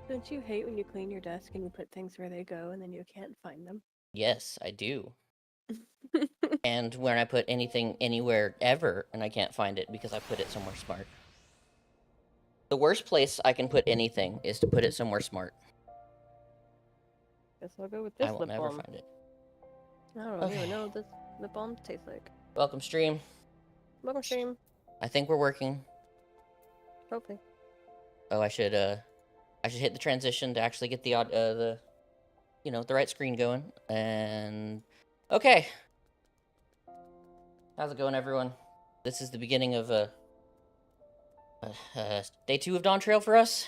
Don't you hate when you clean your desk and you put things where they go and then you can't find them? Yes, I do. And when I put anything anywhere ever and I can't find it because I put it somewhere smart. The worst place I can put anything is to put it somewhere smart. Guess I'll go with this I will lip never balm. find it. I don't even know what this lip balm tastes like. Welcome, stream. Welcome, stream. I think we're working. Hopefully. Oh, I should hit the transition to actually get the the right screen going. And okay. How's it going, everyone? This is the beginning of day 2 of Dawn Trail for us.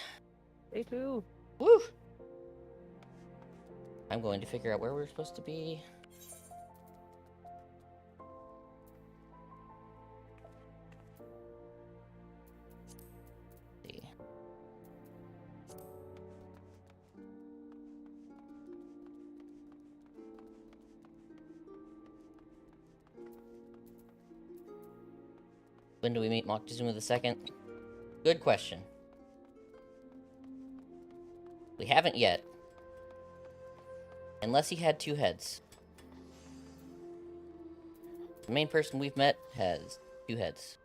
Day 2. Woo! I'm going to figure out where we're supposed to be. Let's see. When do we meet Moctezuma II? Good question. We haven't yet. Unless he had 2 heads. The main person we've met has 2 heads.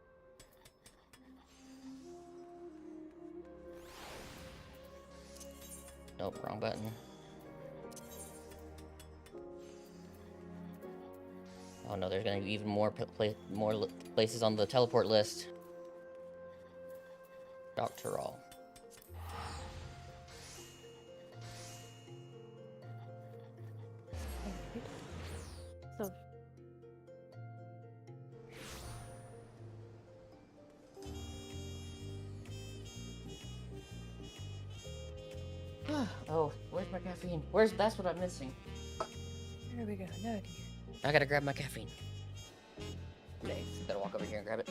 Nope, wrong button. Oh no, there's gonna be even more places on the teleport list. Doctoral. So. Oh, where's my caffeine? That's what I'm missing. There we go. Now I can hear. I gotta grab my caffeine. Nice. Gotta walk over here and grab it.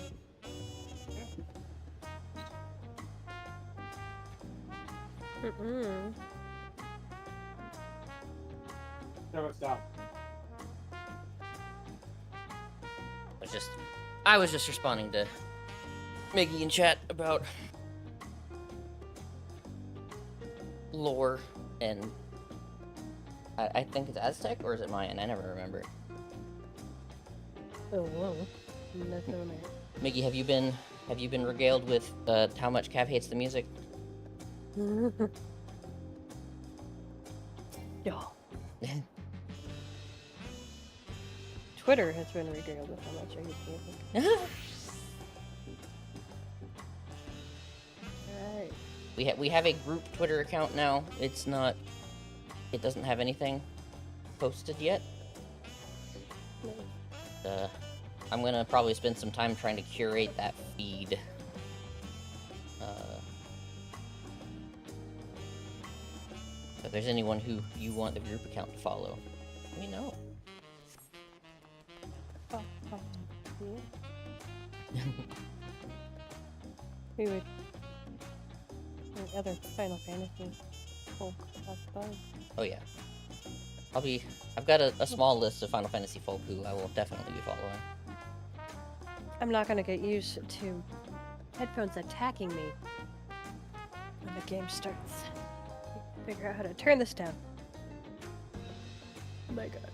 No, stop. I was just responding to Miggy in chat about lore, and I think it's Aztec, or is it Mayan? I never remember. Oh, whoa. Nothing on there. Miggy, have you been Have you been regaled with how much Cav hates the music? Yeah. Twitter has been regaled with how much I hate music. Alright. We have a group Twitter account now. It's not. It doesn't have anything posted yet. No. I'm gonna probably spend some time trying to curate that feed. If there's anyone who you want the group account to follow, let me know. Oh, yeah. We would. Like other Final Fantasy folk, I suppose. Oh yeah. I've got a small list of Final Fantasy folk who I will definitely be following. I'm not gonna get used to headphones attacking me when the game starts. Figure out how to turn this down. Oh my god.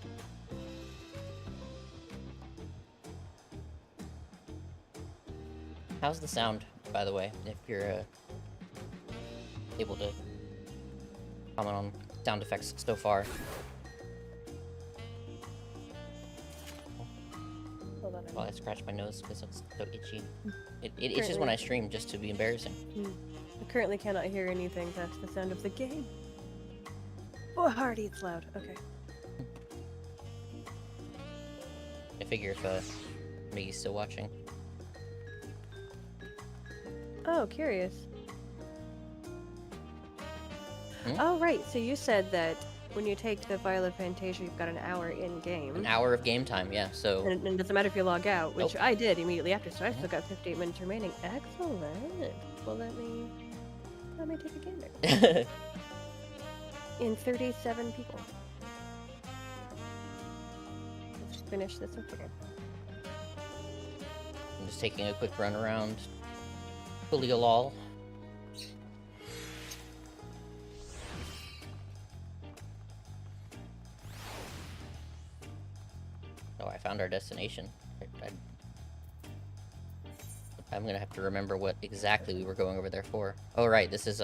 How's the sound, by the way, if you're able to comment on sound effects so far? Hold on. While I scratch my nose because it's so itchy. It itches when I stream just to be embarrassing. I currently cannot hear anything past the sound of the game. Oh, Hardy, it's loud. Okay. I figure if Miggy's still watching. Oh, curious. Hmm? Oh, right. So you said that when you take the Vial of Fantasia, you've got an hour in-game. An hour of game time, yeah, so... And it doesn't matter if you log out, which Nope. I did immediately after, so I've still got 58 minutes remaining. Excellent. Well, let me take a gander. In 37 people. Let's finish this up again. I'm just taking a quick run around Kulialal. Oh, I found our destination. I'm gonna have to remember what exactly we were going over there for. Oh, right, this is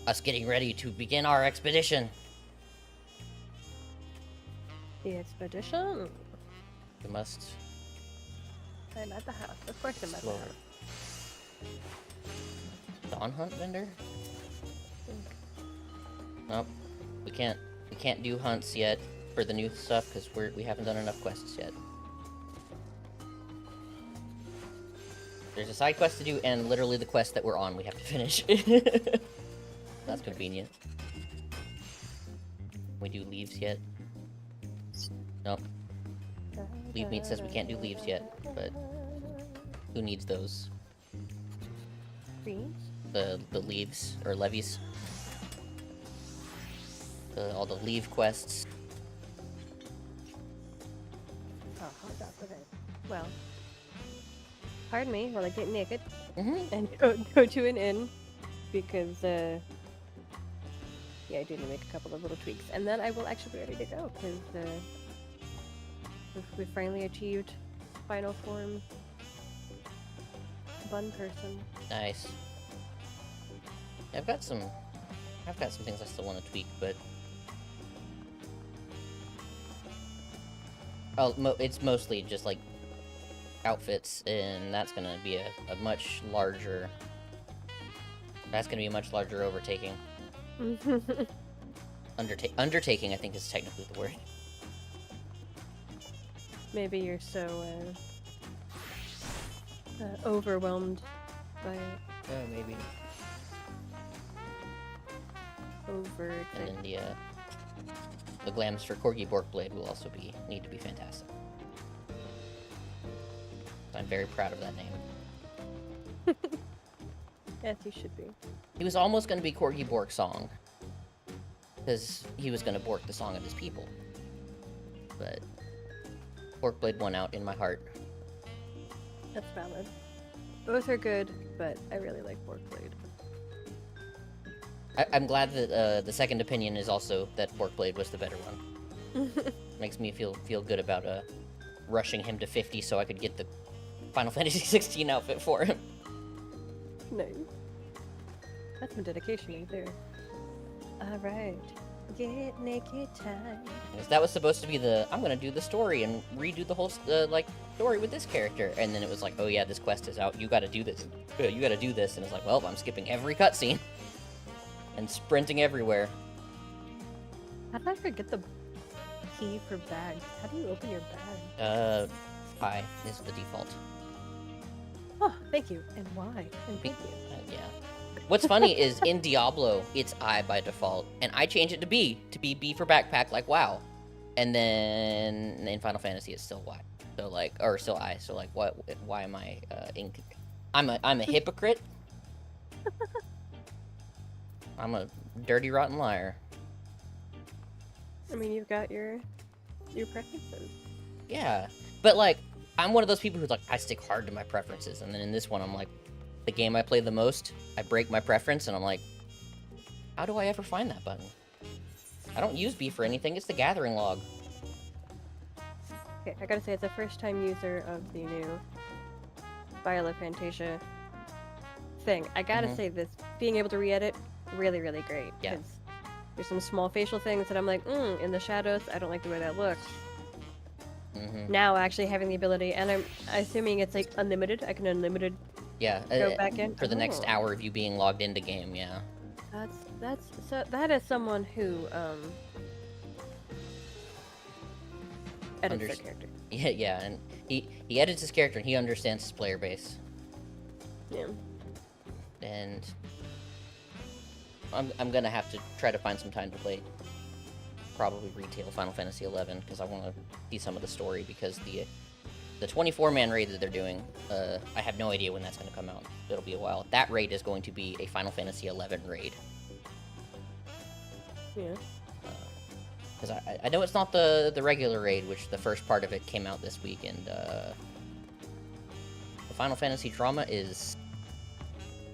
us getting ready to begin our expedition. The expedition. We must I'm at the house. Of course I'm at the explore. house. Dawn hunt vendor? Nope. We can't do hunts yet for the new stuff because we haven't done enough quests yet. There's a side quest to do and literally the quest that we're on we have to finish. That's convenient. We do leaves yet? Nope. Leave meat says we can't do leaves yet, but who needs those? Greens? The leaves or levies? All the leave quests. Oh, hold up with it. Well, pardon me while I get naked Mm-hmm. and go to an inn because, yeah, I do need to make a couple of little tweaks, and then I will actually be ready to go because we finally achieved final form bun person. Nice. I've got some things I still want to tweak, but it's mostly just like outfits, and that's gonna be a much larger. That's gonna be a much larger overtaking. Undertaking, I think, is technically the word. Maybe you're so overwhelmed by it. Maybe. Over. And then the glams for Corgi Borkblade will also need to be fantastic. I'm very proud of that name. Yes, you should be. He was almost going to be Corgi Bork Song, because he was going to bork the song of his people. But Borkblade won out in my heart. That's valid. Both are good, but I really like Borkblade. I'm glad that the second opinion is also that Borkblade was the better one. Makes me feel good about rushing him to 50 so I could get the Final Fantasy 16 outfit for him. No. That's some dedication right there. Alright. Get naked time. Because that was supposed to be the, I'm gonna do the story and redo the whole, like, story with this character. And then it was like, oh yeah, this quest is out, you gotta do this. You gotta do this. And it's like, well, I'm skipping every cutscene. And sprinting everywhere. How did I forget the key for bags? How do you open your bag? I is the default. Oh, thank you. And why? And thank you. Yeah. What's funny is in Diablo, it's I by default, and I change it to B for backpack, like WoW. And then in Final Fantasy, it's still Y. So like, or still I. So like, what? Why am I I'm a hypocrite. I'm a dirty, rotten liar. I mean, you've got your preferences. Yeah, but like, I'm one of those people who's like, I stick hard to my preferences, and then in this one, I'm like, the game I play the most, I break my preference, and I'm like, how do I ever find that button? I don't use B for anything, it's the gathering log. Okay, I gotta say, as a first-time user of the new Viola Fantasia thing, I gotta say this, being able to re-edit, really, really great. Yeah. 'Cause there's some small facial things that I'm like, in the shadows, I don't like the way that looks. Now actually having the ability, and I'm assuming it's like unlimited, I can unlimited Yeah, go back in. for the next hour of you being logged into game, yeah. That is someone who edits their character. Yeah, and he edits his character and he understands his player base. Yeah. And I'm gonna have to try to find some time to play probably retail Final Fantasy 11 because I want to see some of the story, because the 24-man raid that they're doing, I have no idea when that's going to come out. It'll be a while. That raid is going to be a Final Fantasy 11 raid. Yeah. Because I know it's not the regular raid, which the first part of it came out this week, and the Final Fantasy drama is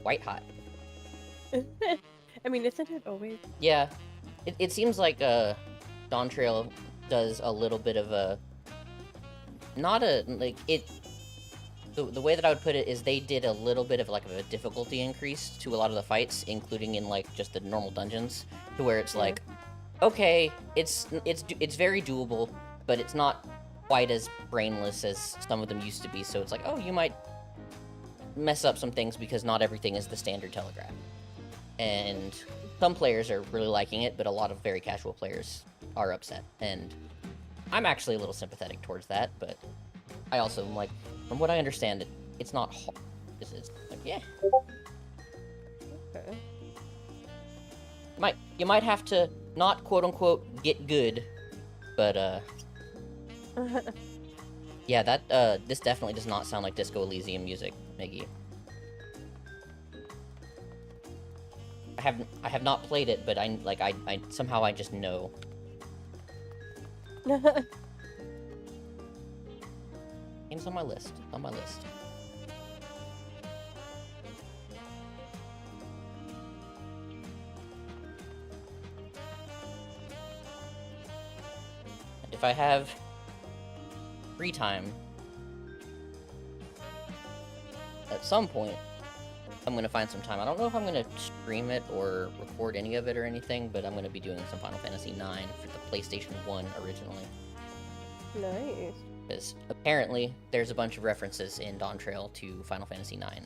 white hot. I mean, isn't it always? Yeah. It seems like DAWNTRAIL does a little bit of a... Not a... like, it... The way that I would put it is they did a little bit of, like, a difficulty increase to a lot of the fights, including in, like, just the normal dungeons, to where it's like, okay, it's very doable, but it's not quite as brainless as some of them used to be, so it's like, oh, you might mess up some things because not everything is the standard telegraph. And some players are really liking it, but a lot of very casual players are upset, and I'm actually a little sympathetic towards that, but I also am like, from what I understand, it's not hard. This is like, yeah. Okay. You might have to not quote-unquote get good, but yeah, that this definitely does not sound like Disco Elysium music, Miggy. I have not played it, but I somehow I just know. Game's on my list. On my list. And if I have free time, at some point, I'm gonna find some time. I don't know if I'm gonna stream it or record any of it or anything, but I'm gonna be doing some Final Fantasy IX for the PlayStation 1 originally. Nice. Because apparently there's a bunch of references in DAWNTRAIL to Final Fantasy IX.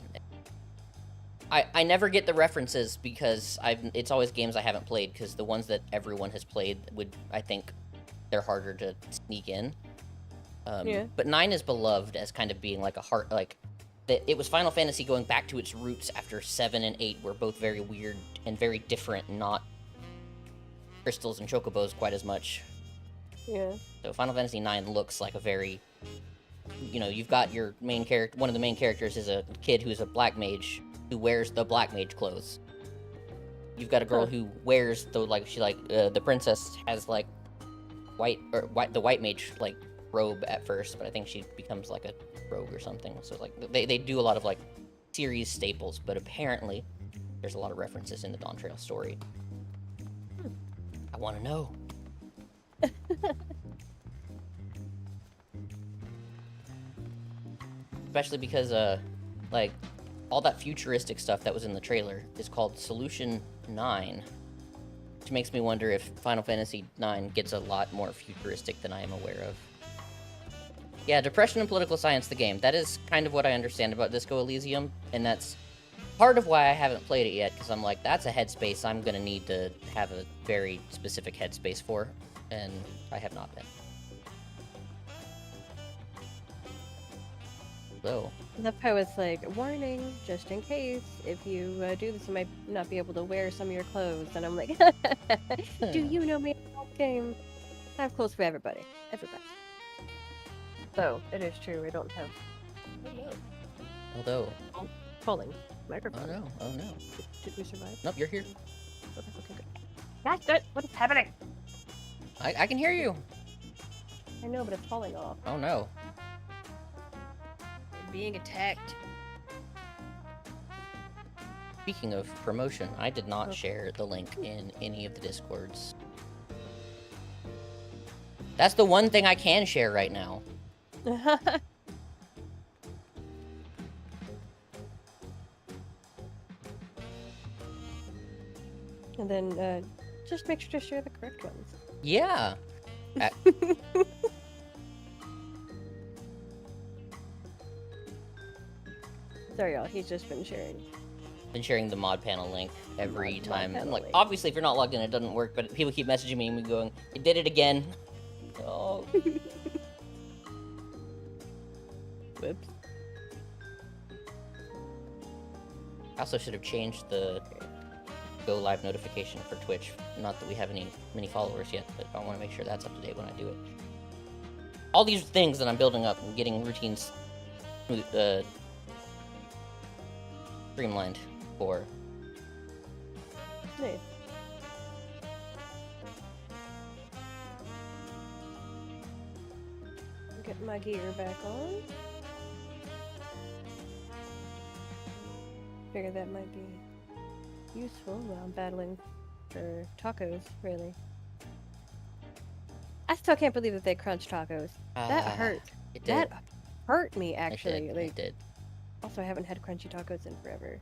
I never get the references because it's always games I haven't played, because the ones that everyone has played I think they're harder to sneak in. Yeah. But 9 is beloved as kind of being like it was Final Fantasy going back to its roots after 7 and 8 were both very weird and very different, not crystals and chocobos quite as much. Yeah. So Final Fantasy IX looks like a very, you've got your main character, one of the main characters is a kid who's a black mage who wears the black mage clothes. You've got a girl who wears the princess has like the white mage like robe at first, but I think she becomes like a rogue or something. So like they do a lot of like series staples, but apparently there's a lot of references in the DAWNTRAIL story. I want to know. especially because like all that futuristic stuff that was in the trailer is called Solution 9, which makes me wonder if Final Fantasy 9 gets a lot more futuristic than I am aware of. Yeah, Depression and Political Science, the game. That is kind of what I understand about Disco Elysium, and that's part of why I haven't played it yet, because I'm like, that's a headspace I'm gonna need to have a very specific headspace for, and I have not been. So. That part was like, warning, just in case, if you do this, you might not be able to wear some of your clothes. And I'm like, do you know me in that game? I have clothes for everybody. Everybody. So, it is true, I don't have... Although... Falling. Microphone. Oh no, oh no. Did we survive? Nope, you're here. Okay, okay, good. That's it! What is happening? I can hear you! I know, but it's falling off. Oh no. I'm being attacked. Speaking of promotion, I did not share the link in any of the Discords. That's the one thing I can share right now. And then, just make sure to share the correct ones. Yeah! Sorry, y'all, he's just been sharing. Been sharing the mod panel link every Mod time. panel And like, link. obviously if you're not logged in, it doesn't work, but people keep messaging me and me going, you did it again. Oh. Whoops. I also should have changed the go live notification for Twitch. Not that we have many followers yet, but I want to make sure that's up to date when I do it. All these things that I'm building up and getting routines streamlined for. Nice. Get my gear back on. Figure that might be useful while I'm battling for tacos, really. I still can't believe that they crunch tacos. That hurt. It did. That hurt me, actually. It did. Also, I haven't had crunchy tacos in forever.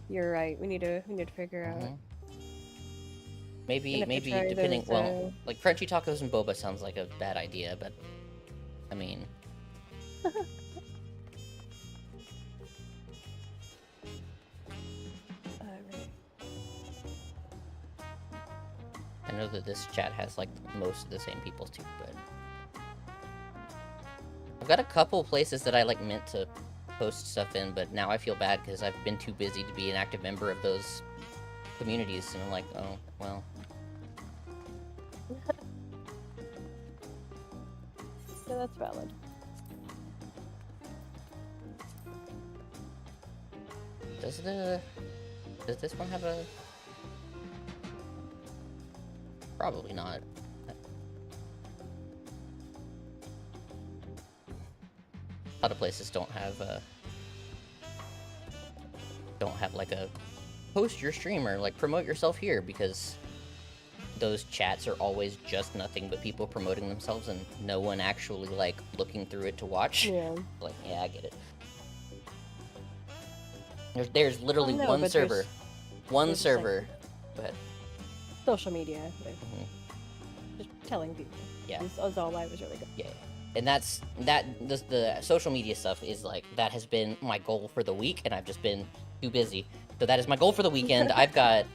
You're right. We need to figure out. Maybe try depending. those, Well, like crunchy tacos and boba sounds like a bad idea, but I mean. Alright. I know that this chat has like most of the same people too, but I've got a couple places that I like meant to post stuff in, but now I feel bad because I've been too busy to be an active member of those communities, and I'm like, oh well. So that's valid. Does this one have a? Probably not. A lot of places don't have like a post your stream or like promote yourself here, because those chats are always just nothing but people promoting themselves and no one actually like looking through it to watch. Yeah. Like, yeah, I get it. There's literally no, one but server. there's- One there's a server. Go ahead. Social media. With Mhm. just telling people. Yeah. This was all I was really good. Yeah. And the social media stuff is like, that has been my goal for the week, and I've just been too busy. So that is my goal for the weekend. I've got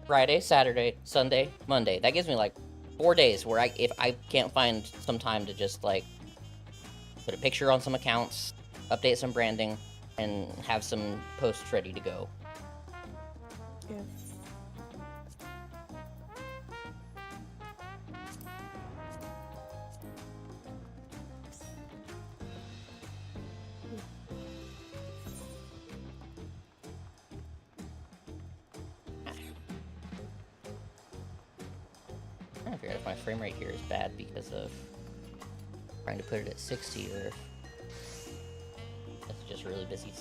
Friday, Saturday, Sunday, Monday. That gives me like 4 days where if I can't find some time to just like put a picture on some accounts, update some branding, and have some posts ready to go. Yeah. I don't figure out if my frame rate here is bad because of trying to put it at 60, or if that's just really busy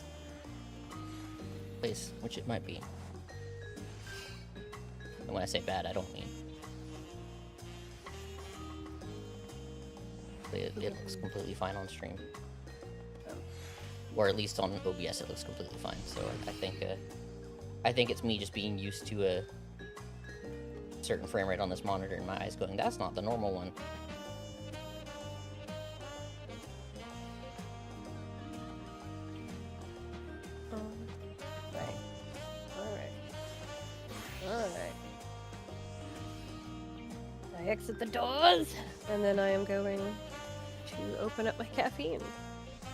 place, which it might be. And when I say bad, I don't mean. It looks completely fine on stream. or at least on OBS it looks completely fine. So I think it's me just being used to a certain frame rate on this monitor, and my eyes going, that's not the normal one. Alright. I exit the doors, and then I am going to open up my caffeine.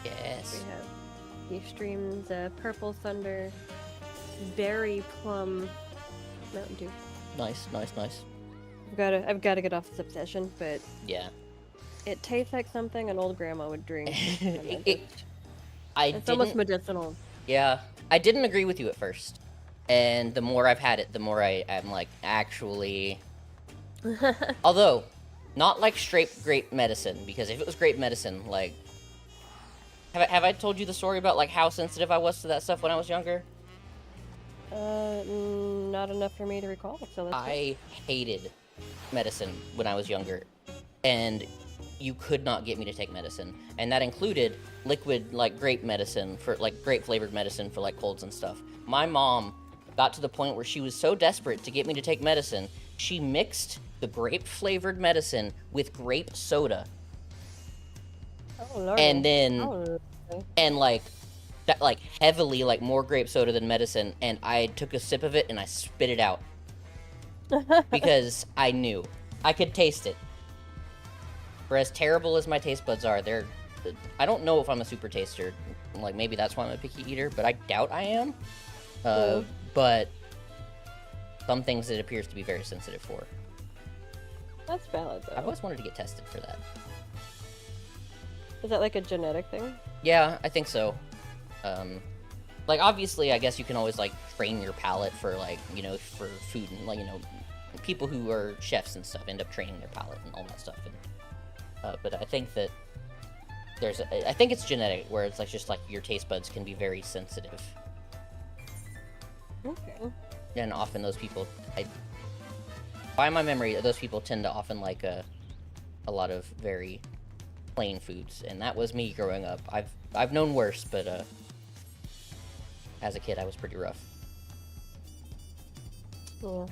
Yes. We have the streams, Purple Thunder, Berry Plum, Mountain Dew. Nice, nice, nice. I've gotta get off this obsession, but Yeah. it tastes like something an old grandma would drink. It's almost medicinal. Yeah, I didn't agree with you at first, and the more I've had it, the more I'm like, actually. Although, not like straight grape medicine, because if it was grape medicine, like, have I told you the story about like how sensitive I was to that stuff when I was younger? Not enough for me to recall. So let's I hated medicine when I was younger, and you could not get me to take medicine, and that included liquid like grape medicine for like grape flavored medicine for like colds and stuff. My mom got to the point where she was so desperate to get me to take medicine, she mixed the grape flavored medicine with grape soda. Oh, Lord. And then Oh, and like that, like heavily, like more grape soda than medicine, and I took a sip of it and I spit it out because I knew I could taste it. For as terrible as my taste buds are, I don't know if I'm a super taster. Like, maybe that's why I'm a picky eater, but I doubt I am. But some things it appears to be very sensitive for. That's valid, though. I've always wanted to get tested for that. Is that like a genetic thing? Yeah, I think so. Like, obviously, I guess you can always, like, train your palate for, like, you know, for food, and, like, you know, people who are chefs and stuff end up training their palate and all that stuff, and but I think that I think it's genetic, where it's like just like your taste buds can be very sensitive. Okay. And often those people, by my memory, those people tend to often like a lot of very plain foods, and that was me growing up. I've known worse, but as a kid I was pretty rough. Yeah.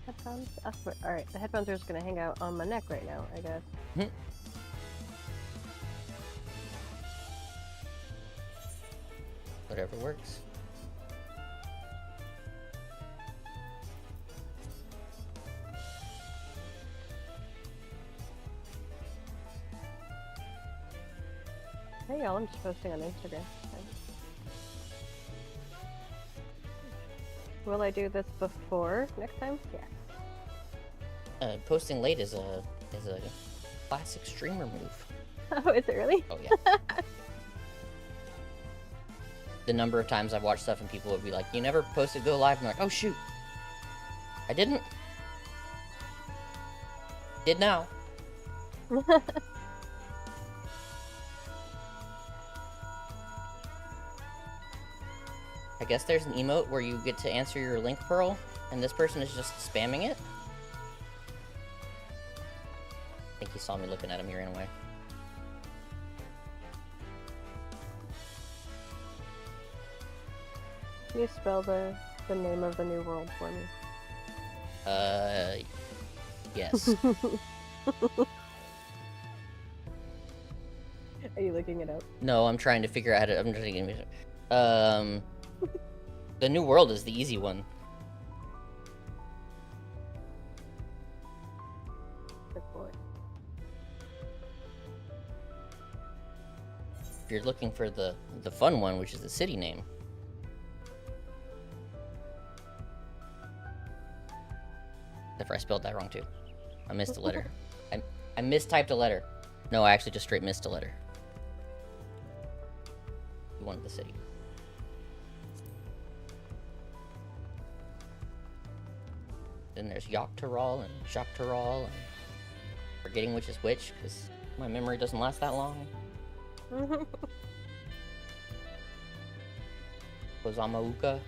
Headphones? Alright, the headphones are just gonna hang out on my neck right now, I guess. Whatever works. Hey y'all, I'm just posting on Instagram. Will I do this before next time? Yeah. Posting late is a classic streamer move. Oh, is it really? Oh yeah. The number of times I've watched stuff and people would be like, "You never posted go live," and I'm like, "Oh shoot, I didn't." Did now. I guess there's an emote where you get to answer your link, Pearl, and this person is just spamming it. I think he saw me looking at him, he ran away. Can you spell the name of the new world for me? Yes. Are you looking it up? No, I'm trying to figure out how to, I'm trying to the new world is the easy one. Good boy. If you're looking for the fun one, which is the city name. Except for I spelled that wrong too. I missed a letter. I mistyped a letter. No, I actually just straight missed a letter. You wanted the city. Then there's Yoctorol and Joctorol, and forgetting which is which, because my memory doesn't last that long. Kozamauka.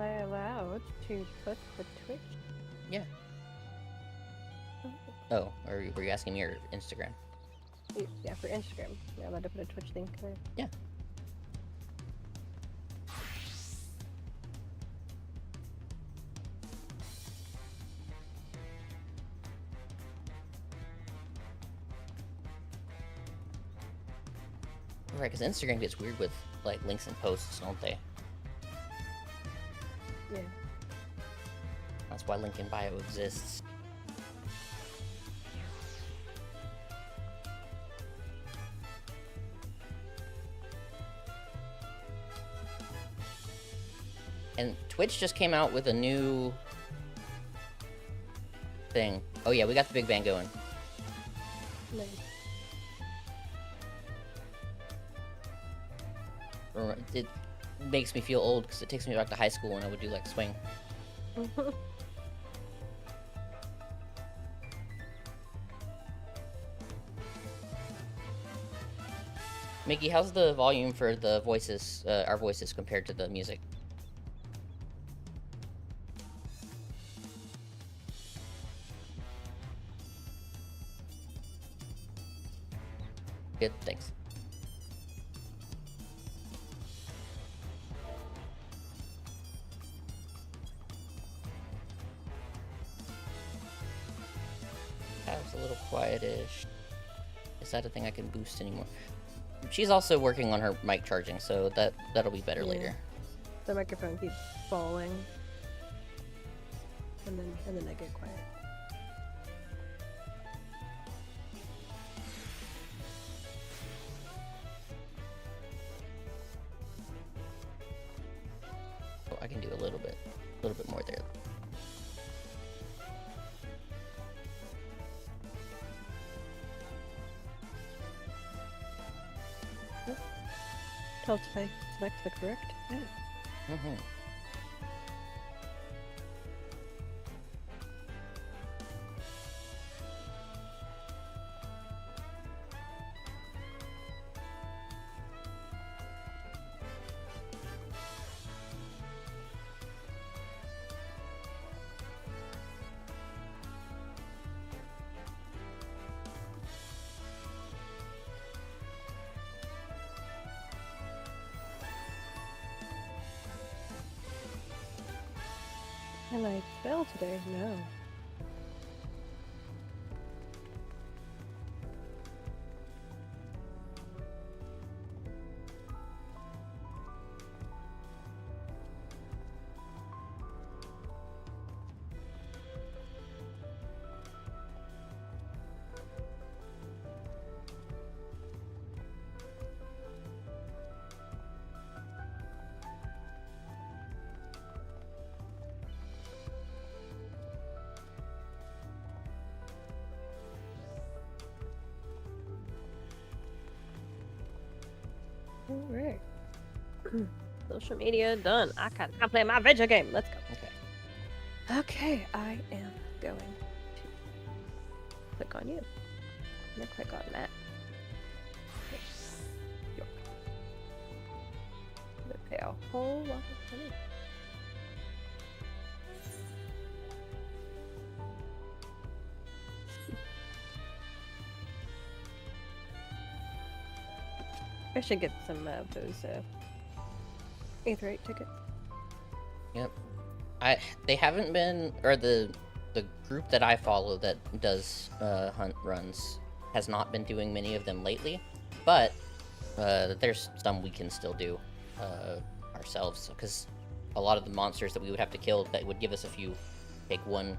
Am I allowed to put the Twitch? Yeah. Oh, or were you asking me or Instagram? Yeah, for Instagram. You're allowed to put a Twitch link there. Yeah. Right, because Instagram gets weird with like links and posts, don't they? Yeah. That's why link in bio exists. And Twitch just came out with a new thing. Oh yeah, we got the big bang going. Nice. It makes me feel old because it takes me back to high school when I would do like swing. Mickey, how's the volume for the voices, our voices compared to the music? Good, thanks. Tab's a little quietish. Is that a thing I can boost anymore? She's also working on her mic charging, so that'll be better later. The microphone keeps falling, and then I get quiet. Oh, I can do a little bit more there. Tell us if I select the correct. Yeah. Mm-hmm. Can I spell today? No. Alright. Social media done. I can't play my video game. Let's go. Okay. Okay, I am going to click on you. I'm gonna click on Matt. York. I'm gonna pay a whole lot of money. I should get some of those Aetherite tickets. Yep. They haven't been, or the group that I follow that does hunt runs has not been doing many of them lately, but there's some we can still do ourselves, because a lot of the monsters that we would have to kill that would give us a few take one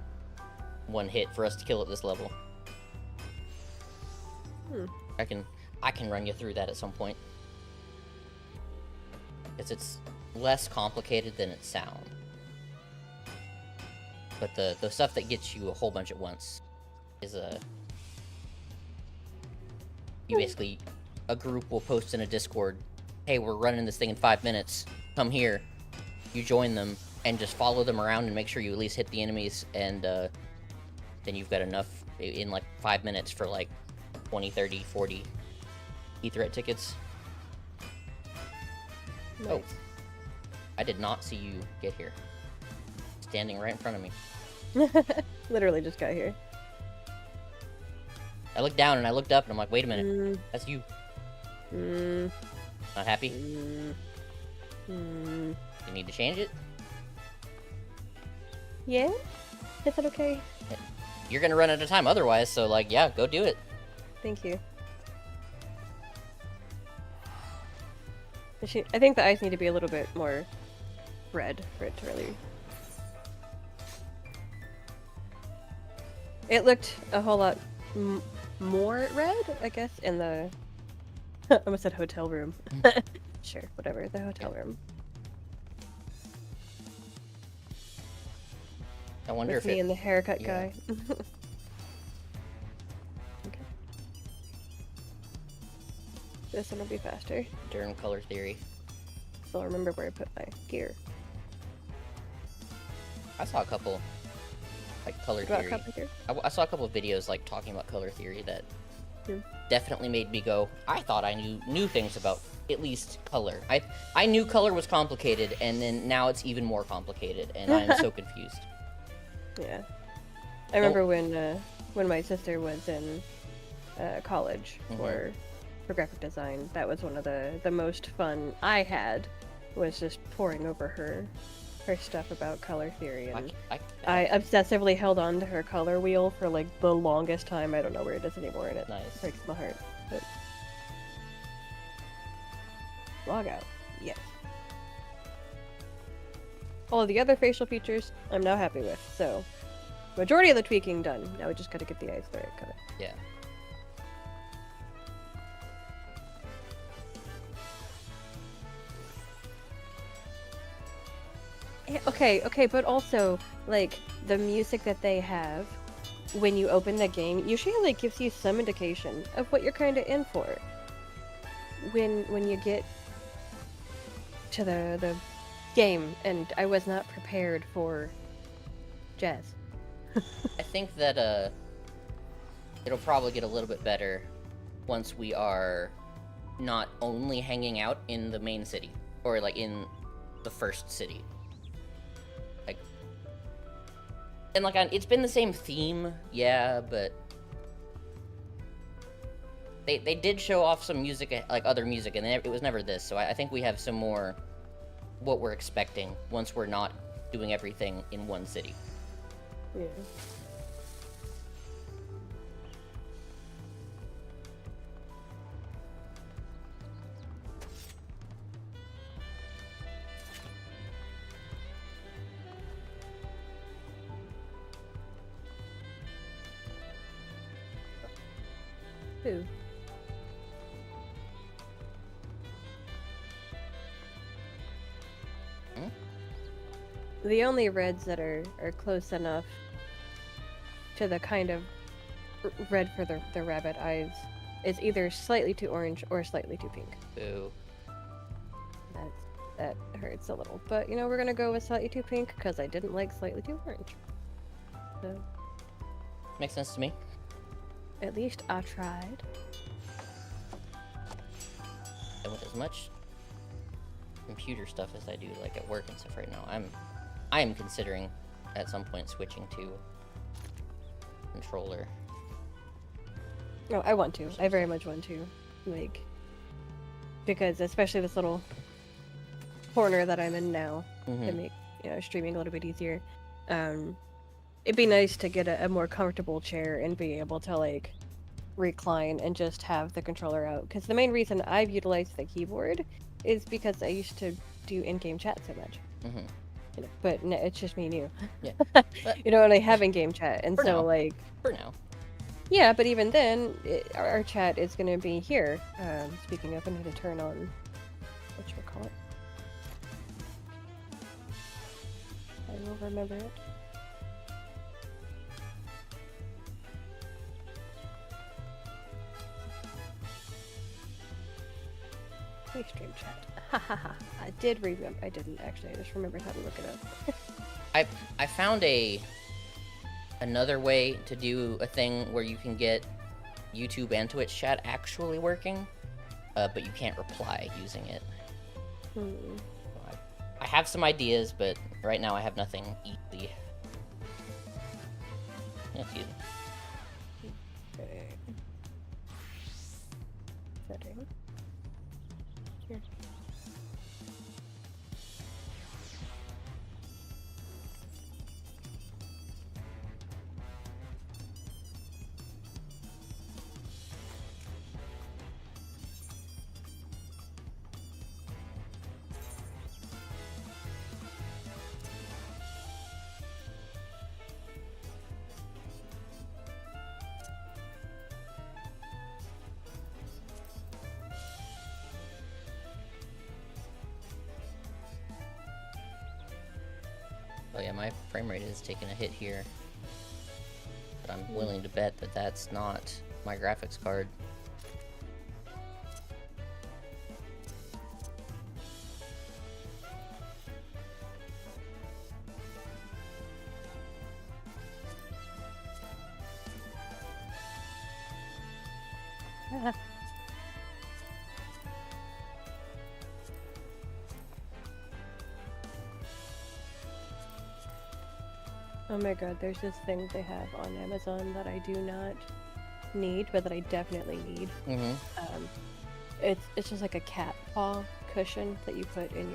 hit for us to kill at this level. I can run you through that at some point. It's less complicated than it sounds. But the stuff that gets you a whole bunch at once is you basically, a group will post in a Discord, hey, we're running this thing in 5 minutes, come here. You join them and just follow them around and make sure you at least hit the enemies, and then you've got enough in like 5 minutes for like 20, 30, 40 Aetherite tickets. Nice. Oh, I did not see you get here. standing right in front of me. Literally just got here. I looked down and I looked up and I'm like, wait a minute, Mm, that's you. mm, Not happy? mm, mm. You need to change it? Yeah? Is that okay? You're gonna run out of time otherwise, so like, yeah, go do it. Thank you. I think the eyes need to be a little bit more red for it to really... It looked a whole lot more red, I guess, in the... I almost said hotel room. Sure, whatever, the hotel room. I wonder With if me it... and the haircut yeah. guy. Okay. This one will be faster. Durham color theory. So I'll remember where I put my gear. I saw a couple, like, color About theory. copper gear? I saw a couple of videos, like, talking about color theory that Hmm. definitely made me go, I thought I knew things about at least color. I knew color was complicated, and then now it's even more complicated, and I'm so confused. Yeah. I remember when my sister was in college for graphic design, that was one of the most fun I had, was just poring over her stuff about color theory, and I obsessively held on to her color wheel for like the longest time. I don't know where it is anymore, and it Nice. breaks my heart. But... Log out. Yes. All of the other facial features I'm now happy with, so majority of the tweaking done. Now we just gotta get the eyes the right color. Yeah. Okay, but also, like, the music that they have when you open the game usually, like, gives you some indication of what you're kind of in for. When you get to the game, and I was not prepared for jazz. I think that it'll probably get a little bit better once we are not only hanging out in the main city, or like in the first city. Like, and like it's been the same theme, yeah, but they did show off some music, like other music, and it was never this. So I think we have some more what we're expecting once we're not doing everything in one city. Yeah. Who? Hmm? The only reds that are close enough to the kind of red for the rabbit eyes is either slightly too orange or slightly too pink. Boo. That hurts a little. But, you know, we're gonna go with slightly too pink because I didn't like slightly too orange. So, Makes sense to me. at least I tried. And with as much computer stuff as I do, like at work and stuff right now, I am considering at some point switching to controller. No, I want to. I very much want to. Like, because especially this little corner that I'm in now to make, you know, streaming a little bit easier. It'd be nice to get a more comfortable chair and be able to, like, recline and just have the controller out. Because the main reason I've utilized the keyboard is because I used to do in-game chat so much. You know, but no, it's just me and you. Yeah. You know, and I have in-game chat, and For so now. like, For now. yeah. But even then, our chat is going to be here. Speaking of, I need to turn on whatchamacallit. I will remember it. Hey, stream chat. Hahaha. I did remember. I didn't actually. I just remembered how to look it up. I found another way to do a thing where you can get YouTube and Twitch chat actually working, but you can't reply using it. I have some ideas, but Right now I have nothing easy. Yeah, excuse me. Okay. Setting. Here. Oh yeah, my frame rate is taking a hit here. But I'm willing to bet that that's not my graphics card. Oh my god, there's this thing they have on Amazon that I do not need, but that I definitely need. Mm-hmm. It's just like a cat paw cushion that you put in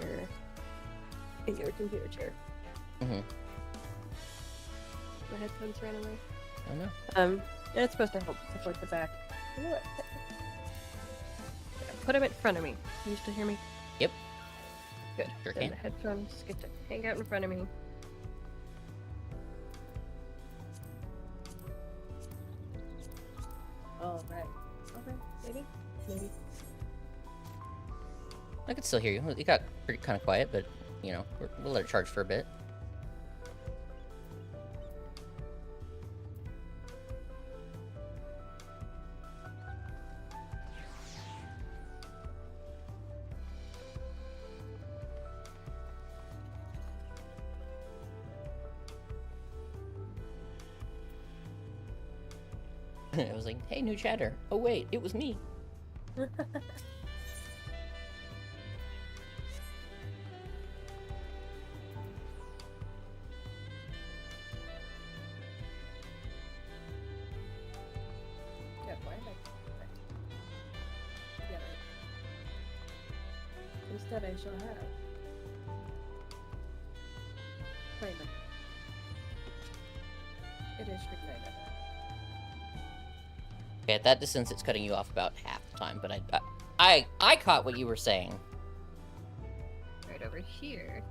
your computer chair. Mm-hmm. My headphones ran away. Oh no. And it's supposed to help support the back. You know what? Put them in front of me. Can you still hear me? Yep. Good. Sure Then can. the headphones get to hang out in front of me. All right. Okay. Maybe. I could still hear you. It got pretty kind of quiet, but you know, we'll let it charge for a bit. I was like, hey, new chatter. Oh wait, it was me. Yeah, why am I... Yeah. Instead, I shall have... Playman. It is Igniter. Okay, at that distance, it's cutting you off about half the time, but I caught what you were saying. Right over here.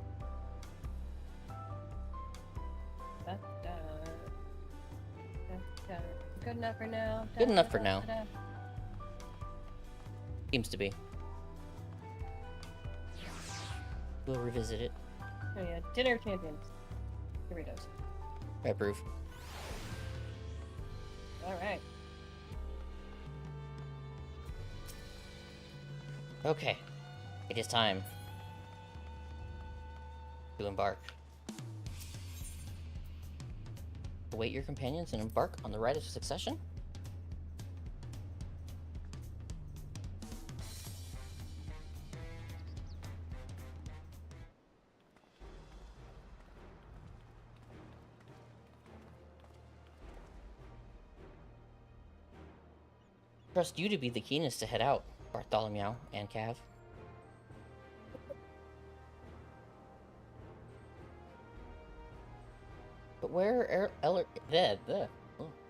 That's done. Good enough for now. Good enough for now. Seems to be. We'll revisit it. Oh yeah, dinner champions. Doritos. I approve. Alright. Okay. It is time to embark. Await your companions and embark on the rite of succession? Trust you to be the keenest to head out, Bartholomew and Cav. But where are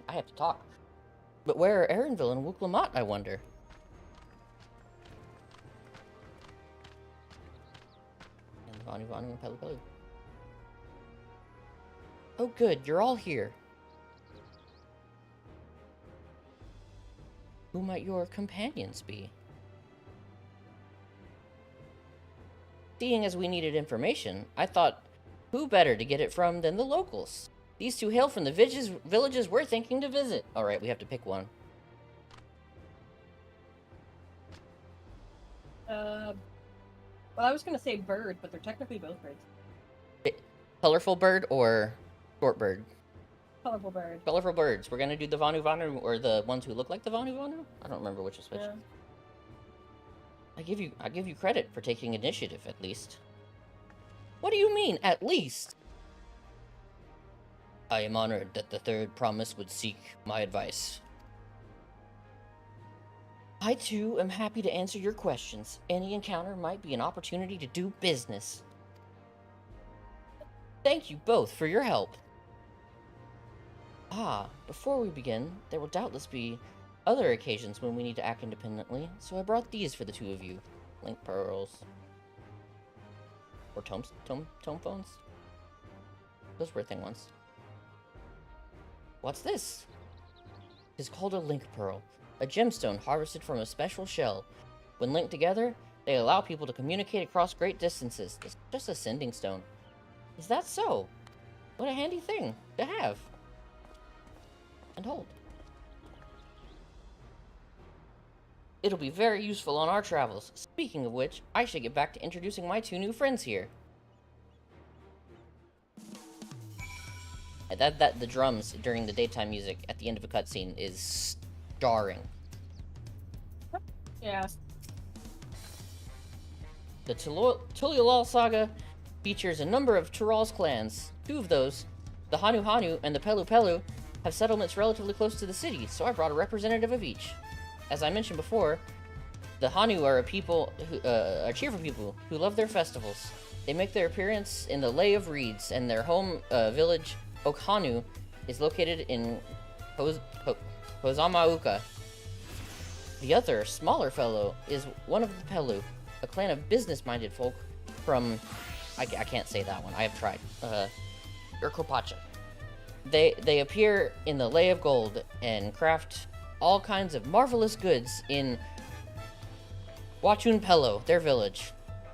I have to talk. But where are Erenville and Wuklamot, I wonder? And Vanu Vanu and Pelu Pelu. Oh good, you're all here. Who might your companions be? Seeing as we needed information, I thought, who better to get it from than the locals? These two hail from the villages we're thinking to visit. Alright, we have to pick one. Well, I was gonna say bird, but they're technically both birds. Colorful bird or short bird? Colorful bird. Colorful birds. We're gonna do the Vanu Vanu or the ones who look like the Vanu Vanu? I don't remember which is which. Yeah. I give you credit for taking initiative, at least. What do you mean, at least? I am honored that the third promise would seek my advice. I, too, am happy to answer your questions. Any encounter might be an opportunity to do business. Thank you both for your help. Ah, before we begin, there will doubtless be other occasions when we need to act independently, so I brought these for the two of you. Link pearls. Or tome phones? Those were a thing once. What's this? It's called a link pearl, a gemstone harvested from a special shell. When linked together, they allow people to communicate across great distances. It's just a sending stone. Is that so? What a handy thing to have. And hold. It'll be very useful on our travels. Speaking of which, I should get back to introducing my two new friends here. The drums during the daytime music at the end of a cutscene is jarring. Yeah. The Tuliolal saga features a number of Tural's clans. Two of those, the Hanu Hanu and the Pelu Pelu, have settlements relatively close to the city, so I brought a representative of each. As I mentioned before, the Hanu are a cheerful people who love their festivals. They make their appearance in the Lay of Reeds, and their home village, Okhanu, is located in Kozamauka. The other, smaller fellow, is one of the Pelu, a clan of business-minded folk from... I can't say that one, I have tried. Urkopacha. They appear in the Lay of Gold and craft all kinds of marvelous goods in Wachun Pelo, their village.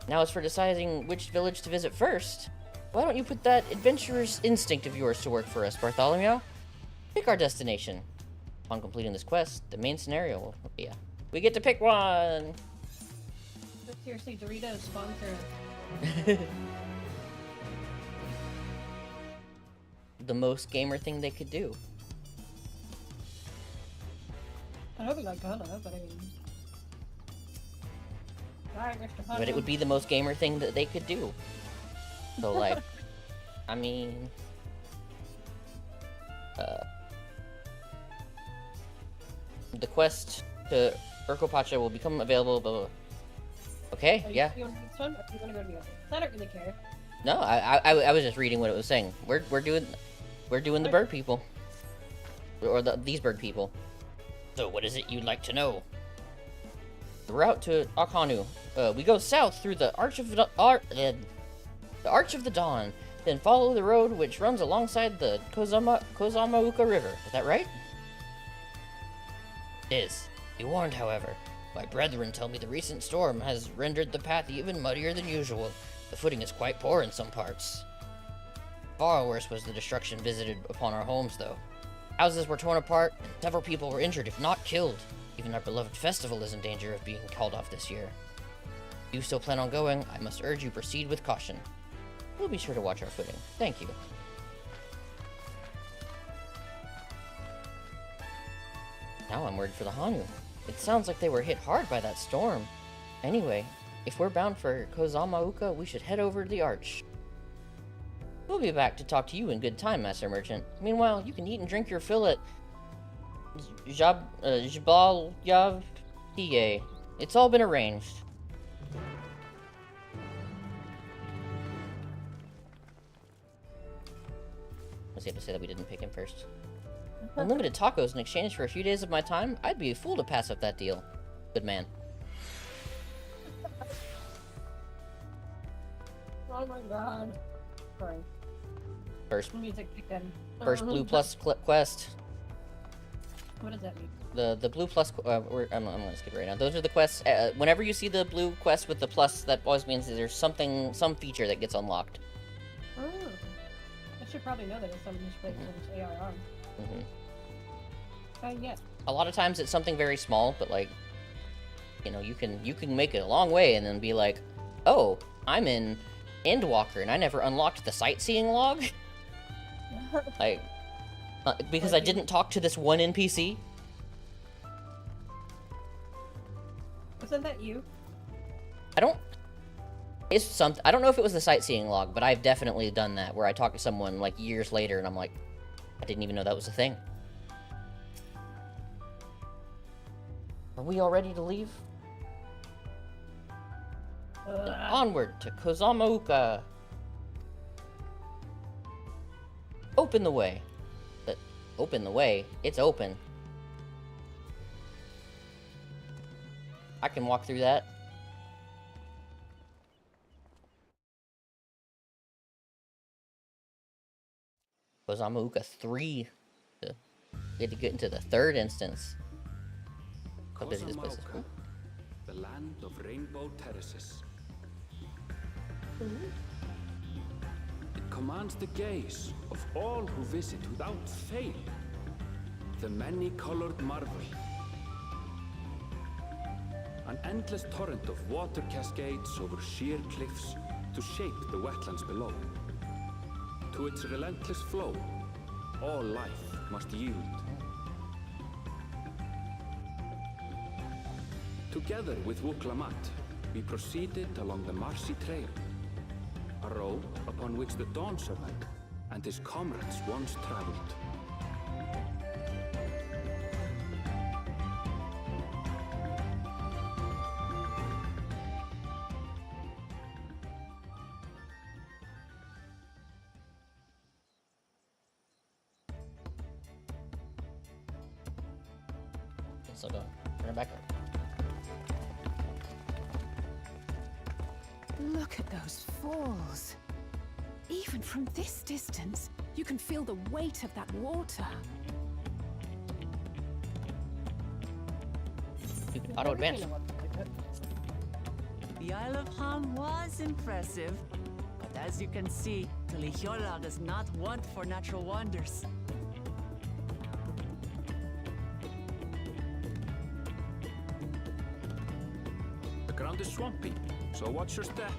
Now as for deciding which village to visit first, why don't you put that adventurous instinct of yours to work for us, Bartholomew? Pick our destination. Upon completing this quest, the main scenario will... Yeah. We get to pick one! Seriously, Doritos sponsor. The most gamer thing they could do. I hope it got gonna, but I mean... Alright, Mr. But it would be the most gamer thing that they could do. So, like... I mean... The quest to Urkopacha will become available, blah, blah. Okay, yeah. You want to do this one, or do you want to go to the other? I don't really care. No, I was just reading what it was saying. We're doing the bird people. Or these bird people. So what is it you'd like to know? The route to Okhanu. We go south through the Arch of the Arch of the Dawn, then follow the road which runs alongside the Kozamauka River. Is that right? It is. Be warned, however. My brethren tell me the recent storm has rendered the path even muddier than usual. The footing is quite poor in some parts. Far worse was the destruction visited upon our homes, though. Houses were torn apart, and several people were injured, if not killed. Even our beloved festival is in danger of being called off this year. If you still plan on going, I must urge you proceed with caution. We'll be sure to watch our footing. Thank you. Now I'm worried for the Hanu. It sounds like they were hit hard by that storm. Anyway, if we're bound for Kozamauka, we should head over to the Arch. We'll be back to talk to you in good time, Master Merchant. Meanwhile, you can eat and drink your fill at Jabal Yav Tige. It's all been arranged. I was able to say that we didn't pick him first. Unlimited tacos in exchange for a few days of my time? I'd be a fool to pass up that deal. Good man. Oh my god. Sorry. First Music again. Blue Plus quest. What does that mean? The Blue Plus, I'm gonna skip it right now. Those are the quests, whenever you see the blue quest with the plus, that always means that there's some feature that gets unlocked. Oh. I should probably know that it's something you should play for this ARR. Yeah. A lot of times it's something very small, but like, you know, you can make it a long way and then be like, oh, I'm in Endwalker and I never unlocked the sightseeing log. Like, because I didn't talk to this one NPC. Wasn't that you? I don't. It's something. I don't know if it was the sightseeing log, but I've definitely done that where I talk to someone like years later and I'm like, I didn't even know that was a thing. Are we all ready to leave? Onward to Kozamauka. Open the way. Open the way? It's open. I can walk through that. Kozamauka 3. We had to get into the third instance. How busy this place is. Kozamauka, the land of rainbow terraces. It commands the gaze of all who visit without fail. The many-colored marvel. An endless torrent of water cascades over sheer cliffs to shape the wetlands below. To its relentless flow, all life must yield. Together with Wuklamat, we proceeded along the Marcy Trail, a road upon which the Dawn Servant and his comrades once traveled. It's still going. Turn it back up. Look at those falls. Even from this distance, you can feel the weight of that water. Auto advance. The Isle of Ham was impressive, but as you can see, Talichola does not want for natural wonders. The ground is swampy, so watch your step.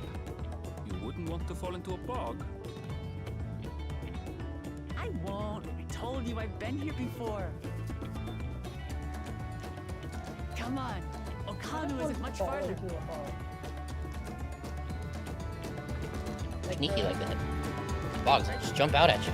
You wouldn't want to fall into a bog. I won't. I told you I've been here before. Come on. Okanu isn't much farther. Sneaky like that. Bogs just jump out at you.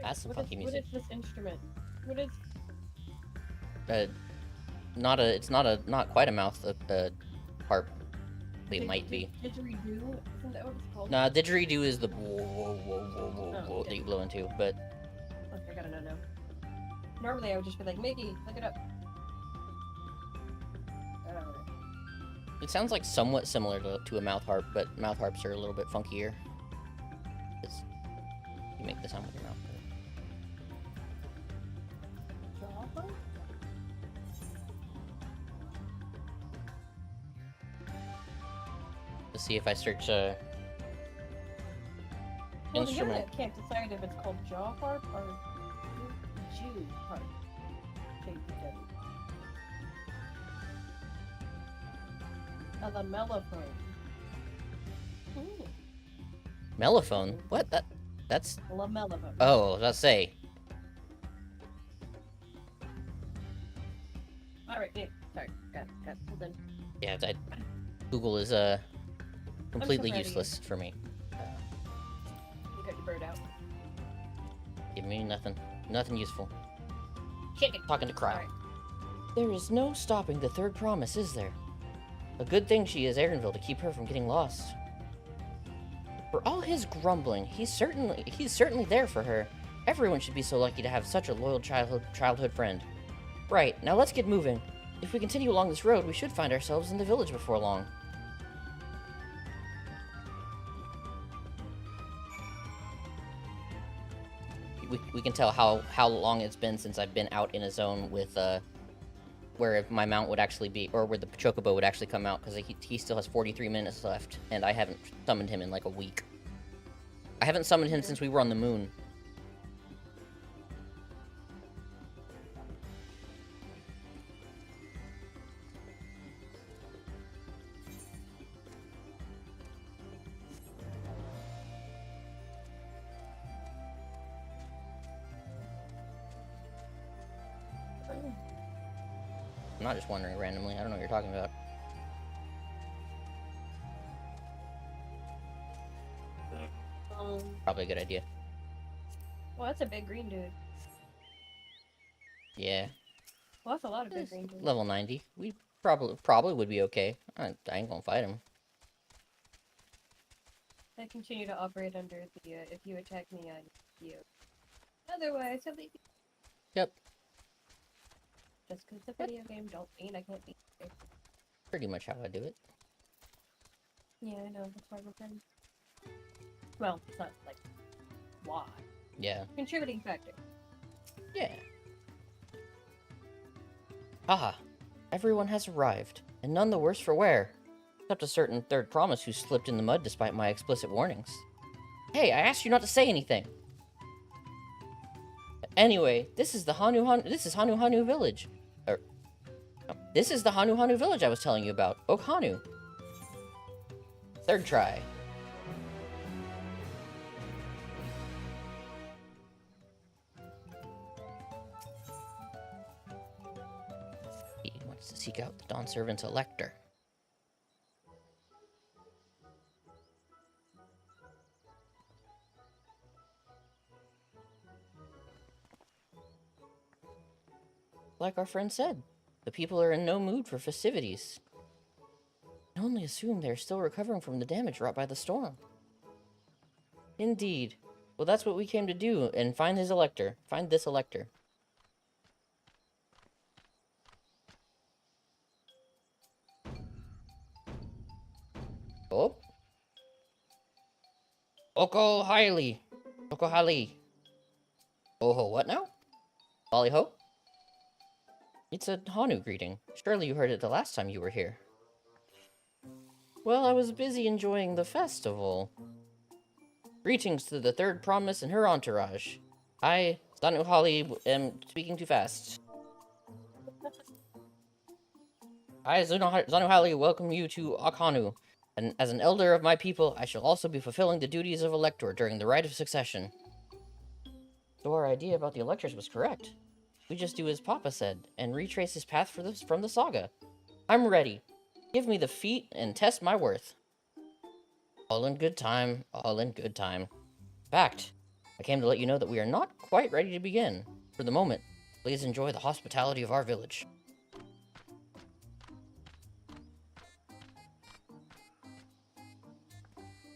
That's some funky music. What is this instrument? What is? Not quite a mouth harp. They might be. Didgeridoo? Isn't that what it's called? Nah, didgeridoo is the whoa that you blow into, but Okay, I gotta know now. Normally I would just be like, Mickey, look it up. it sounds like somewhat similar to a mouth harp, but mouth harps are a little bit funkier. You make the sound with your mouth. Java? Let's see if I search Well, the instrument. internet can't decide if it's called jaw harp or Jew harp. JPW. Oh, the mellophone. Ooh, Mellophone? What? That's. la mellophone. Oh, let's say. Alright, yeah, sorry. Got hold on. Yeah, Google is completely proud of you. useless for me. You got your bird out. Give me nothing useful. Chicken. Talking to Cryo. Alright. There is no stopping the third promise, is there? A good thing she is Aaronville to keep her from getting lost. For all his grumbling, he's certainly there for her. Everyone should be so lucky to have such a loyal childhood friend. Right, now let's get moving. If we continue along this road, we should find ourselves in the village before long. We can tell how long it's been since I've been out in a zone with where my mount would actually be, or where the chocobo would actually come out, because he still has 43 minutes left, and I haven't summoned him in like a week. I haven't summoned him since we were on the moon. I'm not just wandering randomly. I don't know what you're talking about. Probably a good idea. Well, that's a big green dude. Yeah. Well, that's a lot of big green dudes. Level 90. We probably would be okay. I ain't gonna fight him. I continue to operate under the, if you attack me, I you. Otherwise, I'll leave you. Yep. Just because it's a video game, don't mean I can't be here. Pretty much how I do it. Yeah, I know, that's why we're friends. Well, it's not, like, why. Yeah. Contributing factor. Yeah. Haha. Everyone has arrived, and none the worse for wear. Except a certain third promise who slipped in the mud despite my explicit warnings. Hey, I asked you not to say anything! Anyway, this is Hanu Hanu Village. This is the Hanu Hanu Village I was telling you about. Okhanu. Third try. He wants to seek out the Dawn Servant's elector. Like our friend said, the people are in no mood for festivities. I only assume they're still recovering from the damage wrought by the storm. Indeed. Well, that's what we came to do, and find his elector. Find this elector. Oh. Oko Hailey. Oko Hali. Oh, what now? Ollie ho? It's a Hanu greeting. Surely you heard it the last time you were here. Well, I was busy enjoying the festival. Greetings to the third promise and her entourage. I, Zanu Holly, am speaking too fast. I, Zanu Holly, welcome you to Okhanu, and as an elder of my people, I shall also be fulfilling the duties of elector during the rite of succession. So our idea about the electors was correct. We just do as Papa said, and retrace his path from the saga. I'm ready. Give me the feat and test my worth. All in good time, all in good time. Fact, I came to let you know that we are not quite ready to begin. For the moment, please enjoy the hospitality of our village.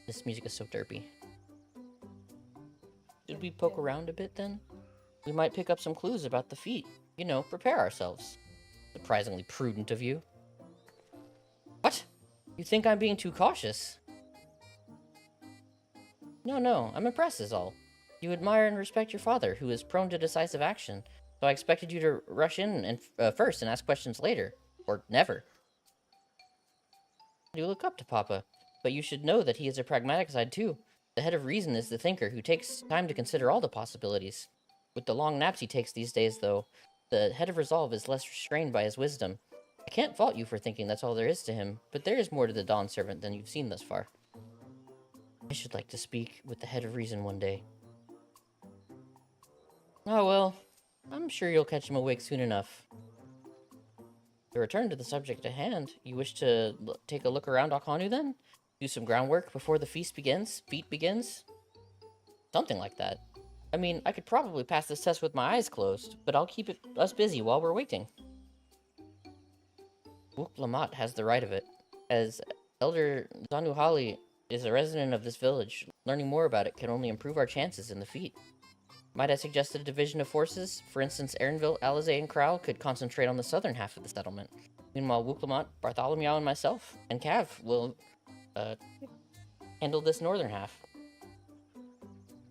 This music is so derpy. Should we poke around a bit then? We might pick up some clues about the feat. You know, prepare ourselves. Surprisingly prudent of you. What? You think I'm being too cautious? No, I'm impressed is all. You admire and respect your father, who is prone to decisive action, so I expected you to rush in and first and ask questions later. Or never. You look up to Papa, but you should know that he is a pragmatic side too. The head of reason is the thinker who takes time to consider all the possibilities. With the long naps he takes these days, though, the head of resolve is less restrained by his wisdom. I can't fault you for thinking that's all there is to him, but there is more to the Dawn Servant than you've seen thus far. I should like to speak with the head of reason one day. Oh well, I'm sure you'll catch him awake soon enough. To return to the subject at hand, you wish to take a look around Okhanu then? Do some groundwork before the feast begins? Something like that. I mean, I could probably pass this test with my eyes closed, but I'll keep us busy while we're waiting. Wuk Lamat has the right of it. As Elder Zanu Hali is a resident of this village, learning more about it can only improve our chances in the feat. Might I suggest a division of forces? For instance, Aaronville, Alizé, and Krau could concentrate on the southern half of the settlement. Meanwhile, Wuk Lamat, Bartholomew, and myself, and Cav will handle this northern half.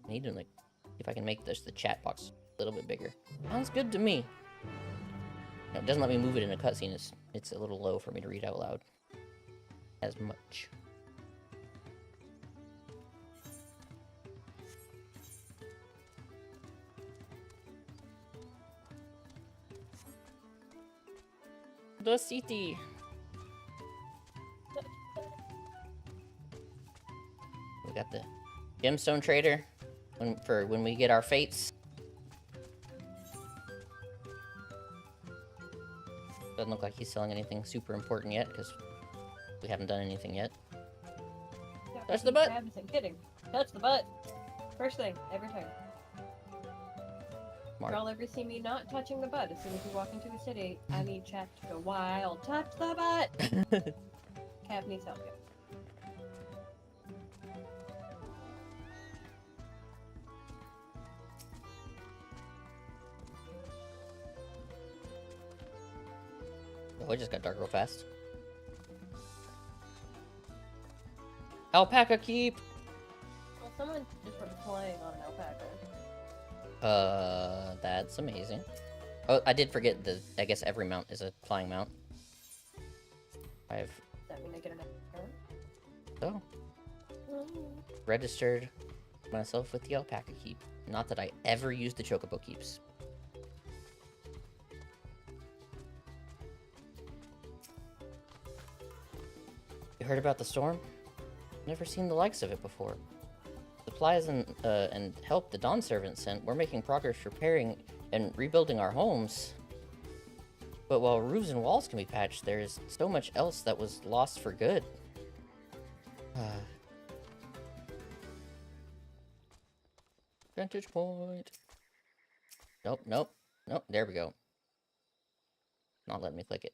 I need to, like, see if I can make the chat box a little bit bigger. Sounds good to me. No, it doesn't let me move it in a cutscene. It's a little low for me to read out loud. As much. The city. We got the gemstone trader when we get our fates. Doesn't look like he's selling anything super important yet, because we haven't done anything yet. Yeah, Touch the butt! Travis isn't kidding. Touch the butt. First thing, every time. Smart. Y'all ever see me not touching the butt as soon as we walk into the city? I need chat to go wild. Touch the butt! Cav needs help, yeah. Oh, it just got dark real fast. Alpaca keep! Well, someone just went flying on an alpaca. That's amazing. Oh, I did forget the, I guess every mount is a flying mount. I've, Does that mean I get an extra oh, turn? registered myself with the alpaca keep. Not that I ever used the chocobo keeps. You heard about the storm? Never seen the likes of it before. Supplies and help the Dawn servants sent, we're making progress repairing and rebuilding our homes. But while roofs and walls can be patched, there is so much else that was lost for good. Vantage point. Nope, nope, nope, there we go. Not letting me click it.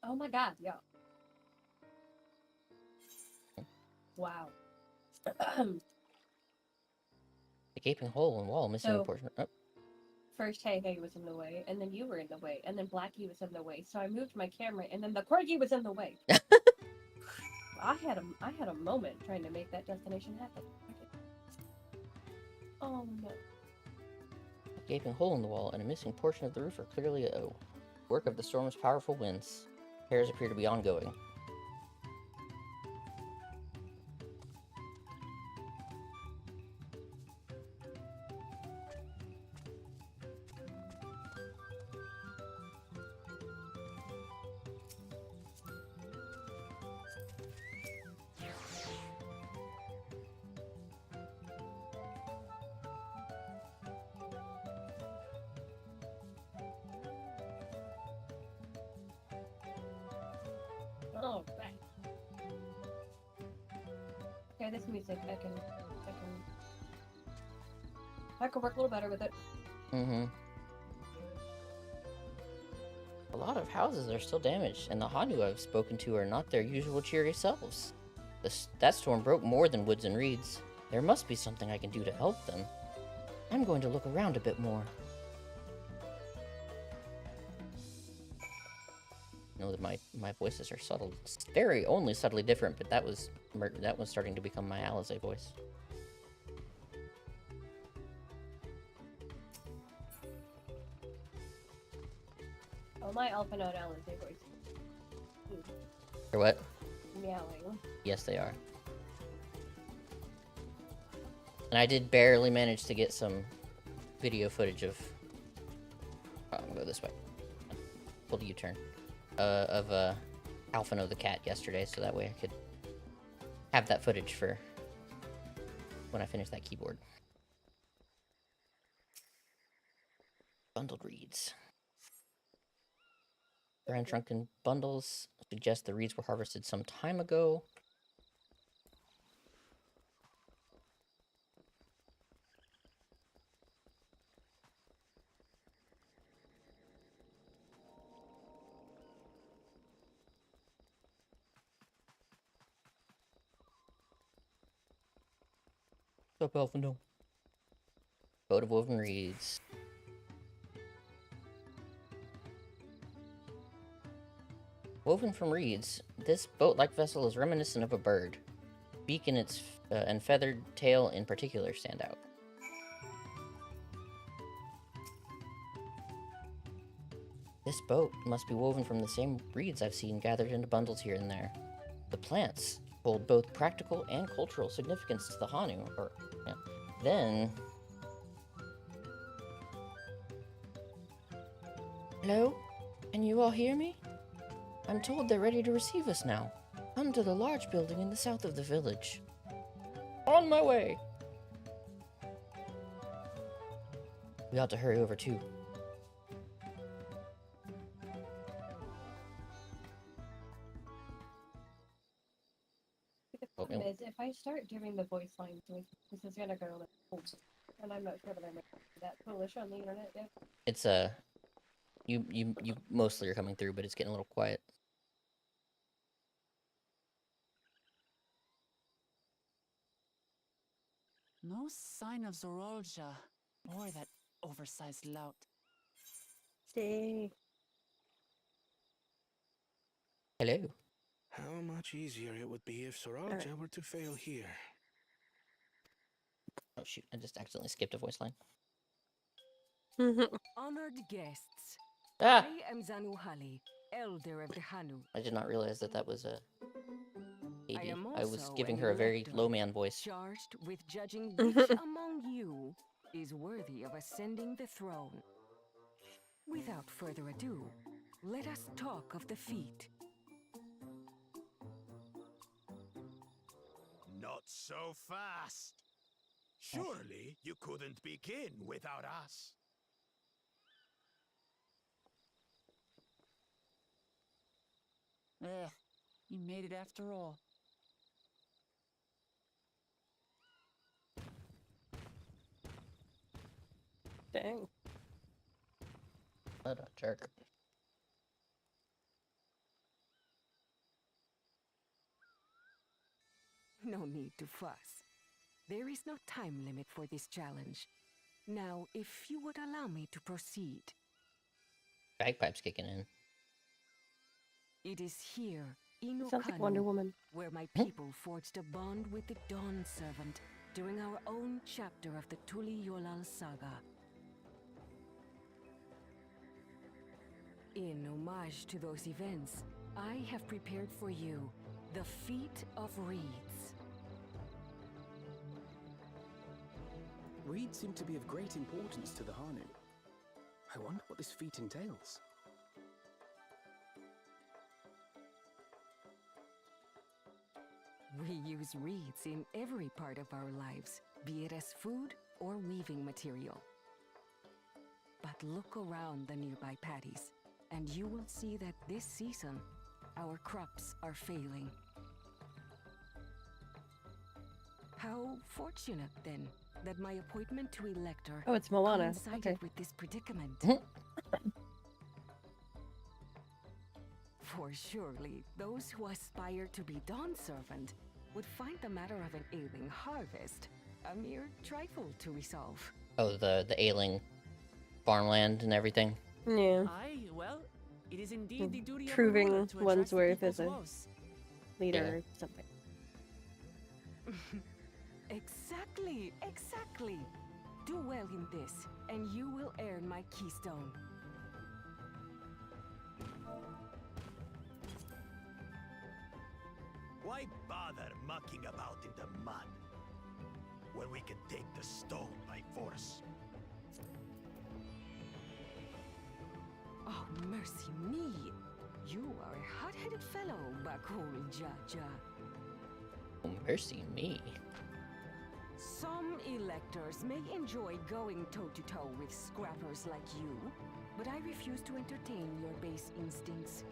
Oh my god, yeah. Wow. The gaping hole in wall missing a So- portion. Oh, First, Hey Hey was in the way, and then you were in the way, and then Blackie was in the way. So I moved my camera, and then the corgi was in the way. I had a moment trying to make that destination happen. Oh no. a gaping hole in the wall and a missing portion of the roof are clearly a work of the storm's powerful winds. Repairs appear to be ongoing. Oh, right. Okay, this music, I could work a little better with it. Mm-hmm. A lot of houses are still damaged, and the Hanu I've spoken to are not their usual cheery selves. That storm broke more than woods and reeds. There must be something I can do to help them. I'm going to look around a bit more. I know that my voices are subtle, very only subtly different, but that was starting to become my Alizé voice. Oh, my alpha node Alizé voice. Or what? Meowing. Yes, they are. And I did barely manage to get some video footage of... Oh, I'm gonna go this way. Pull the U-turn. Of Alphino the cat yesterday, so that way I could have that footage for when I finish that keyboard. Bundled reeds. Grand shrunken bundles suggest the reeds were harvested some time ago. What's up, Alphino? Boat of woven reeds. Woven from reeds, this boat-like vessel is reminiscent of a bird. Beak and its and feathered tail in particular stand out. This boat must be woven from the same reeds I've seen gathered into bundles here and there. The plants hold both practical and cultural significance to the Hanu, or yeah. Then... Hello? Can you all hear me? I'm told they're ready to receive us now. Come to the large building in the south of the village. On my way! We ought to hurry over too. The problem is, if I start doing the voice lines, this is gonna go like, oh, and I'm not sure that I'm that foolish on the internet yet. It's you mostly are coming through, but it's getting a little quiet. No sign of Zorolja or that oversized lout. Stay. Hello. How much easier it would be if Soralja were to fail here. Oh shoot, I just accidentally skipped a voice line. Honored guests, Ah! I am Zanuhali, elder of the Hanu. I did not realize that that was a lady. am I was also giving an her a very elector, low man voice. Charged with judging which among you is worthy of ascending the throne. Without further ado, let us talk of the feat. Not so fast. Surely you couldn't begin without us. You made it after all. Dang. What a jerk. No need to fuss. There is no time limit for this challenge. Now, if you would allow me to proceed. Bagpipes kicking in. It is here, in Sounds like Wonder Okanu, Woman. where my people forged a bond with the Dawn Servant during our own chapter of the Tuli Yolal saga. In homage to those events, I have prepared for you the Feat of Reeds. Reeds seem to be of great importance to the Hanu. I wonder what this feat entails. We use reeds in every part of our lives, be it as food or weaving material. But look around the nearby paddies, and you will see that this season, our crops are failing. How fortunate, then, that my appointment to Elector Oh, it's Moana. coincided Okay. with this predicament. For surely, those who aspire to be Dawn Servant would find the matter of an ailing harvest a mere trifle to resolve. Oh, the ailing farmland and everything. Yeah. Aye, well, it is indeed the duty Proving of a ruler to address one's the worth as people's a woes. leader Yeah. or something. Exactly, exactly. Do well in this, and you will earn my keystone. Why bother mucking about in the mud when we can take the stone by force? Oh, mercy me. You are a hot-headed fellow, Bakul Jaja. Oh, mercy me. Some electors may enjoy going toe-to-toe with scrappers like you, but I refuse to entertain your base instincts.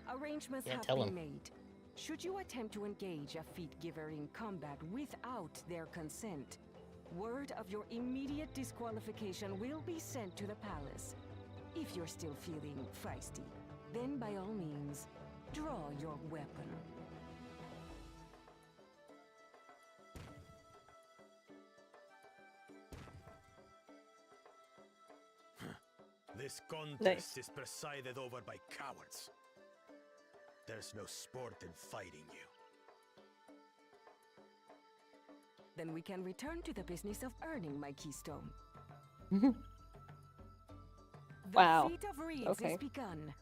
Arrangements Yeah, have tell been him. made. Should you attempt to engage a feat giver in combat without their consent, word of your immediate disqualification will be sent to the palace. If you're still feeling feisty, then by all means, draw your weapon. This contest Nice. is presided over by cowards. There's no sport in fighting you. Then we can return to the business of earning my keystone. The Wow. feat of reeds Okay. is begun.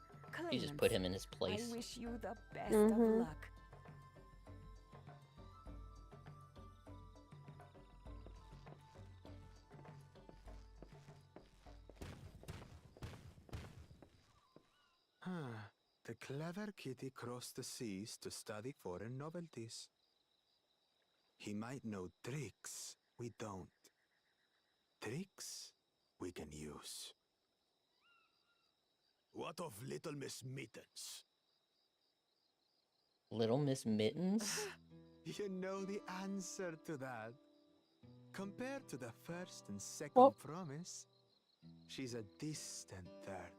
You just put Claimants, him in his place. I wish you the best Mhm. of luck. The clever kitty crossed the seas to study foreign novelties. He might know tricks we don't. Tricks we can use. What of Little Miss Mittens? Little Miss Mittens? You know the answer to that. Compared to the first and second Well- promise, she's a distant third.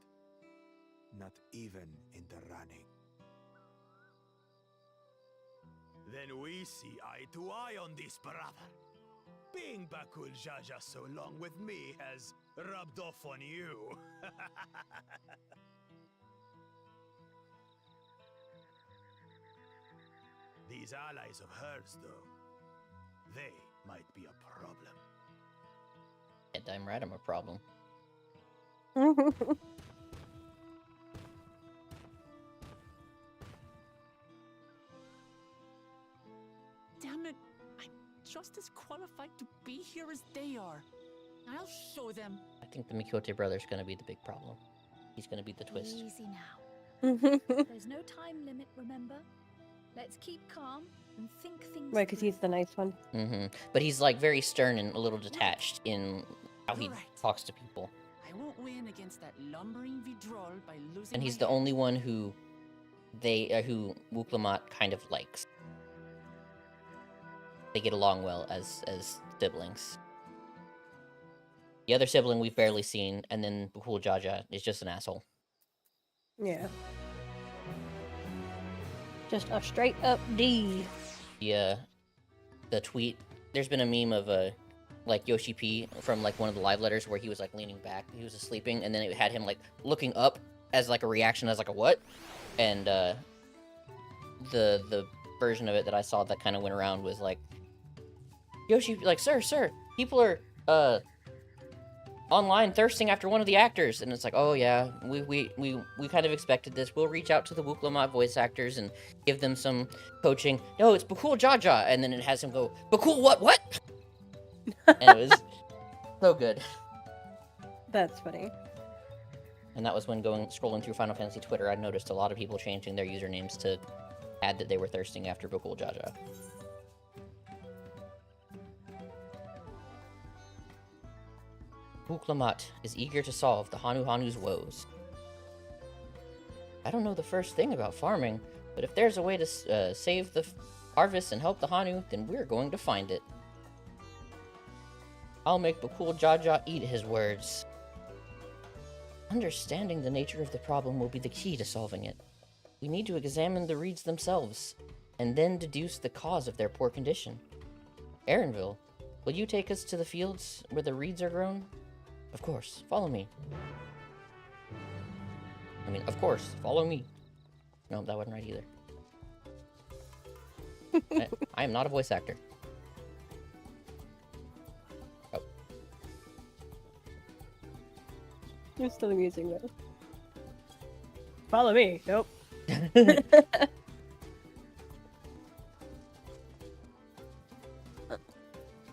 Not even in the running. Then we see eye to eye on this, brother. Being Bakul Jaja so long with me has rubbed off on you. These allies of hers, though, they might be a problem. Yeah, damn right I'm a problem. Damn it! I'm just as qualified to be here as they are. I'll show them. I think the Mikote brother's gonna be the big problem. He's gonna be the twist. Easy now. There's no time limit, remember? Let's keep calm and think things Right, because through. he's the nice one. But he's like very stern and a little detached in how he You're right. talks to people. I won't win against that lumbering Vidrol by losing. And my he's the head. only one who who Wuklamat kind of likes. They get along well as siblings. The other sibling we've barely seen, and then Bakul Jaja is just an asshole. Yeah. Just a straight up D. The tweet. There's been a meme of like Yoshi P from like one of the live letters where he was like leaning back, he was sleeping, and then it had him like looking up as like a reaction, as like a what? And the version of it that I saw that kind of went around was like, Yoshi, like, sir, people are online thirsting after one of the actors, and it's like, oh yeah, we kind of expected this. We'll reach out to the Wuklamat voice actors and give them some coaching. No, it's Bakul Jaja, and then it has him go, Bakul what? And it was so good. That's funny. And that was when scrolling through Final Fantasy Twitter, I noticed a lot of people changing their usernames to add that they were thirsting after Bakul Jaja. Wuklamat is eager to solve the Hanu's woes. I don't know the first thing about farming, but if there's a way to save the harvest and help the Hanu, then we're going to find it. I'll make Bakul Jaja eat his words. Understanding the nature of the problem will be the key to solving it. We need to examine the reeds themselves, and then deduce the cause of their poor condition. Aaronville, will you take us to the fields where the reeds are grown? Of course, follow me. I mean, of course, follow me. No, that wasn't right either. I am not a voice actor. Oh. You're still amusing though. Follow me. Nope.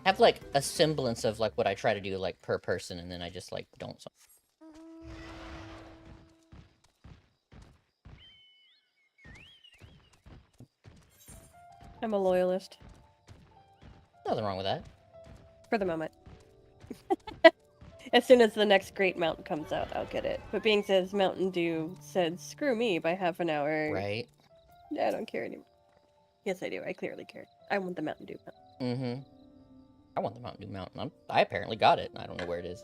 Have like a semblance of like what I try to do like per person, and then I just like don't. I'm a loyalist. Nothing wrong with that. For the moment. As soon as the next Great Mountain comes out, I'll get it. But being says Mountain Dew said screw me by half an hour. Right. I don't care anymore. Yes, I do. I clearly care. I want the Mountain Dew Mountain. Mm-hmm. I want the Mountain Dew Mountain. I apparently got it. I don't know where it is.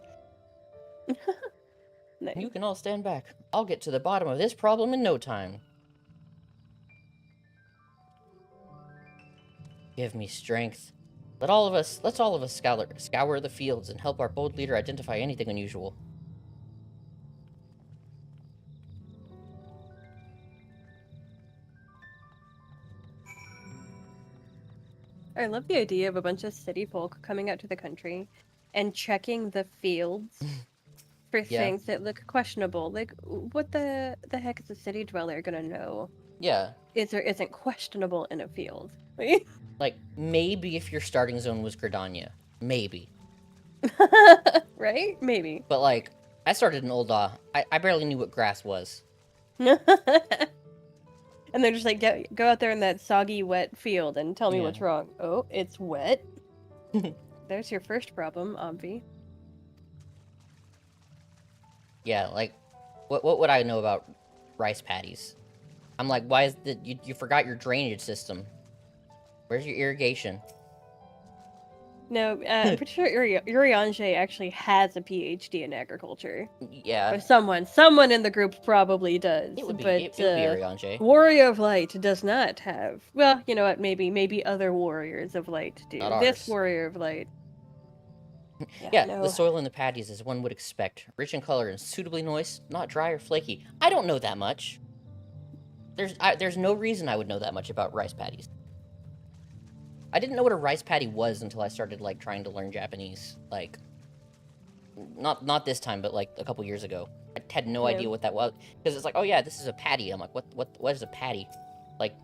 Nice. You can all stand back. I'll get to the bottom of this problem in no time. Give me strength. Let's all of us scour the fields and help our bold leader identify anything unusual. I love the idea of a bunch of city folk coming out to the country and checking the fields for Yeah. things that look questionable. Like, what the heck is a city dweller gonna know? Yeah. Is or isn't questionable in a field? Like, maybe if your starting zone was Gridania. Maybe. Right? Maybe. But, like, I started in Ul'dah. I barely knew what grass was. And they're just like, go out there in that soggy, wet field and tell me what's Yeah. wrong. Oh, it's wet. There's your first problem, Obvi. Yeah, like, what would I know about rice paddies? I'm like, why is the you forgot your drainage system? Where's your irrigation? No, I'm pretty sure Urianger actually has a PhD in agriculture. Yeah, Or someone in the group probably does. it would be but it would be Ariane. Warrior of Light does not have. Well, you know what? Maybe other Warriors of Light do. Not This ours. Warrior of Light. Yeah, no. the soil in the paddies is one would expect, rich in color and suitably moist, not dry or flaky. I don't know that much. There's no reason I would know that much about rice paddies. I didn't know what a rice paddy was until I started like trying to learn Japanese. Like, not this time, but like a couple years ago. I had no idea what that was because it's like, oh yeah, this is a patty. I'm like, what is a patty? Like,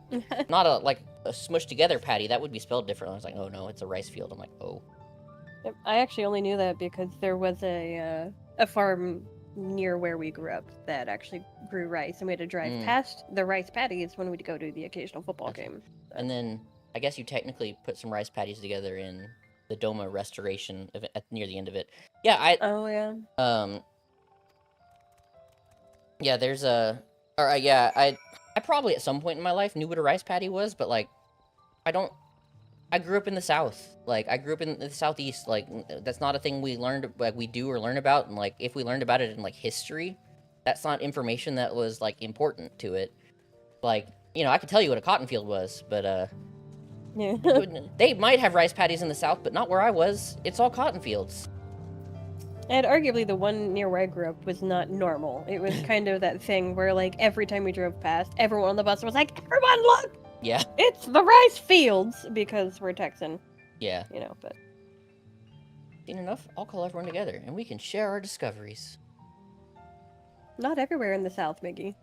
not a smushed together patty. That would be spelled differently. I was like, oh no, it's a rice field. I'm like, oh. Yep, I actually only knew that because there was a farm near where we grew up that actually grew rice, and we had to drive past the rice paddies when we'd go to the occasional football game. So. And then I guess you technically put some rice paddies together in the Doma restoration near the end of it. Yeah, Oh yeah. Yeah, there's a. Or yeah, I probably at some point in my life knew what a rice paddy was, but like, I grew up in the South. Like, I grew up in the Southeast. Like, that's not a thing we learned, like, we do or learn about. And, like, if we learned about it in, like, history, that's not information that was, like, important to it. Like, you know, I could tell you what a cotton field was, but, yeah. They might have rice paddies in the South, but not where I was. It's all cotton fields. And arguably the one near where I grew up was not normal. It was kind of that thing where, like, every time we drove past, everyone on the bus was like, everyone look! Yeah. It's the rice fields! Because we're Texan. Yeah. You know, but... Seen enough? I'll call everyone together, and we can share our discoveries. Not everywhere in the South, Miggy.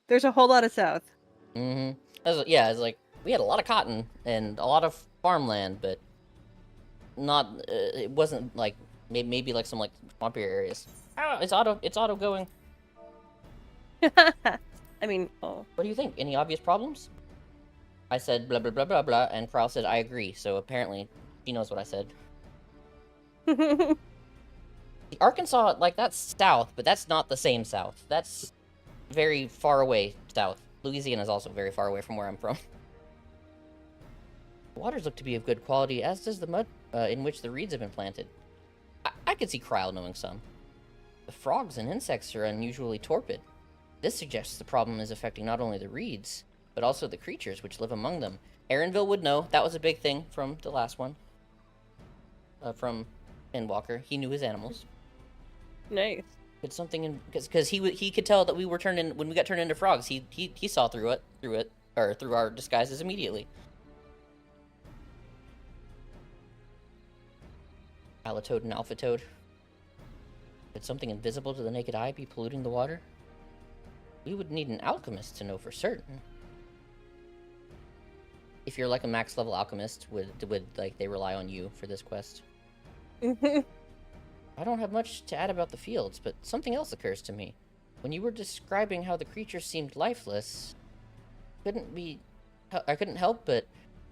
There's a whole lot of South. Mm-hmm. It's like, we had a lot of cotton and a lot of farmland, but not, it wasn't, like, maybe like some, like, swampier areas. Oh, it's auto going. I mean, oh. What do you think? Any obvious problems? I said blah blah blah blah blah, and Carl said I agree, so apparently she knows what I said. The Arkansas, like, that's south, but that's not the same south. That's very far away south. Louisiana is also very far away from where I'm from. The waters look to be of good quality, as does the mud in which the reeds have been planted. I could see Kryle knowing some. The frogs and insects are unusually torpid. This suggests the problem is affecting not only the reeds, but also the creatures which live among them. Aaronville would know. That was a big thing from the last one. From Endwalker. He knew his animals. Nice. It's something in... Because he could tell that we were turned in... When we got turned into frogs, he saw through our disguises immediately. Alatoad and Alpha Toad. Could something invisible to the naked eye be polluting the water? We would need an alchemist to know for certain. If you're like a max level alchemist, would like they rely on you for this quest? I don't have much to add about the fields, but something else occurs to me. When you were describing how the creatures seemed lifeless, I couldn't help but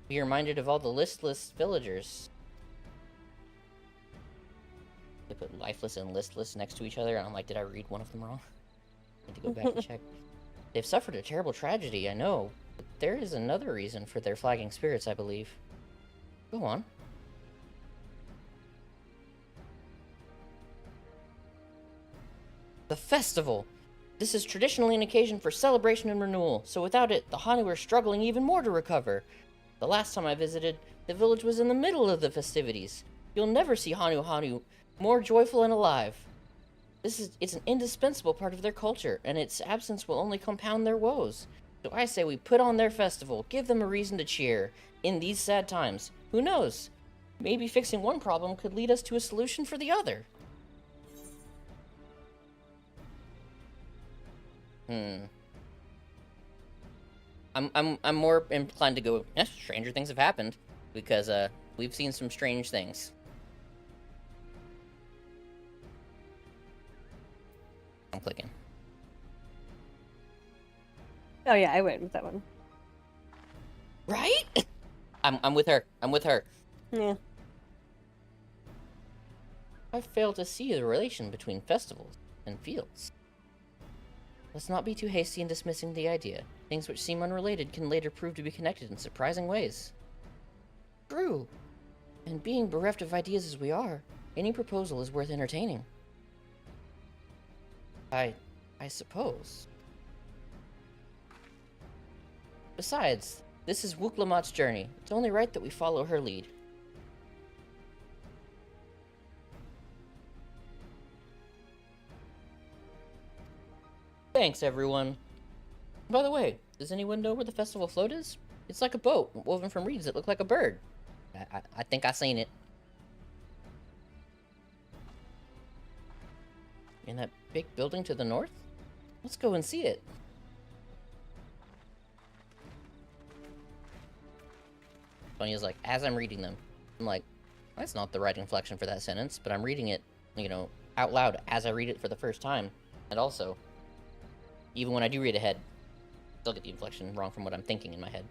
be reminded of all the listless villagers. They put lifeless and listless next to each other, and I'm like, did I read one of them wrong? I need to go back and check. They've suffered a terrible tragedy, I know, but there is another reason for their flagging spirits, I believe. Go on. The festival! This is traditionally an occasion for celebration and renewal, so without it, the Hanu are struggling even more to recover. The last time I visited, the village was in the middle of the festivities. You'll never see Hanu more joyful and alive. It's an indispensable part of their culture, and its absence will only compound their woes. So I say we put on their festival, give them a reason to cheer. In these sad times, who knows? Maybe fixing one problem could lead us to a solution for the other. I'm more inclined to go, stranger things have happened, because we've seen some strange things. I'm clicking. Oh yeah, I went with that one. Right? I'm with her. I'm with her. Yeah. I fail to see the relation between festivals and fields. Let's not be too hasty in dismissing the idea. Things which seem unrelated can later prove to be connected in surprising ways. True. And being bereft of ideas as we are, any proposal is worth entertaining. I suppose. Besides, this is Wuklamat's journey. It's only right that we follow her lead. Thanks, everyone. By the way, does anyone know where the festival float is? It's like a boat, woven from reeds that look like a bird. I think I seen it. In that big building to the north? Let's go and see it. Funny is, like, as I'm reading them, I'm like, that's not the right inflection for that sentence, but I'm reading it, you know, out loud as I read it for the first time. And also, even when I do read ahead, I still get the inflection wrong from what I'm thinking in my head.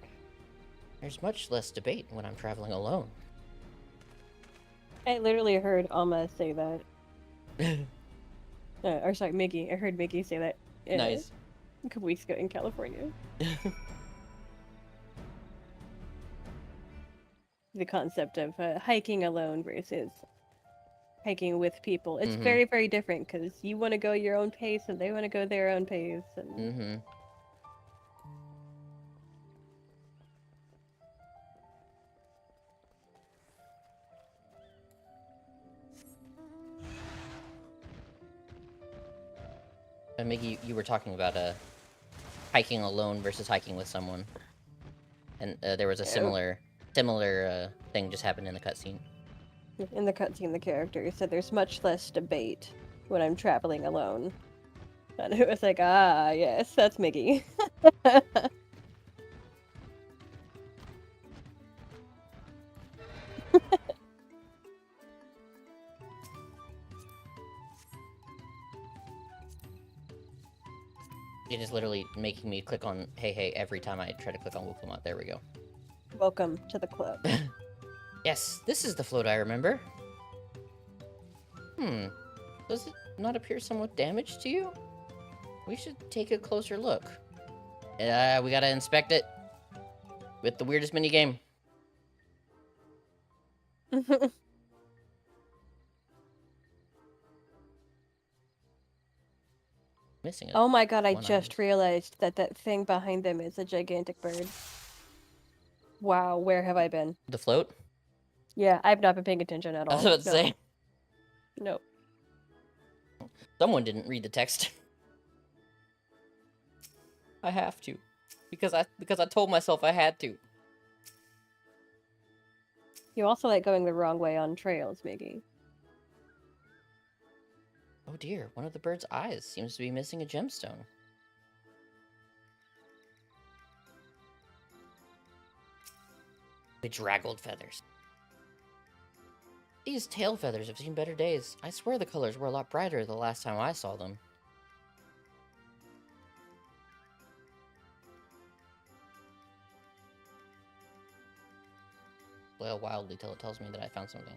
There's much less debate when I'm traveling alone. I literally heard Alma say that. Or sorry, Miggy. I heard Miggy say that. Nice. A couple weeks ago in California. The concept of hiking alone versus hiking with people. It's very, very different because you want to go your own pace and they want to go their own pace. And Miggy, you were talking about hiking alone versus hiking with someone, and there was a similar thing just happened in the cutscene. In the cutscene, the character said there's much less debate when I'm traveling alone. And it was like, ah, yes, that's Miggy. It is literally making me click on hey every time I try to click on Wuklamat. There we go. Welcome to the club. Yes, this is the float I remember. Does it not appear somewhat damaged to you? We should take a closer look. We gotta inspect it with the weirdest minigame. Missing it. Oh my god, I just realized that that thing behind them is a gigantic bird. Wow, where have I been? The float? Yeah, I've not been paying attention at all. I was about to say. No. Someone didn't read the text. I have to. Because I told myself I had to. You also like going the wrong way on trails, Miggy. Oh dear, one of the bird's eyes seems to be missing a gemstone. Bedraggled feathers. These tail feathers have seen better days. I swear the colors were a lot brighter the last time I saw them. Flail wildly till it tells me that I found something.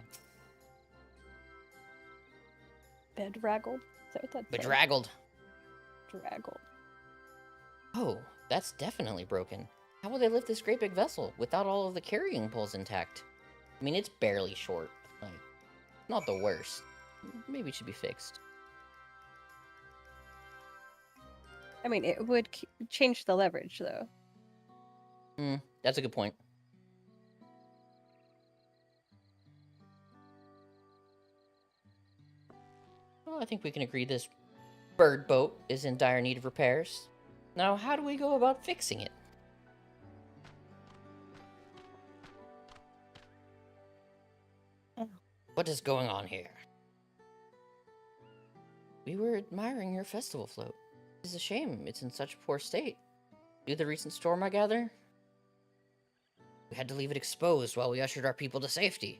Bedraggled? Is that what that said? Bedraggled. Draggled. Oh, that's definitely broken. How will they lift this great big vessel without all of the carrying poles intact? I mean, it's barely short. Like, not the worst. Maybe it should be fixed. I mean, it would change the leverage, though. That's a good point. Well, I think we can agree this bird boat is in dire need of repairs. Now, how do we go about fixing it? What is going on here? We were admiring your festival float. It's a shame it's in such poor state. Due to the recent storm, I gather? We had to leave it exposed while we ushered our people to safety.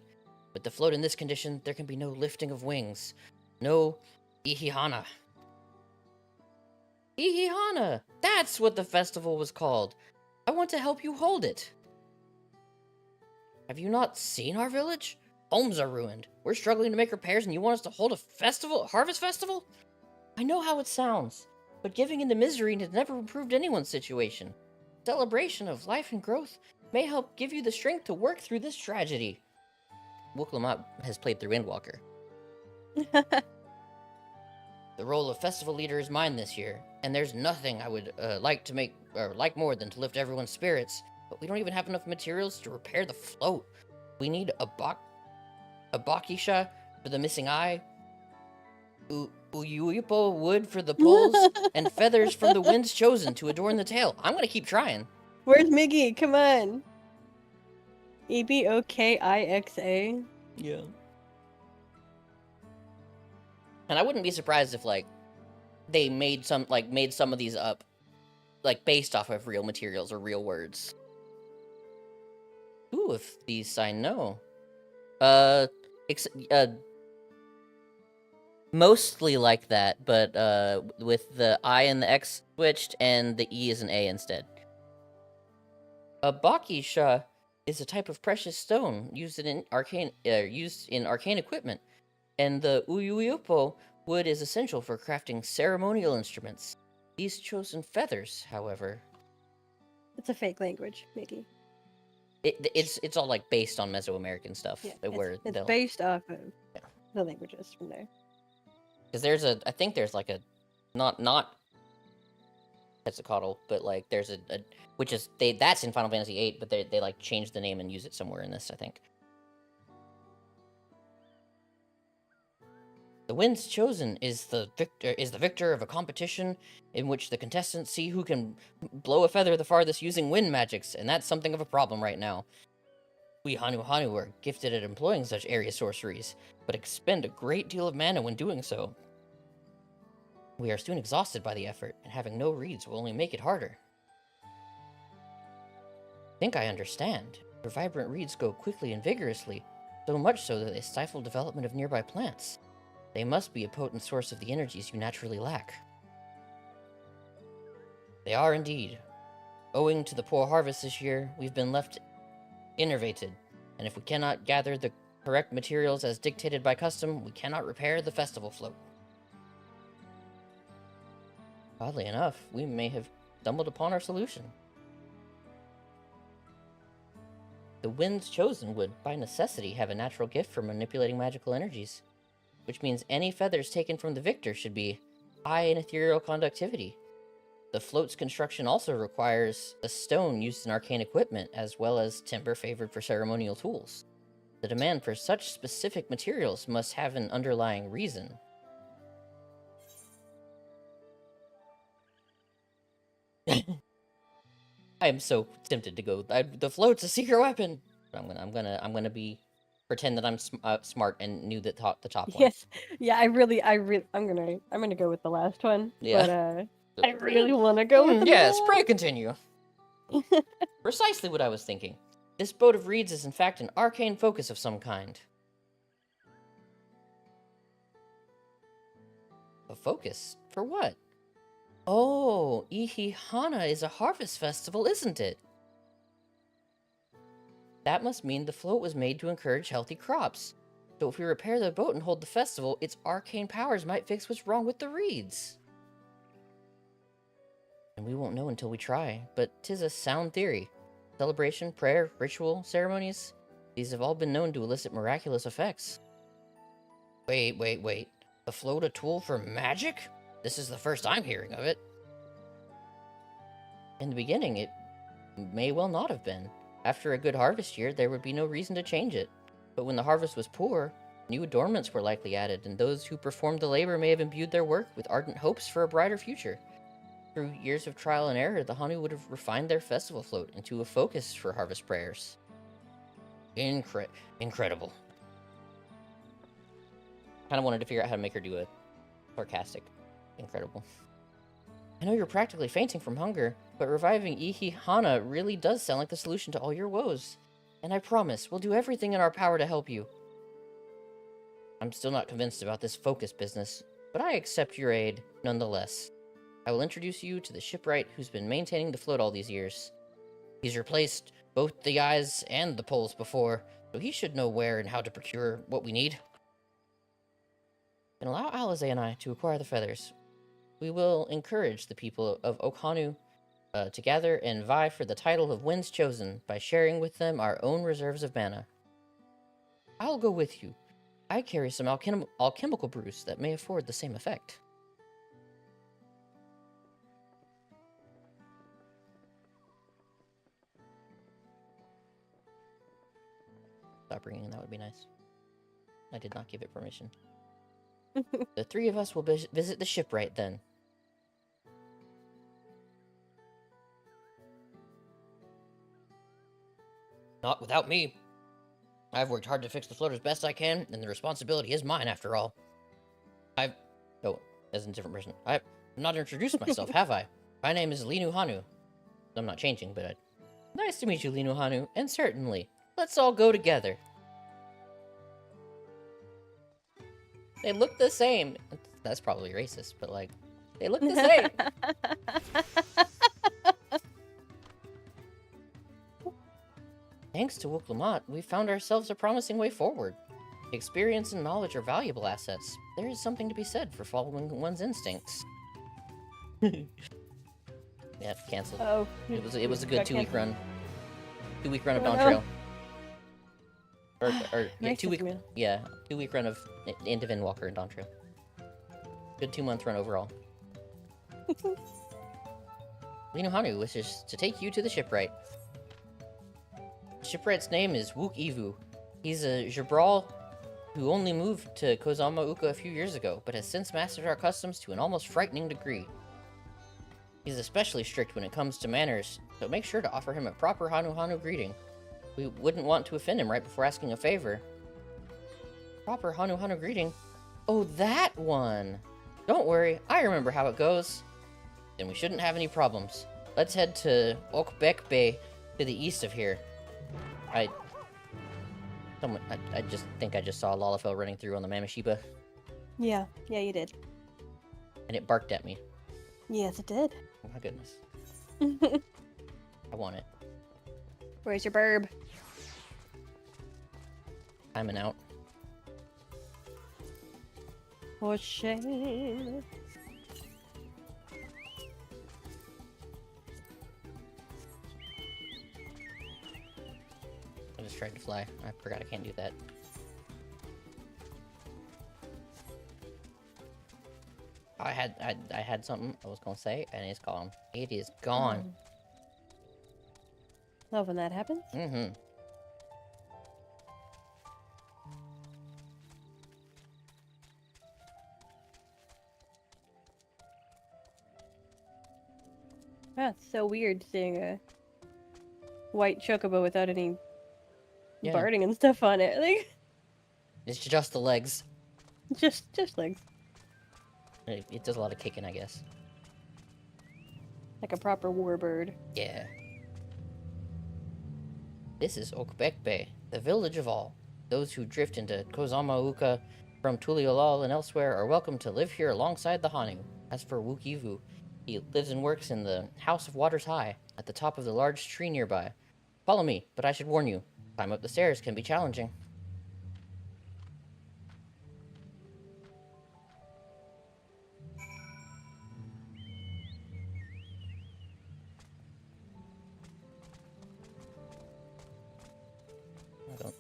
With the float in this condition, there can be no lifting of wings. No Ihihana. Ihihana! That's what the festival was called. I want to help you hold it. Have you not seen our village? Homes are ruined. We're struggling to make repairs and you want us to hold a harvest festival? I know how it sounds, but giving into misery has never improved anyone's situation. Celebration of life and growth may help give you the strength to work through this tragedy. Wooklamat has played through Windwalker. The role of festival leader is mine this year, and there's nothing I would like more than to lift everyone's spirits. But we don't even have enough materials to repair the float. We need a bakisha for the missing eye, uyuipo wood for the poles, and feathers from the winds chosen to adorn the tail. I'm gonna keep trying. Where's Miggy? Come on. EBOKIXA. Yeah. And I wouldn't be surprised if, like, they made some of these up, like, based off of real materials or real words. Ooh, if these I know. Mostly like that, but, with the I and the X switched, and the E is an A instead. A bakisha is a type of precious stone used in arcane equipment, and the uyuyupo wood is essential for crafting ceremonial instruments. These chosen feathers, however... It's a fake language, Miggy. It's all, like, based on Mesoamerican stuff. Yeah, it's based off of the languages from there. Because I think there's, like, a... Not Quetzalcoatl, but, like, there's a which is... That's in Final Fantasy VIII, but they like, changed the name and use it somewhere in this, I think. The winds chosen is the victor of a competition in which the contestants see who can blow a feather the farthest using wind magics, and that's something of a problem right now. We Hanu are gifted at employing such area sorceries, but expend a great deal of mana when doing so. We are soon exhausted by the effort, and having no reeds will only make it harder. I think I understand. Your vibrant reeds go quickly and vigorously, so much so that they stifle development of nearby plants. They must be a potent source of the energies you naturally lack. They are indeed. Owing to the poor harvest this year, we've been left innervated, and if we cannot gather the correct materials as dictated by custom, we cannot repair the festival float. Oddly enough, we may have stumbled upon our solution. The winds chosen would, by necessity, have a natural gift for manipulating magical energies, which means any feathers taken from the victor should be high in ethereal conductivity. The float's construction also requires a stone used in arcane equipment, as well as timber favored for ceremonial tools. The demand for such specific materials must have an underlying reason. I am so tempted to go. The float's a secret weapon. I'm gonna pretend that I'm smart and knew the top one. Yes, yeah. I'm gonna go with the last one. Yeah. But I really want to go with the yes. Pray continue. Precisely what I was thinking. This boat of reeds is in fact an arcane focus of some kind. A focus? For what? Oh, Ihihana is a harvest festival, isn't it? That must mean the float was made to encourage healthy crops. So if we repair the boat and hold the festival, its arcane powers might fix what's wrong with the reeds. And we won't know until we try, but 'tis a sound theory. Celebration, prayer, ritual, ceremonies, these have all been known to elicit miraculous effects. Wait. The float a tool for magic? This is the first I'm hearing of it. In the beginning, it may well not have been. After a good harvest year, there would be no reason to change it. But when the harvest was poor, new adornments were likely added, and those who performed the labor may have imbued their work with ardent hopes for a brighter future. Through years of trial and error, the Hanu would have refined their festival float into a focus for harvest prayers. Incredible. Kind of wanted to figure out how to make her do a sarcastic incredible. I know you're practically fainting from hunger, but reviving Ihihana really does sound like the solution to all your woes. And I promise, we'll do everything in our power to help you. I'm still not convinced about this focus business, but I accept your aid nonetheless. I will introduce you to the shipwright who's been maintaining the float all these years. He's replaced both the eyes and the poles before, so he should know where and how to procure what we need. And allow Alize and I to acquire the feathers. We will encourage the people of Okhanu to gather and vie for the title of Winds Chosen by sharing with them our own reserves of mana. I'll go with you. I carry some alchemical brews that may afford the same effect. Stop ringing, that would be nice. I did not give it permission. The three of us will visit the shipwright then. Not without me. I've worked hard to fix the float as best I can, and the responsibility is mine after all. Oh, as a different person. I've not introduced myself, have I? My name is Linu Hanu. I'm not changing, but nice to meet you, Linu Hanu, and certainly, let's all go together. They look the same. That's probably racist, but like, they look the same. Thanks to Wuklamot, we found ourselves a promising way forward. Experience and knowledge are valuable assets. There is something to be said for following one's instincts. Yeah, canceled. Oh, it was a good 2-week run. 2-week run of Oh, DAWNTRAIL. no. Or yeah, Nice 2-week. of you. Yeah, 2-week run of Into Windwalker and DAWNTRAIL. Good 2-month run overall. Linu Hanu wishes to take you to the shipwright. The shipwright's name is Wook Ivu. He's a Jabral who only moved to Kozama Uka a few years ago, but has since mastered our customs to an almost frightening degree. He's especially strict when it comes to manners, so make sure to offer him a proper Hanu Hanu greeting. We wouldn't want to offend him right before asking a favor. Proper Hanu Hanu greeting? Oh, that one! Don't worry, I remember how it goes. Then we shouldn't have any problems. Let's head to Okbek Bay to the east of here. I just think I just saw Lalafell running through on the Mamashiba, Yeah, you did. and it barked at me. Yes, it did. Oh my goodness. I want it. Where's your burb? Timing out. For shame. I just tried to fly. I forgot I can't do that. I had something I was gonna say, and it's gone. It is gone. Love when that happens. Mm-hmm. Wow, it's so weird seeing a white chocobo without any Yeah. barding and stuff on it. Like, It's just the legs. just legs. It does a lot of kicking, I guess. Like a proper warbird. Yeah. This is Okbek Bay, the village of all. Those who drift into Kozama Uka from Tuliolal and elsewhere are welcome to live here alongside the Hanu. As for Wukivu, he lives and works in the House of Waters High, at the top of the large tree nearby. Follow me, but I should warn you, climb up the stairs can be challenging.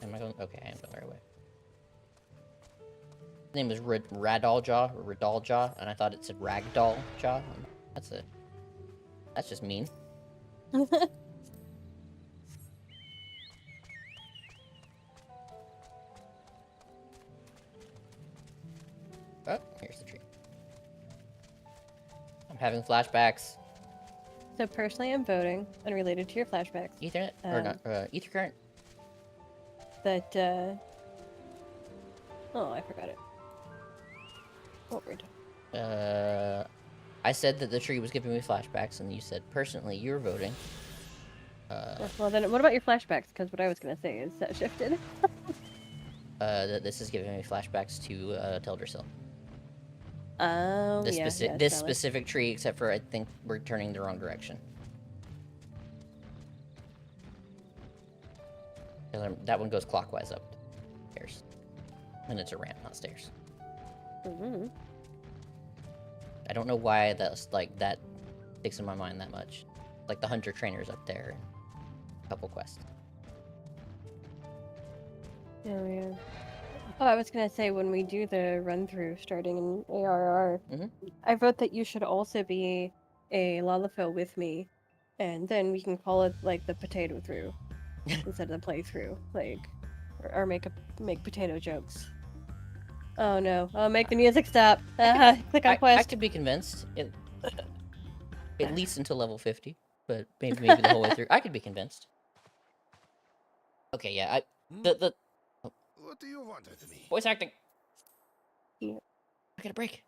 Am I going? Okay, I am going the right way. His name is Radaljaw, or Radaljaw, and I thought it said Ragdoll Jaw. That's just mean. Oh, here's the tree. I'm having flashbacks. So personally, I'm voting, unrelated to your flashbacks, Ethernet? Or not, Ethercurrent? that, oh, I forgot it. What word? I said that the tree was giving me flashbacks, and you said, personally, you're voting. Well, then, what about your flashbacks? Because what I was gonna say is that shifted. That this is giving me flashbacks to, Teldrassil. Oh, This, yeah, this valid. specific tree, except for I think we're turning the wrong direction. That one goes clockwise up stairs. And it's a ramp, not stairs. Mm-hmm. I don't know why that's like that sticks in my mind that much. Like the hunter trainers up there and a couple quests. Oh, yeah. Oh, I was gonna say, when we do the run-through starting in ARR, I wrote that you should also be a Lalafell with me, and then we can call it, like, the potato through instead of the playthrough, like, or make potato jokes. Oh, no. Oh, make the music stop. Click on quest. I could be convinced. At least until level 50, but maybe the whole way through. I could be convinced. Okay, yeah, the What do you want of me? voice acting. Yeah. I got a break.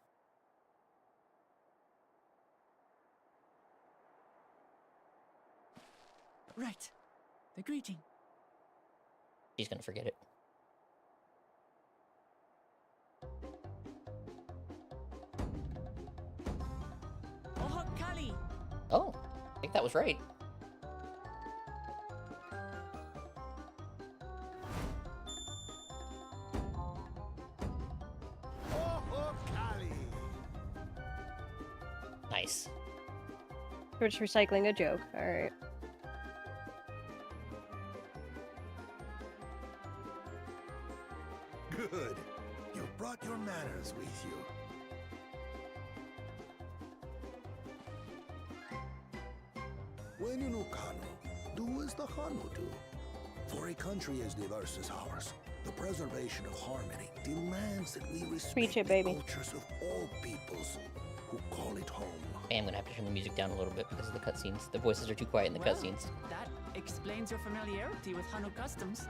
Right. The greeting. She's gonna forget it. Oh, Kali. Oh, I think that was right. Oh, Kali. Nice. We're just recycling a joke. Alright. Good. You brought your manners with you. When you know Kanu, do as the Hanu do. For a country as diverse as ours, the preservation of harmony demands that we respect it, baby. the cultures of all peoples who call it home. I'm gonna have to turn the music down a little bit because of the cutscenes. The voices are too quiet in the cutscenes. That explains your familiarity with Hanu customs.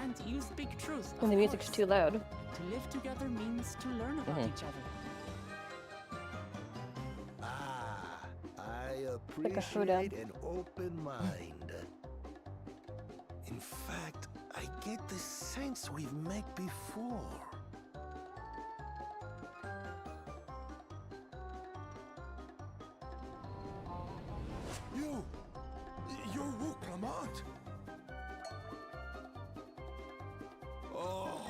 And you speak truth. And the music's too loud. To live together means to learn about each other. Ah, I Like a showdown. appreciate an open mind. In fact, I get the sense we've met before. You're Rook Lamont. Oh,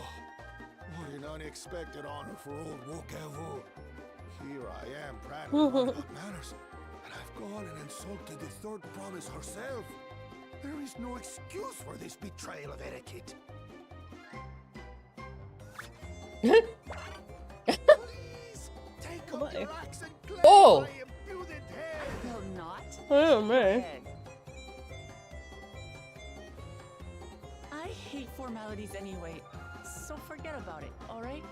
what an unexpected honor for old Wokevu. Here I am, prattling on about manners, and I've gone and insulted the third promise herself. There is no excuse for this betrayal of etiquette. Please, take up your axe and clear Oh! my impudent head. Will not. Oh, man. Head. I hate formalities anyway, so forget about it, alright?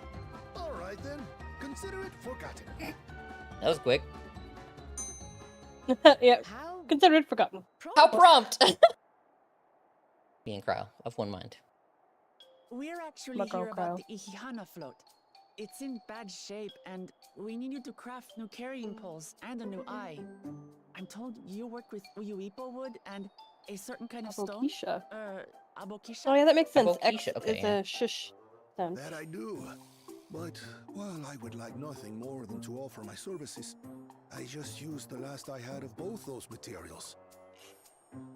All right then, consider it forgotten. That was quick. Yep. How Consider it forgotten. How prompt! Me and Cryo of one mind. We're actually Bucko here about Crow. the Ihihana float. It's in bad shape, and we need you to craft new carrying poles and a new eye. I'm told you work with Uyuipo wood and a certain kind of stone. Abokisha. Abokisha? Oh, yeah, that makes sense. X Abokisha, okay, is yeah. a shush sound. That I do. But while I would like nothing more than to offer my services, I just used the last I had of both those materials.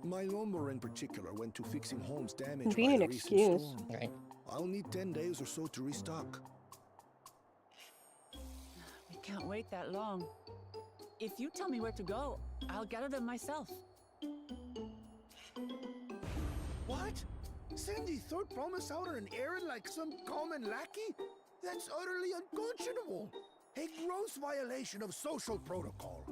My lumber in particular went to fixing homes damaged by Convenient the recent excuse. storm. Right. I'll need 10 days or so to restock. We can't wait that long. If you tell me where to go, I'll gather them myself. What? Send the third promise out on an errand like some common lackey? That's utterly unconscionable. A gross violation of social protocol.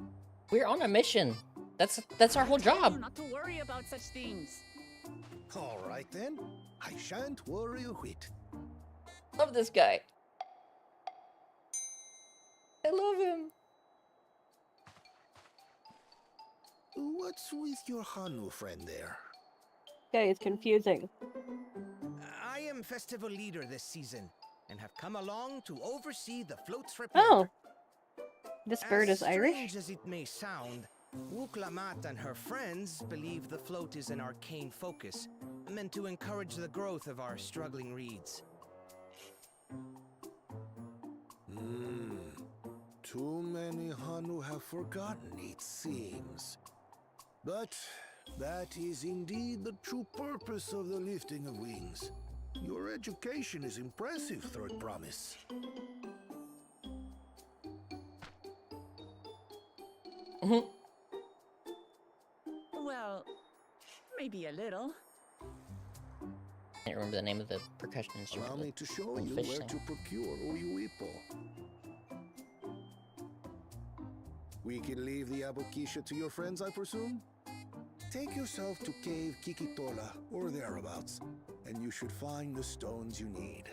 We're on a mission. That's our whole I told you job. not to worry about such things. All right then. I shan't worry a whit. Love this guy. I love him. What's with your Hanu friend there? Okay, it's confusing. I am festival leader this season, and have come along to oversee the float's repair. Oh. This bird is As Irish? strange as it may sound, Wuklamat and her friends believe the float is an arcane focus, meant to encourage the growth of our struggling reeds. Too many Hanu have forgotten, it seems. But that is indeed the true purpose of the lifting of wings. Your education is impressive, Third Promise. Well, maybe a little. I can't remember the name of the percussion instrument. Allow me to show the you fish where thing. to procure Uyuipo. We can leave the Abukisha to your friends, I presume? Take yourself to Cave Kikitola or thereabouts, and you should find the stones you need.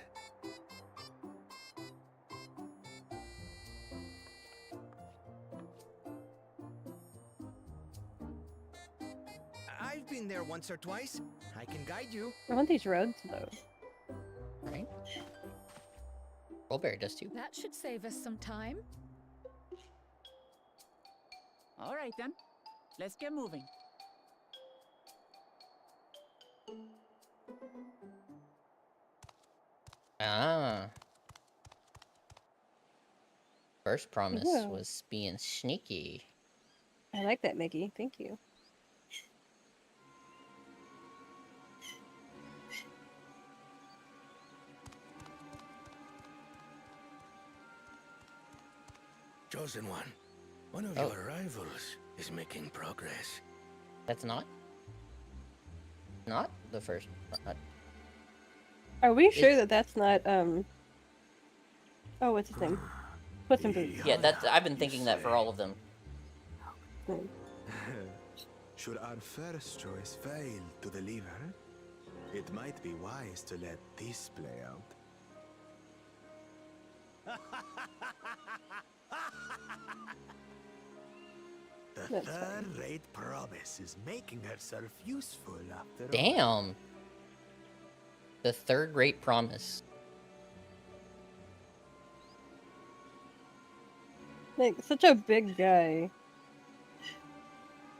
I've been there once or twice. I can guide you. I want these roads, though. Right? Rollberry does too. That should save us some time. All right then. Let's get moving. Ah. First promise Yeah. was being sneaky. I like that, Mickey. Thank you. Chosen one of your rivals is making progress. That's not the first. Are we sure that that's not, oh, what's his name? What's his name? Yeah, that's. I've been thinking that for all of them. Should our first choice fail to deliver, it might be wise to let this play out. The That's fine. third-rate promise is making herself useful after all. Damn. The third-rate promise. Like, such a big guy.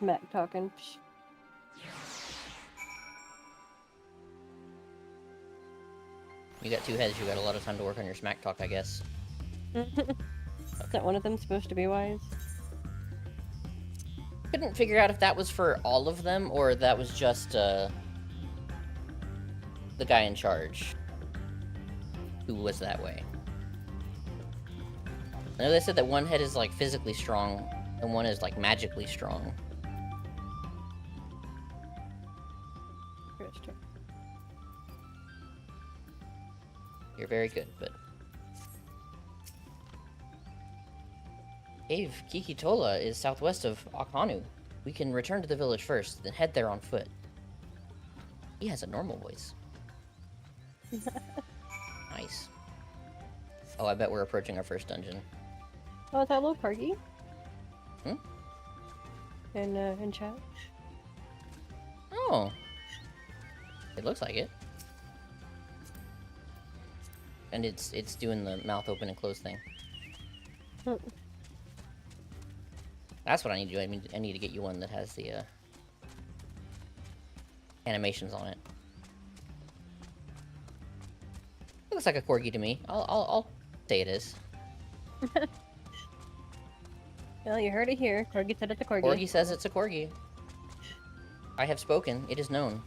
Mac talking. You got two heads. You got a lot of time to work on your smack talk, I guess. Is that one of them supposed to be wise? Couldn't figure out if that was for all of them or that was just the guy in charge who was that way. I know they said that one head is like physically strong and one is like magically strong. You're very good, but Cave Kikitola is southwest of Akanu. We can return to the village first, then head there on foot. He has a normal voice. Nice. Oh, I bet we're approaching our first dungeon. Oh, is that little corgi? Hmm? In chat? Oh. It looks like it. And it's doing the mouth open and close thing. That's what I need to do. I need to get you one that has the animations on it. It looks like a corgi to me. I'll say it is. Well, you heard it here. Corgi said it's a corgi. Corgi says it's a corgi. I have spoken. It is known.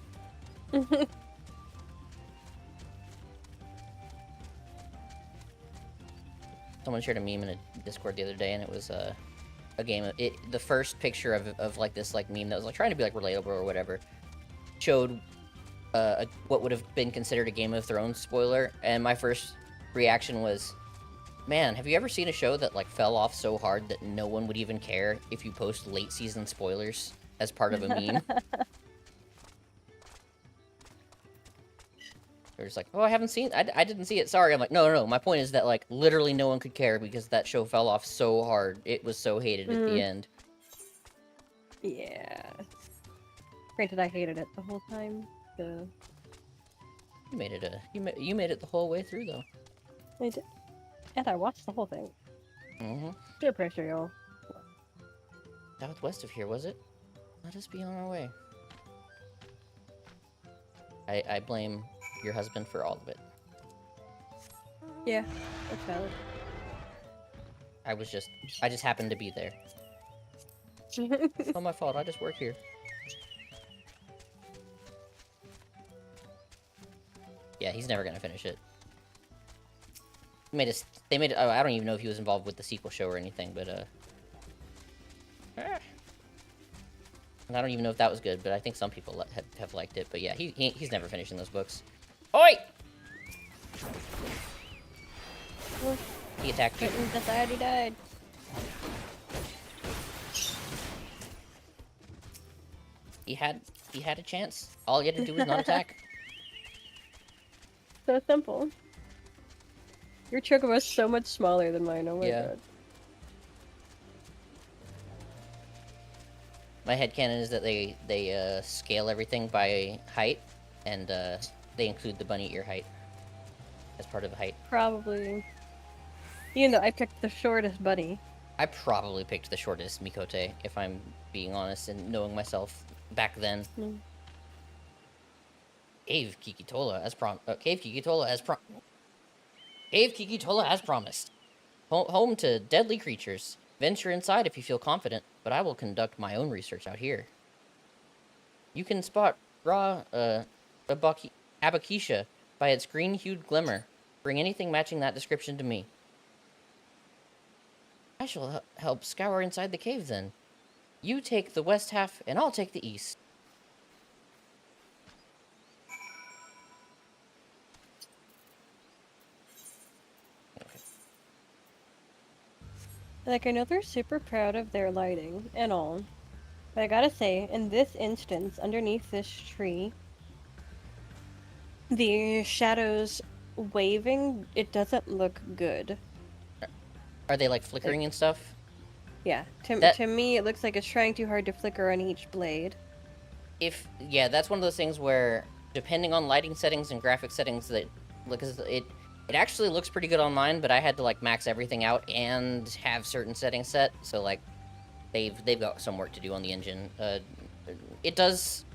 Someone shared a meme in a Discord the other day, and it was a game of it. The first picture of like this like meme that was like trying to be like relatable or whatever showed what would have been considered a Game of Thrones spoiler, and my first reaction was, man, have you ever seen a show that like fell off so hard that no one would even care if you post late season spoilers as part of a meme? They're just like, oh, I haven't seen, I didn't see it, sorry. I'm like, no, my point is that like literally no one could care because that show fell off so hard. It was so hated at the end. Yeah. Granted, I hated it the whole time, so... You made it you made it the whole way through though. I did. And I watched the whole thing. Mm-hmm. Peer pressure, y'all. Southwest of here, was it? Let us be on our way. I blame your husband for all of it. Yeah, that's valid. I just happened to be there. It's not my fault. I just work here. Yeah, he's never gonna finish it. They made it. Oh, I don't even know if he was involved with the sequel show or anything, but and I don't even know if that was good, but I think some people have liked it. But yeah, he's never finishing those books. Oi! He attacked you. Society died. He had a chance. All he had to do was not attack. So simple. Your Chocobo's so much smaller than mine. Oh my god. My headcanon is that they scale everything by height, and they include the bunny ear height as part of the height. Probably. Even though I picked the shortest bunny. I probably picked the shortest Mikote, if I'm being honest and knowing myself back then. Cave Kikitola as promised. Home to deadly creatures. Venture inside if you feel confident, but I will conduct my own research out here. You can spot raw Abakisha by its green-hued glimmer. Bring anything matching that description to me. I shall help scour inside the cave then. You take the west half, and I'll take the east. Like, I know they're super proud of their lighting and all, but I gotta say, in this instance, underneath this tree, the shadows waving, it doesn't look good. Are they, like, flickering and stuff? Yeah, to me, it looks like it's trying too hard to flicker on each blade. Yeah, that's one of those things where, depending on lighting settings and graphic settings, it actually looks pretty good on mine, but I had to, like, max everything out and have certain settings set, so, like, they've got some work to do on the engine. It does,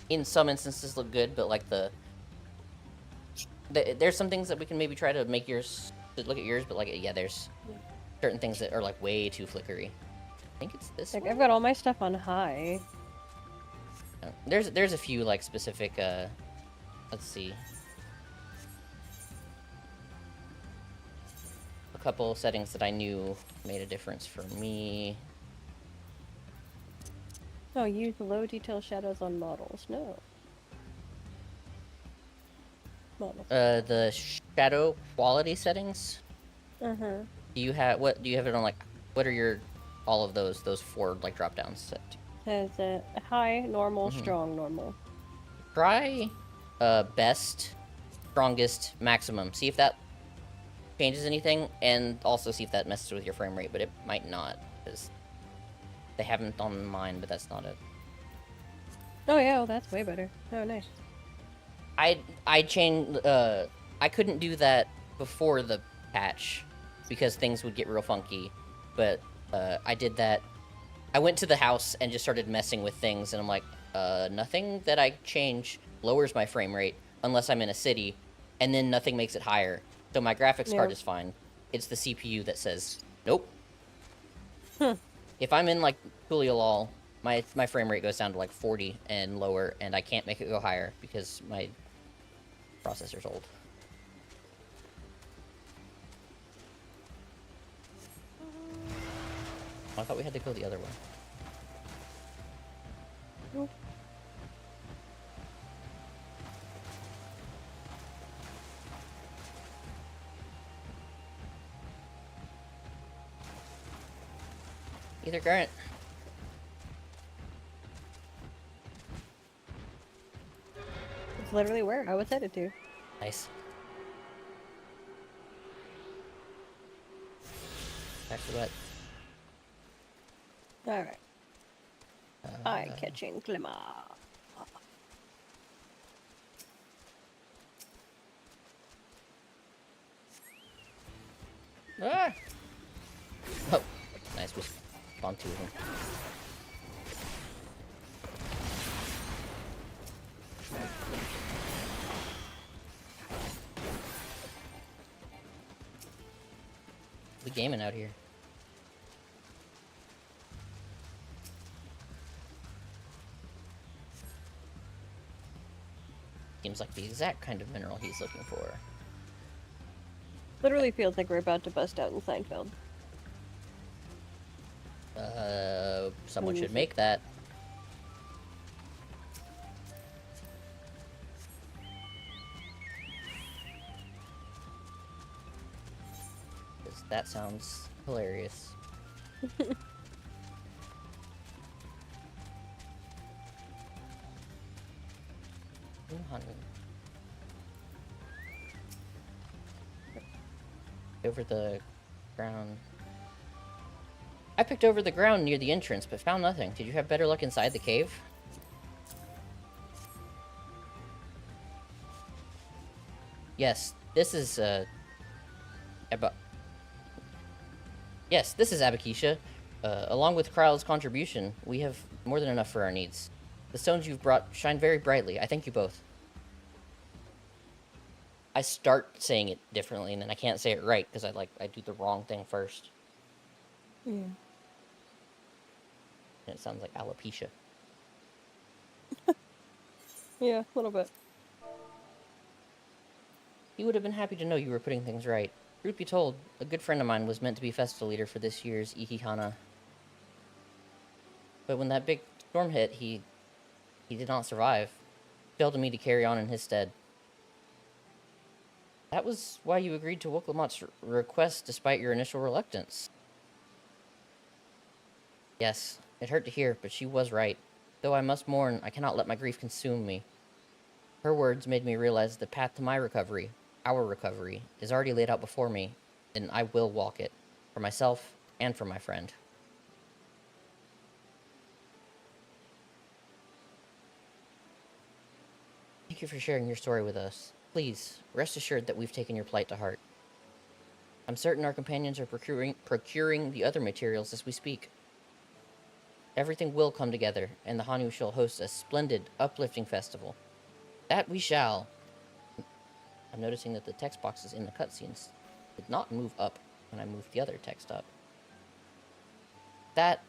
in some instances, look good, but, like, there's some things that we can maybe try to make yours, to look at yours, but, like, yeah, there's certain things that are, like, way too flickery. I think it's this Like, one? I've got all my stuff on high. There's a few, like, specific, let's see. A couple settings that I knew made a difference for me. Oh, use low detail shadows on models. No. Models. The shadow quality settings. Uh-huh. Do you have it on, like, what are all of those 4, like, drop downs set to? Says high, normal, strong, normal. Try best, strongest, maximum. See if that changes anything, and also see if that messes with your frame rate, but it might not, because they haven't on mine, but that's not it. Oh yeah, well, that's way better. Oh, nice. I changed, I couldn't do that before the patch, because things would get real funky, but I did that. I went to the house and just started messing with things, and I'm like, nothing that I change lowers my frame rate, unless I'm in a city, and then nothing makes it higher. So my graphics card is fine. It's the CPU that says, nope. If I'm in, like, Kulialal, my frame rate goes down to, like, 40 and lower, and I can't make it go higher, because my processor's old. Oh, I thought we had to go the other way. Nope. Either current. It's literally where I was headed to. Nice. Back to what? Alright. Eye-catching glimmer. Ah! Oh, nice. We spawned 2 of them. We gaming out here. Seems like the exact kind of mineral he's looking for. Literally feels like we're about to bust out in Seinfeld. Someone should make that. 'Cause that sounds hilarious. Ooh, honey. Over the ground. I picked over the ground near the entrance, but found nothing. Did you have better luck inside the cave? Yes, this is, Yes, this is Abakisha. Along with Kryle's contribution, we have more than enough for our needs. The stones you've brought shine very brightly. I thank you both. I start saying it differently, and then I can't say it right, because I do the wrong thing first. Yeah. And it sounds like alopecia. Yeah, a little bit. He would have been happy to know you were putting things right. Truth be told, a good friend of mine was meant to be festival leader for this year's Ikihana. But when that big storm hit, he did not survive. Failed to me to carry on in his stead. That was why you agreed to Woklamat's request despite your initial reluctance. Yes, it hurt to hear, but she was right. Though I must mourn, I cannot let my grief consume me. Her words made me realize the path to my recovery, our recovery, is already laid out before me, and I will walk it, for myself and for my friend. Thank you for sharing your story with us. Please, rest assured that we've taken your plight to heart. I'm certain our companions are procuring the other materials as we speak. Everything will come together, and the Hanu shall host a splendid, uplifting festival. That we shall. I'm noticing that the text boxes in the cutscenes did not move up when I moved the other text up. That,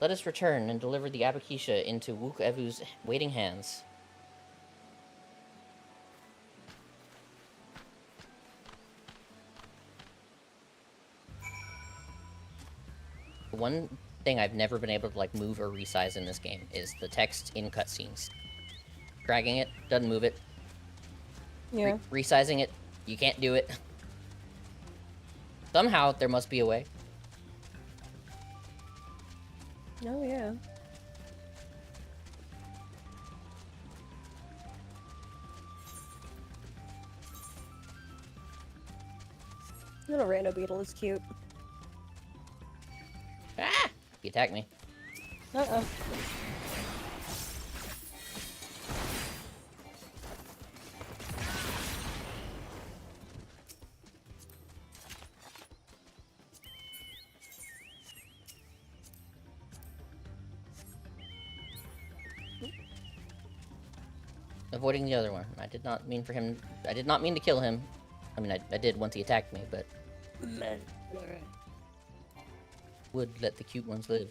let us return and deliver the Abakisha into Wook Evu's waiting hands. One thing I've never been able to move or resize in this game is the text in cutscenes. Dragging it doesn't move it. Yeah. Resizing it, you can't do it. Somehow there must be a way. Oh yeah. Little rando beetle is cute. Ah! He attacked me. Uh-oh. Avoiding the other one. I did not mean to kill him. I mean, I did once he attacked me, but... Would let the cute ones live.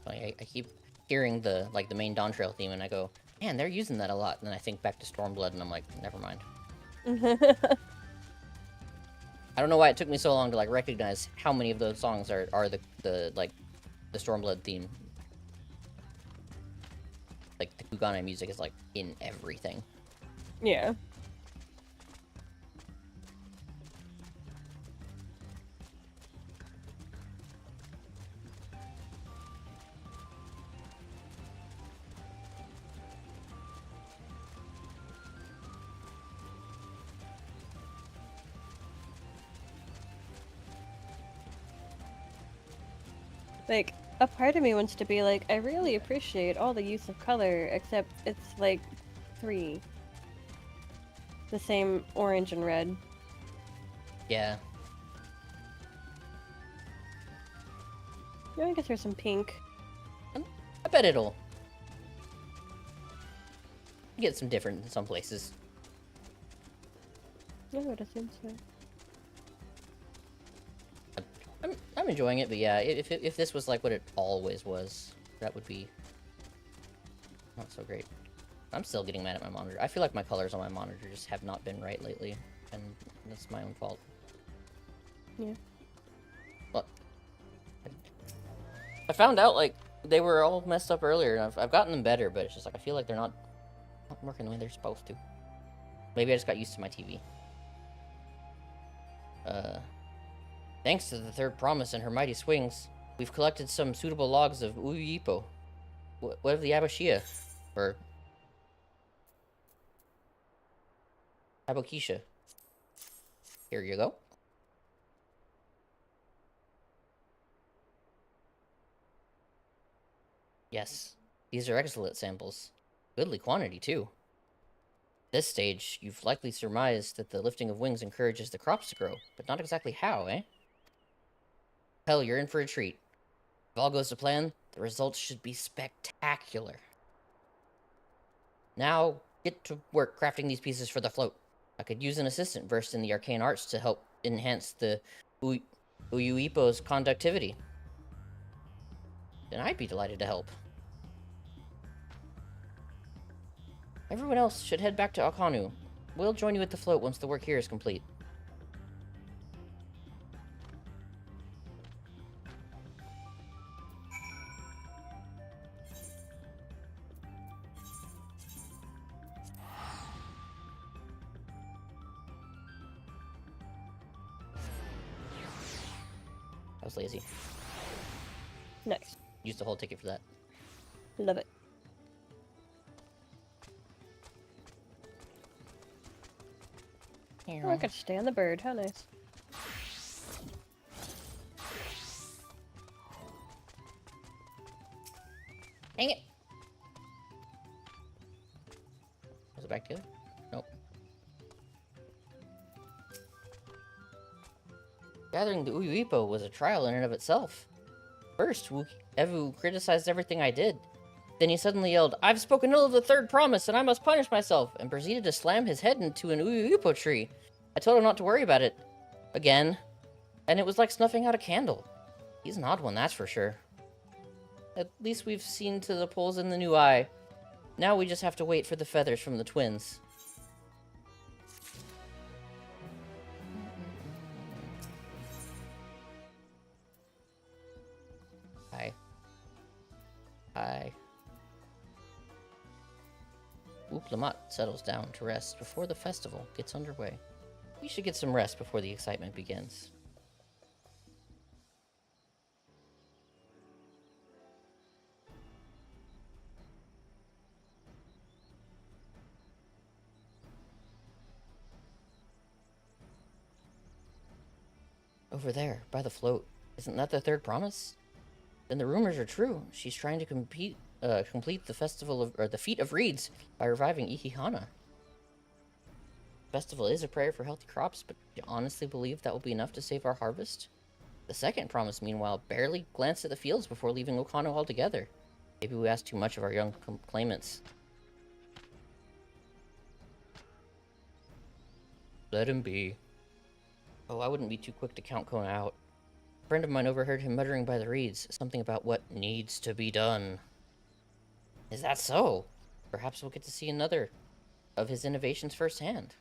I keep hearing the main DAWNTRAIL theme, and I go, man, they're using that a lot. And then I think back to Stormblood, and I'm like, never mind. I don't know why it took me so long to recognize how many of those songs are the Stormblood theme. The Kugane music is in everything. Yeah. A part of me wants to be I really appreciate all the use of color, except it's 3. The same orange and red. Yeah. Yeah, I guess there's some pink. I bet it'll get some different in some places. I would assume so. I'm enjoying it, but yeah, if this was like what it always was, that would be not so great. I'm still getting mad at my monitor. I feel like my colors on my monitor just have not been right lately, and that's my own fault. Yeah. Look, I found out like they were all messed up earlier, and I've gotten them better, but it's just like I feel like they're not working the way they're supposed to. Maybe I just got used to my TV. Thanks to the third promise and her mighty swings, we've collected some suitable logs of Uyuipo. What of the Abashia? Or Abokisha. Here you go. Yes, these are excellent samples. Goodly quantity, too. At this stage, you've likely surmised that the lifting of wings encourages the crops to grow, but not exactly how, eh? Hell, you're in for a treat. If all goes to plan, the results should be spectacular. Now, get to work crafting these pieces for the float. I could use an assistant versed in the arcane arts to help enhance the Uyuipo's conductivity. Then I'd be delighted to help. Everyone else should head back to Akanu. We'll join you at the float once the work here is complete. I was lazy. Nice. Used the whole ticket for that. Love it. Oh, I got to stay on the bird. How nice. Dang it! Was it back together? Nope. Gathering the Uyuipo was a trial in and of itself. First, Evu criticized everything I did. Then he suddenly yelled, "I've spoken ill of the third promise, and I must punish myself," and proceeded to slam his head into an Uyuipo tree. I told him not to worry about it. Again. And it was like snuffing out a candle. He's an odd one, that's for sure. At least we've seen to the poles in the new eye. Now we just have to wait for the feathers from the twins. Hi. Uplamat settles down to rest before the festival gets underway. We should get some rest before the excitement begins. Over there, by the float. Isn't that the third promise? Then the rumors are true. She's trying to complete the festival of, or the feat of reeds by reviving Ikihana. Festival is a prayer for healthy crops, but do you honestly believe that will be enough to save our harvest? The second promise, meanwhile, barely glanced at the fields before leaving Okano altogether. Maybe we asked too much of our young claimants. Let him be. Oh, I wouldn't be too quick to count Kona out. A friend of mine overheard him muttering by the reeds, something about what needs to be done. Is that so? Perhaps we'll get to see another of his innovations firsthand.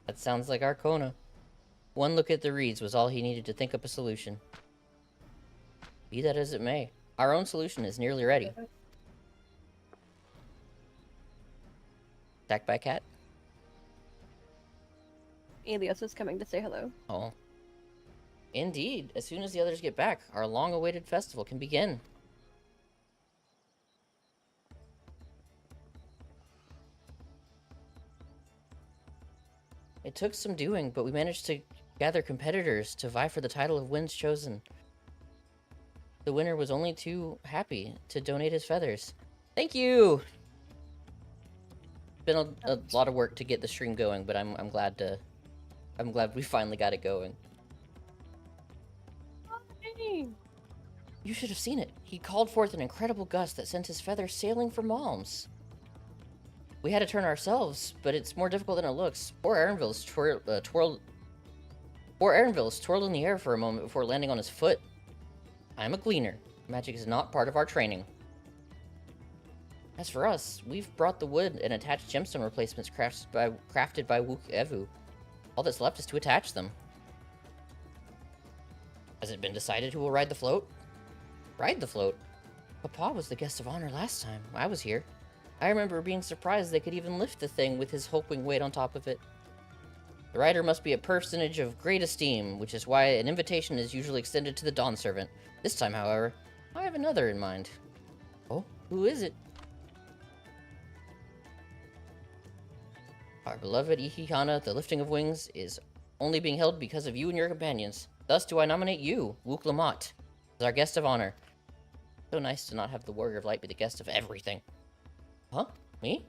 That sounds like our Kona. One look at the reeds was all he needed to think up a solution. Be that as it may, our own solution is nearly ready. Attacked by a cat? Elias is coming to say hello. Oh. Indeed, as soon as the others get back, our long-awaited festival can begin. It took some doing, but we managed to gather competitors to vie for the title of Winds Chosen. The winner was only too happy to donate his feathers. Thank you! It's been a lot of work to get the stream going, but I'm glad we finally got it going. You should have seen it. He called forth an incredible gust that sent his feathers sailing for Malms. We had to turn ourselves, but it's more difficult than it looks. Poor Aaronville's twirled in the air for a moment before landing on his foot. I'm a gleaner. Magic is not part of our training. As for us, we've brought the wood and attached gemstone replacements crafted by Wook Evu. All that's left is to attach them. Has it been decided who will ride the float? Ride the float? Papa was the guest of honor last time I was here. I remember being surprised they could even lift the thing with his hulking weight on top of it. The rider must be a personage of great esteem, which is why an invitation is usually extended to the Dawn Servant. This time, however, I have another in mind. Oh, who is it? Our beloved Ihihana, the lifting of wings, is only being held because of you and your companions. Thus do I nominate you, Wook Lamont, as our guest of honor. So nice to not have the Warrior of Light be the guest of everything. Huh? Me?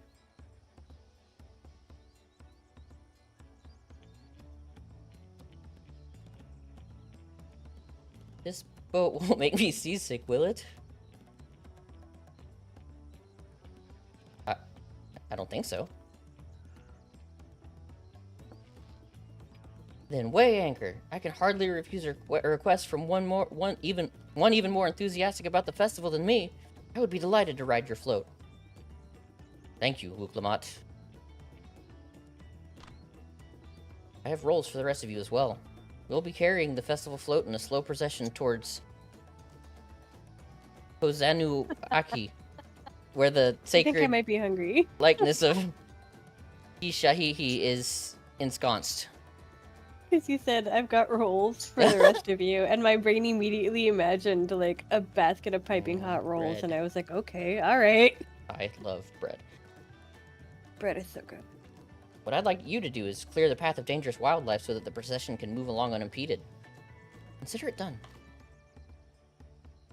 This boat won't make me seasick, will it? I don't think so. Then weigh anchor. I can hardly refuse a request from one even more enthusiastic about the festival than me. I would be delighted to ride your float. Thank you, Wook Lamont. I have roles for the rest of you as well. We'll be carrying the festival float in a slow procession towards Kozanu Aki, where the sacred I think I might be hungry. likeness of Ishahihi is ensconced. Because you said, I've got rolls for the rest of you, and my brain immediately imagined, like, a basket of piping hot rolls, bread. and I was like, okay, alright. I love bread. Bread is so good. What I'd like you to do is clear the path of dangerous wildlife so that the procession can move along unimpeded. Consider it done.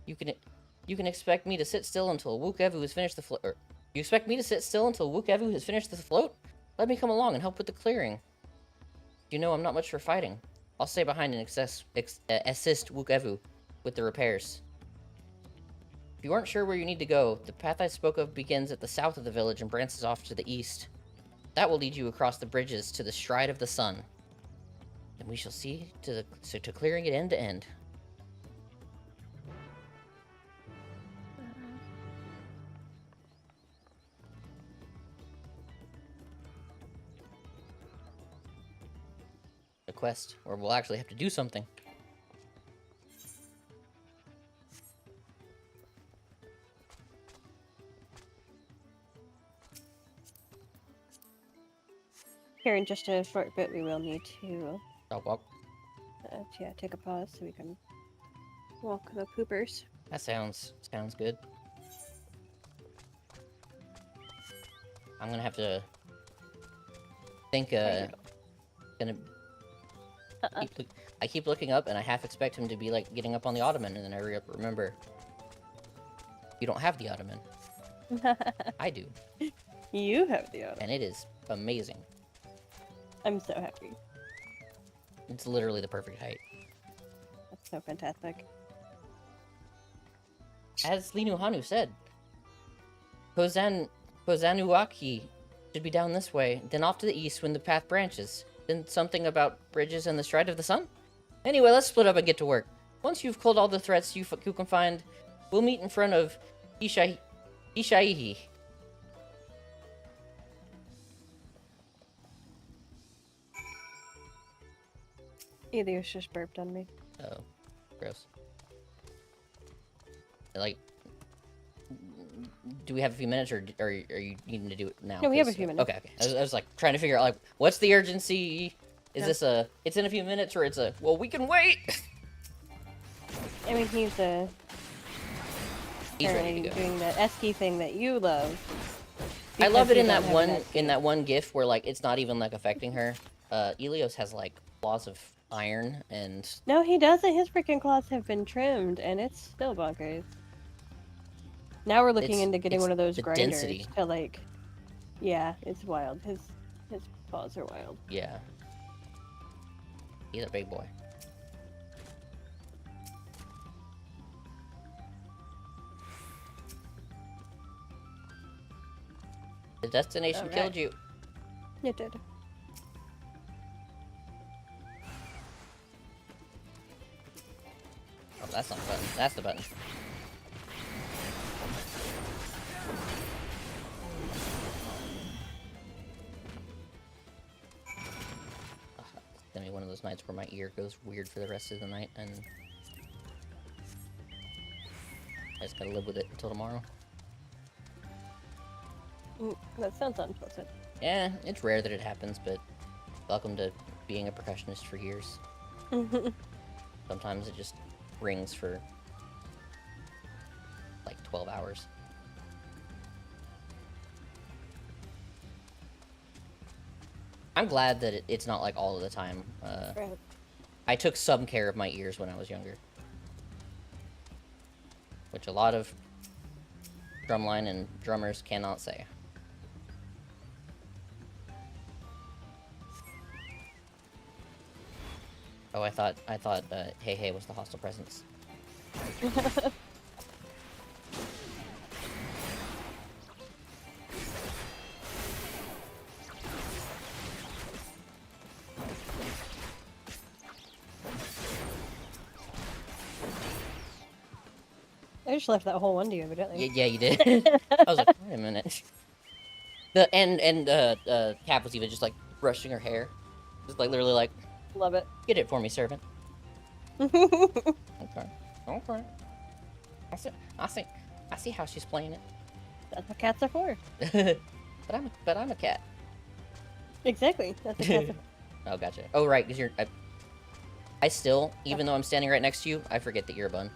You can expect me to sit still until Wook Evu has finished the float. You expect me to sit still until Wook Evu has finished the float? Let me come along and help with the clearing. You know I'm not much for fighting. I'll stay behind and assist Wook Evu with the repairs. If you aren't sure where you need to go, the path I spoke of begins at the south of the village and branches off to the east. That will lead you across the bridges to the Shrine of the Sun. And we shall see to clearing it end to end. A quest, or we'll actually have to do something. Here in just a short bit, we will need to Walk. yeah, take a pause so we can walk the poopers. That sounds good. I'm gonna have to think. I keep looking up, and I half expect him to be like getting up on the ottoman, and then I remember you don't have the ottoman. I do. You have the ottoman, and it is amazing. I'm so happy. It's literally the perfect height. That's so fantastic. As Linu Hanu said, Kozanuaki should be down this way, then off to the east when the path branches. Then something about bridges and the Shrine of the Sun? Anyway, let's split up and get to work. Once you've culled all the threats you can find, we'll meet in front of Ishaihi. Elios just burped on me. Oh, gross. Like, do we have a few minutes, or are you needing to do it now? No, we have a few minutes. Okay. I was like trying to figure out, like, what's the urgency? Is this it's in a few minutes, or it's well, we can wait? I mean, he's ready to go. Doing the esky thing that you love. I love it in that one gif where, like, it's not even, like, affecting her. Elios has, like, claws of iron, and... No, he doesn't. His freaking claws have been trimmed, and it's still bonkers. Now we're looking into getting one of those grinders density. to, like... Yeah, it's wild. His claws are wild. Yeah. He's a big boy. The destination Alright. killed you. It did. Oh, that's not the button. That's the button. It's gonna be one of those nights where my ear goes weird for the rest of the night, and I just gotta live with it until tomorrow. That sounds unpleasant. Yeah, it's rare that it happens, but welcome to being a percussionist for years. Sometimes it just rings for like 12 hours. I'm glad that it's not like all of the time. Right. I took some care of my ears when I was younger, which a lot of drumline and drummers cannot say. Oh, I thought Hey Hey was the hostile presence. I just left that whole one to you, evidently. Yeah, you did. I was like, wait a minute. Cap was even just like brushing her hair, just like literally like, Love it. get it for me, servant. Okay. I see how she's playing it. That's what cats are for. but I'm a cat. Exactly. That's what cats are for. Oh, gotcha. Oh, right, because I still, even though I'm standing right next to you, I forget that you're a bun.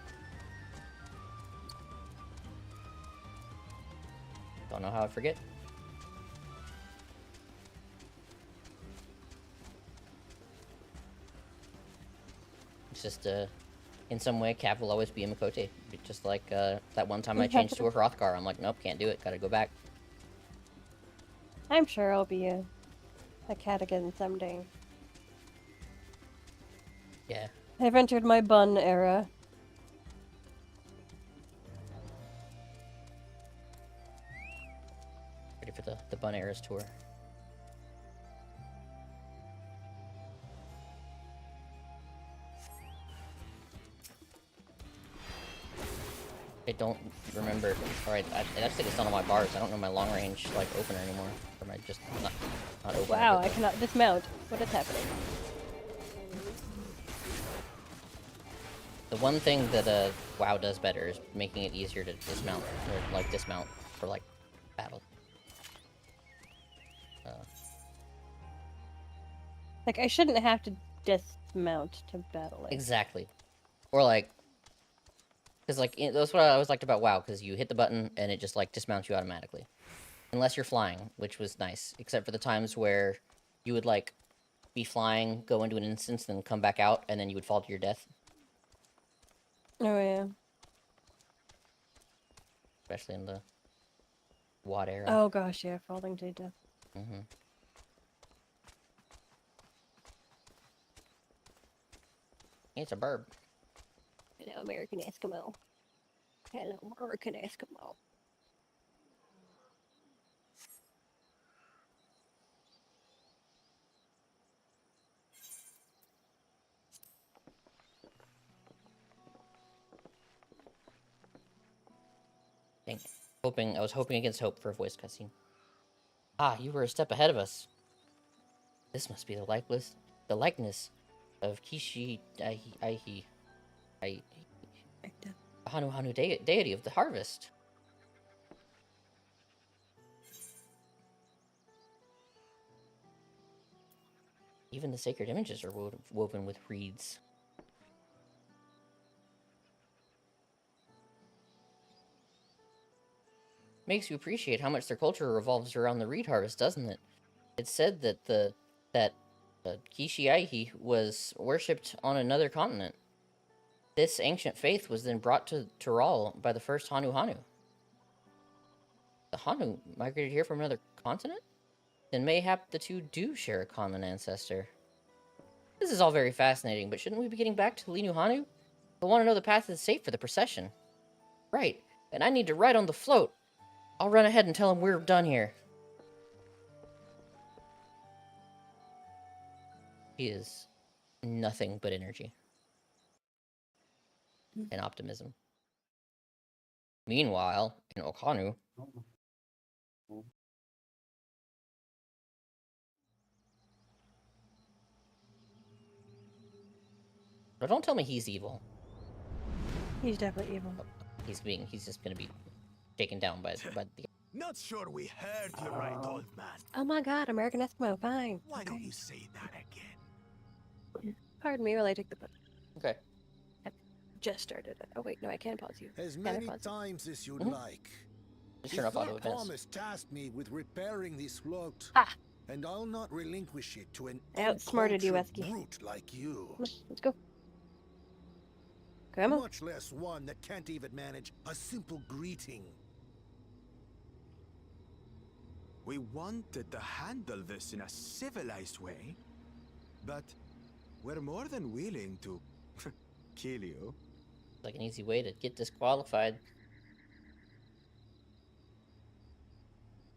Don't know how I forget. It's just, in some way, Cav will always be a Makote. Just like, that one time I changed to a Hrothgar. I'm like, nope, can't do it. Gotta go back. I'm sure I'll be a cat again someday. Yeah. I've entered my bun era. Ready for the Bun Eras tour. I don't remember. Alright, I just think it's done on my bars. I don't know my long range like opener anymore. Or am I just not open? Wow, I cannot dismount. What is happening? The one thing that WoW does better is making it easier to dismount, or like dismount for like battle. Like, I shouldn't have to dismount to battle it. Exactly. Or like, because like that's what I always liked about WoW, because you hit the button and it just like dismounts you automatically, unless you're flying, which was nice. Except for the times where you would like be flying, go into an instance, then come back out, and then you would fall to your death. Oh yeah. Especially in the WoD era. Oh gosh, yeah, falling to death. Mm-hmm. It's a burb. Hello, American Eskimo. Hello, American Eskimo. Dang it. I was hoping against hope for a voice cutscene. Ah, you were a step ahead of us. This must be the likeness of Kishi Aihi. Hanu deity of the harvest. Even the sacred images are woven with reeds. Makes you appreciate how much their culture revolves around the reed harvest, doesn't it? It's said that Kishiaihi was worshipped on another continent. This ancient faith was then brought to Tural by the first Hanu. The Hanu migrated here from another continent? Then mayhap the two do share a common ancestor. This is all very fascinating, but shouldn't we be getting back to Linu Hanu? I want to know the path that's safe for the procession. Right, and I need to ride on the float. I'll run ahead and tell him we're done here. He is nothing but energy and optimism. Meanwhile, in Okanu, but don't tell me he's evil. He's definitely evil. He's just gonna be taken down by the. Not sure we heard you right, old man. Oh my god, American Eskimo, fine. Why Okay. don't you say that again? Pardon me while I take the book. Okay. I've just started it. Oh wait, no, I can pause you. As Can I many pause you? times as you'd Mhm. like. Just turn off auto Lord events. Thomas tasked me with repairing this float. Ah. And I'll not relinquish it to an I outsmarted you, uncultured Esky. brute like you. Come on, let's go. Come on. Much less one that can't even manage a simple greeting. We wanted to handle this in a civilized way, but we're more than willing to kill you. Like an easy way to get disqualified.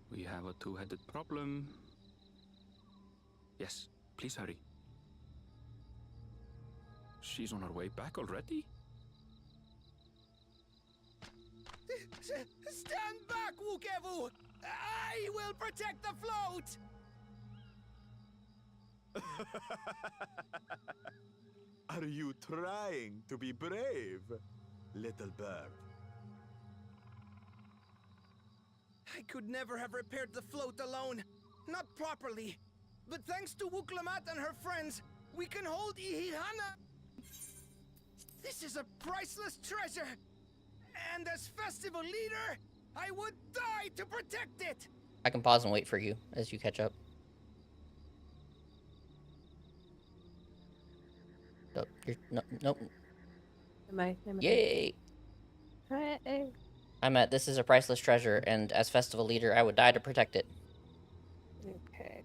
We have a two-headed problem. Yes, please hurry. She's on her way back already? Stand back, Wukevu! I will protect the float! Are you trying to be brave, little bird? I could never have repaired the float alone. Not properly. But thanks to Wuklamat and her friends, we can hold Ihihana. This is a priceless treasure. And as festival leader, I would die to protect it. I can pause and wait for you as you catch up. Oh, nope. Am I? Yay! Hey. I'm at this is a priceless treasure, and as festival leader, I would die to protect it. Okay.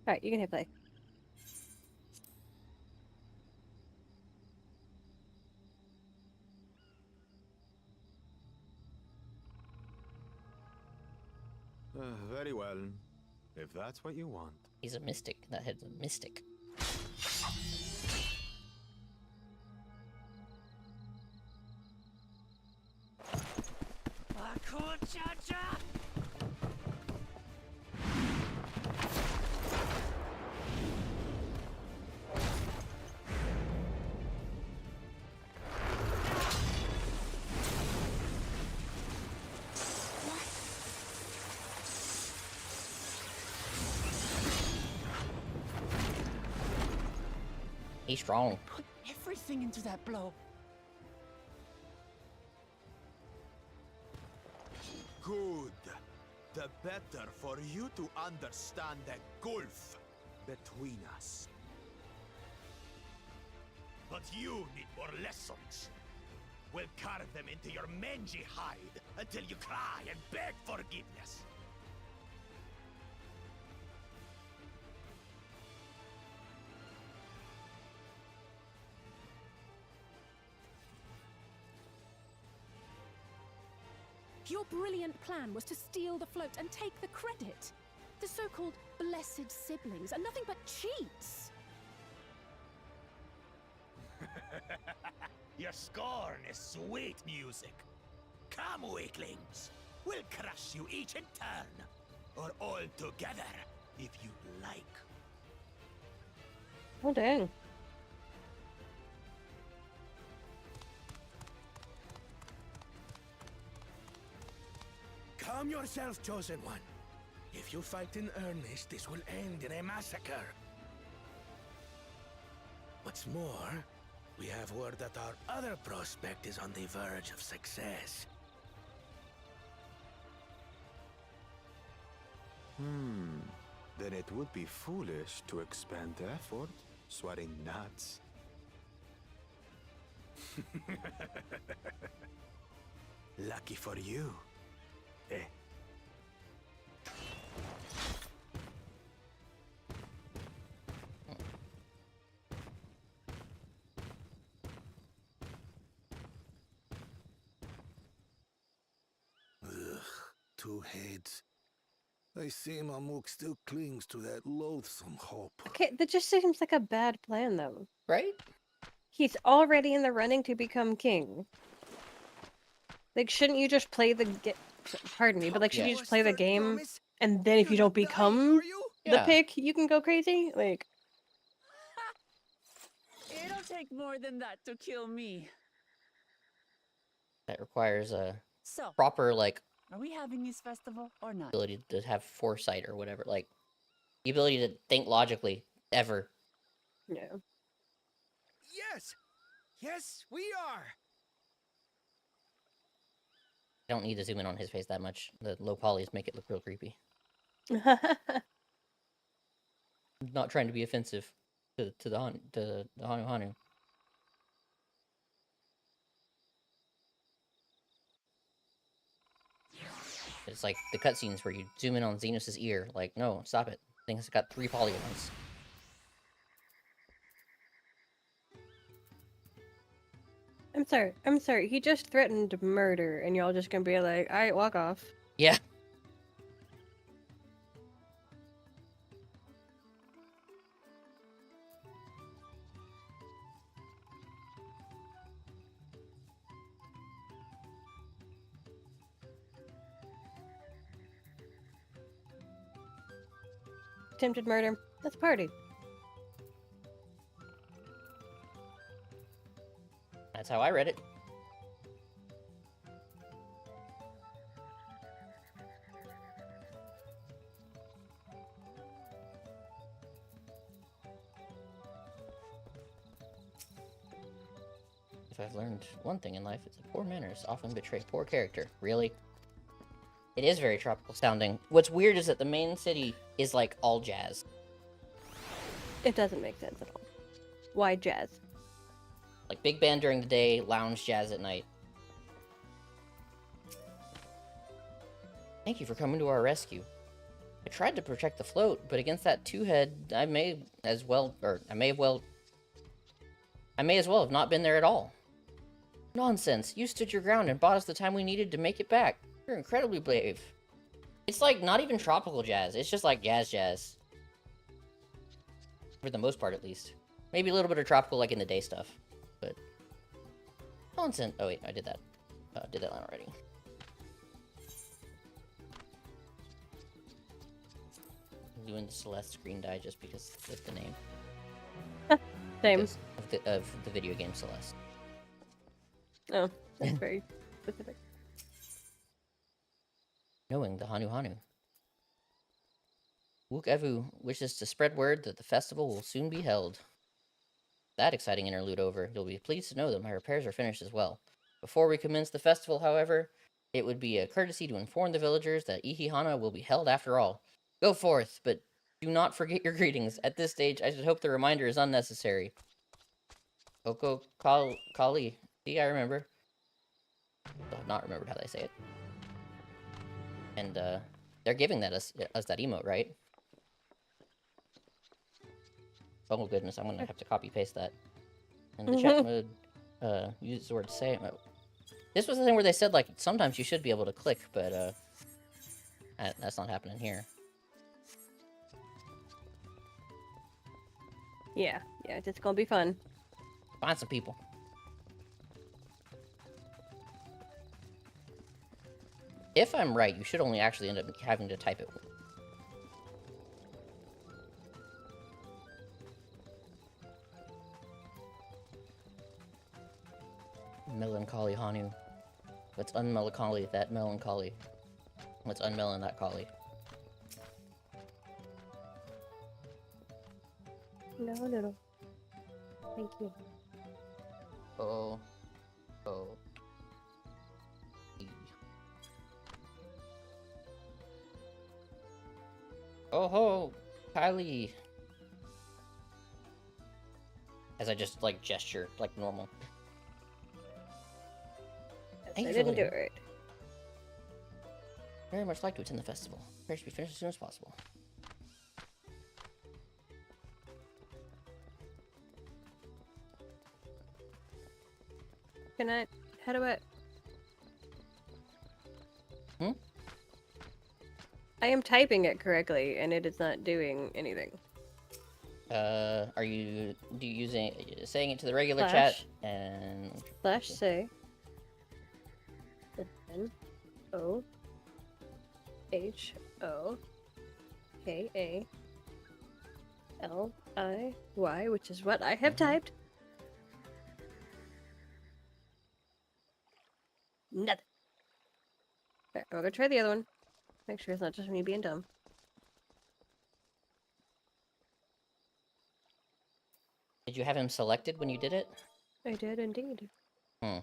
Alright, you can hit play. Very well, if that's what you want. He's a mystic. That head's a mystic. He's strong. Put everything into that blow. Good. The better for you to understand the gulf between us. But you need more lessons. We'll carve them into your mangy hide until you cry and beg forgiveness. Your brilliant plan was to steal the float and take the credit. The so-called blessed siblings are nothing but cheats. Your scorn is sweet music. Come, weaklings. We'll crush you each in turn. Or all together, if you like. Oh, dang. Calm yourself, Chosen One. If you fight in earnest, this will end in a massacre. What's more, we have word that our other prospect is on the verge of success. Then it would be foolish to expend effort sweating nuts. Lucky for you. Eh? two heads. I see Mamuk still clings to that loathsome hope. Okay, that just seems like a bad plan, though. Right? He's already in the running to become king. Like, shouldn't you just play the pardon me, but like, shouldn't you just play the game, and then if you don't become the pick, you can go crazy? Like, It'll take more than that to kill me. That requires a So, proper, like, are we having this festival or not? ability to have foresight or whatever. Like, the ability to think logically, ever. no. Yes! Yes, we are! I don't need to zoom in on his face that much. The low polys make it look real creepy. I'm not trying to be offensive to the Hanu Hanu. It's like the cutscenes where you zoom in on Xenos' ear. Like, no, stop it. Thing's got 3 polygons. I'm sorry. He just threatened murder, and y'all just gonna be like, "All right, walk off." Yeah. Attempted murder. Let's party. That's how I read it. If I've learned one thing in life, it's that poor manners often betray poor character. Really? It is very tropical sounding. What's weird is that the main city is like all jazz. It doesn't make sense at all. Why jazz? Like big band during the day, lounge jazz at night. Thank you for coming to our rescue. I tried to protect the float, but against that two-head, I may as well have not been there at all. Nonsense. You stood your ground and bought us the time we needed to make it back. You're incredibly brave. It's like not even tropical jazz. It's just like jazz. For the most part, at least. Maybe a little bit of tropical, like in the day stuff. But nonsense. Oh wait, I did that. Did that line already. I'm doing the Celeste screen die just because of the name. Same. Of the video game Celeste. Oh, that's very specific. Knowing the Hanu Hanu. Wook Evu wishes to spread word that the festival will soon be held. That exciting interlude over, you'll be pleased to know that my repairs are finished as well. Before we commence the festival, however, it would be a courtesy to inform the villagers that Ihihana will be held after all. Go forth, but do not forget your greetings. At this stage, I should hope the reminder is unnecessary. Oko Kali. See, I remember. Still have not remembered how they say it. And, they're giving that us that emote, right? Oh goodness, I'm gonna have to copy-paste that. And the chat mode, use the word say. This was the thing where they said, like, sometimes you should be able to click, but, that's not happening here. Yeah, it's gonna be fun. Find some people. If I'm right, you should only actually end up having to type it. Melancholy Hanu. Let's unmelancholy that melancholy. Let's unmelon that collie. No. Thank you. Oh. Oh ho, Kylie. As I just like gesture like normal. I didn't do it right. Very much like to attend the festival. Prepare to be finished as soon as possible. How do I... I am typing it correctly, and it is not doing anything. Are you saying it to the regular Slash. chat and Slash say. N O H O K A L I Y, which is what I have typed. Nothing. Alright, I'll go try the other one. Make sure it's not just me being dumb. did you have him selected when you did it? I did indeed. Hmm.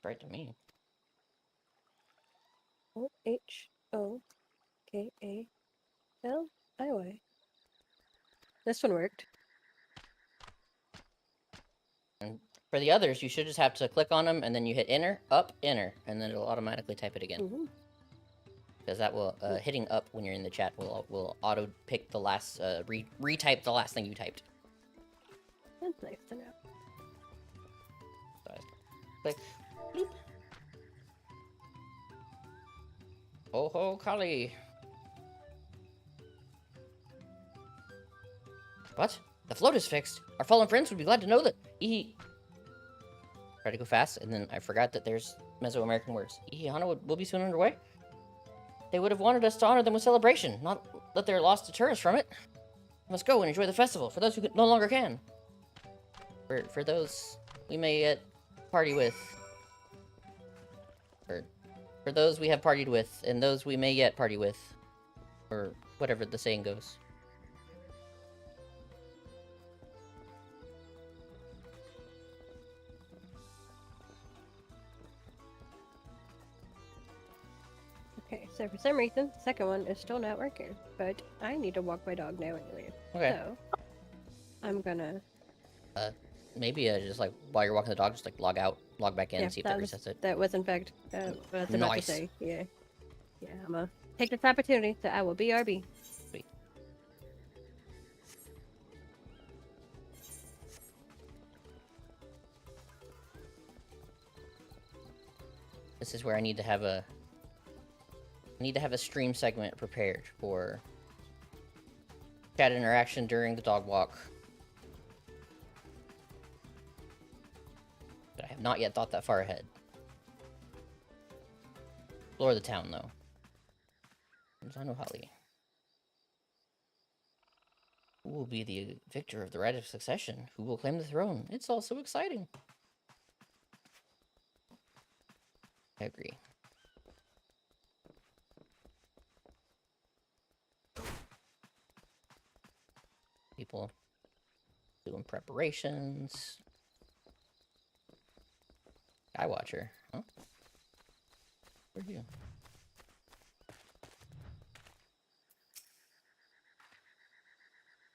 Right to me. O H O K A L I Y. This one worked. And for the others, you should just have to click on them, and then you hit enter, up, enter, and then it'll automatically type it again. Because that will, hitting up when you're in the chat will auto pick the last, retype the last thing you typed. That's nice to know. So click, bloop. Ho ho, Kali. What? The float is fixed. Our fallen friends would be glad to know that. Try to go fast, and then I forgot that there's Mesoamerican words. Ihihana will be soon underway. They would have wanted us to honor them with celebration, not let their lost deter us from it. We must go and enjoy the festival, for those who no longer can. For those we may yet party with. For those we have partied with, and those we may yet party with. Or whatever the saying goes. Okay, so for some reason, the second one is still not working, but I need to walk my dog now anyway. Okay. So, I'm gonna... Maybe just like, while you're walking the dog, just like log out, log back in, and see if that resets it. That was in fact, what I was about to Nice. say. Yeah. Yeah, I'm gonna take this opportunity, so I will BRB. Sweet. This is where I need to have a stream segment prepared for chat interaction during the dog walk. But I have not yet thought that far ahead. Explore the town, though. Zanohali. Who will be the victor of the right of succession? Who will claim the throne? It's all so exciting. I agree. People doing preparations. Skywatcher. Huh? Where are you?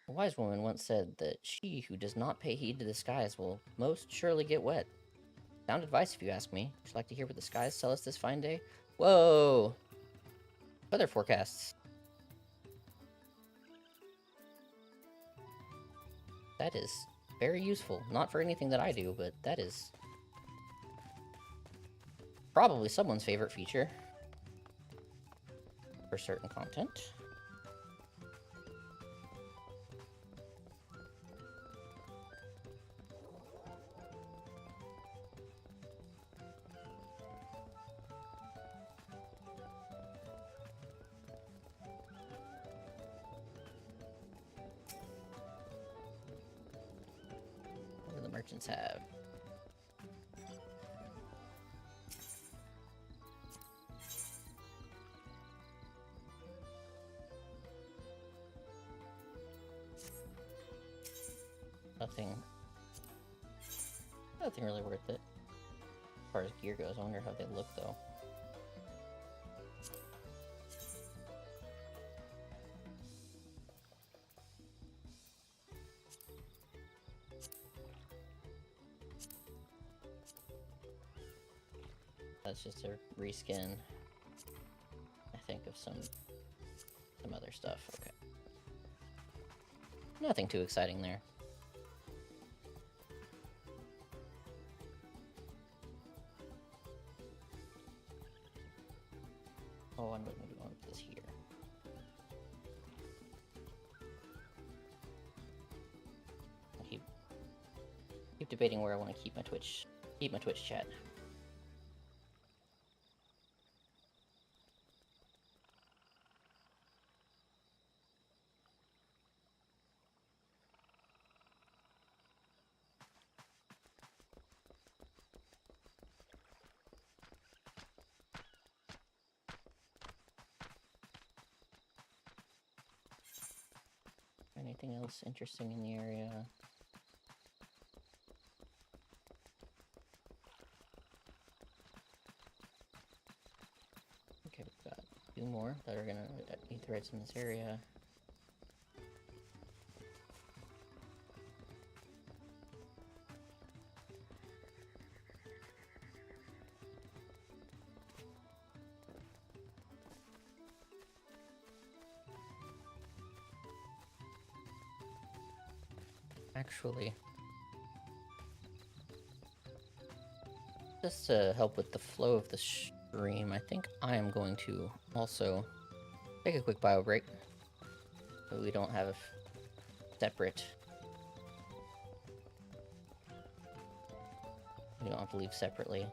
A wise woman once said that she who does not pay heed to the skies will most surely get wet. Sound advice if you ask me. Would you like to hear what the skies tell us this fine day? Whoa! Weather forecasts. That is very useful. Not for anything that I do, but that is probably someone's favorite feature for certain content. What do the merchants have? Nothing really worth it. As far as gear goes, I wonder how they look though. That's just a reskin, I think, of some other stuff. Okay. Nothing too exciting there. Oh, I'm going to go with this here. I keep debating where I want to keep my Twitch chat. Anything else interesting in the area? Okay, we've got 2 more that are gonna need threads in this area. Actually, just to help with the flow of the stream, I think I am going to also take a quick bio break so we don't have separate. We don't have to leave separately.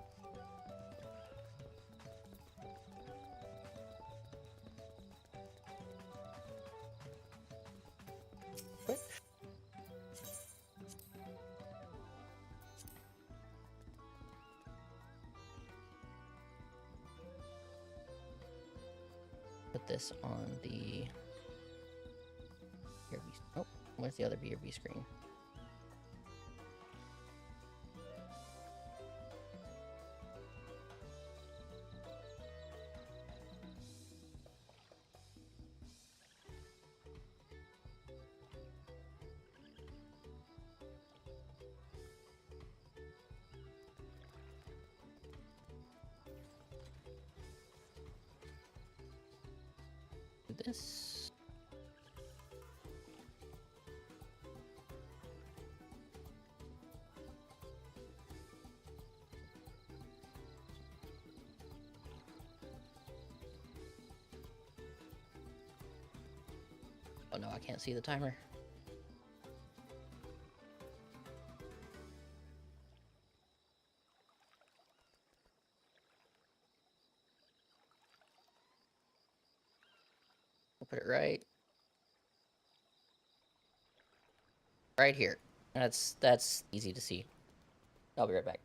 Put this on the BRB. Oh, where's the other BRB screen? This. Oh no, I can't see the timer. I'll put it right here. That's easy to see. I'll be right back.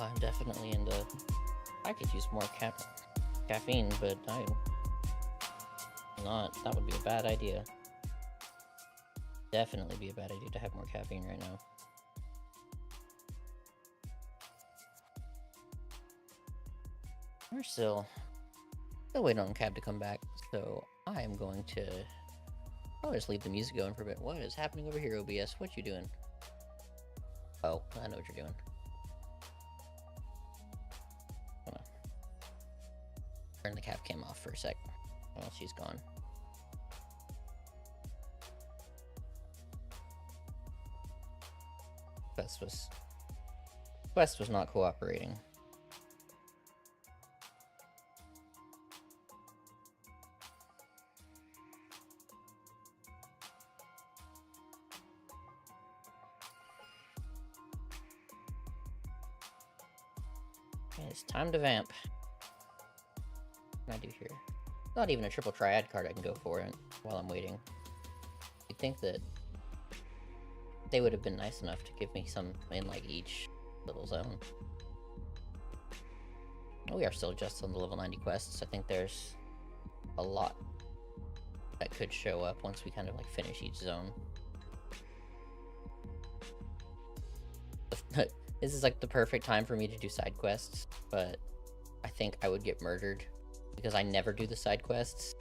I'm definitely into... I could use more caffeine, but I'm not. That would be a bad idea. Definitely be a bad idea to have more caffeine right now. We're still waiting on Cab to come back, so I am going to... I'll just leave the music going for a bit. What is happening over here, OBS? What you doing? Oh, I know what you're doing. I'm gonna turn the cap cam off for a sec. Oh, she's gone. Quest was not cooperating. Okay, it's time to vamp. What can I do here? Not even a triple triad card I can go for it while I'm waiting. You'd think that they would have been nice enough to give me some in like each little zone. We are still just on the level 90 quests. I think there's a lot that could show up once we kind of like finish each zone. This is like the perfect time for me to do side quests, but I think I would get murdered because I never do the side quests,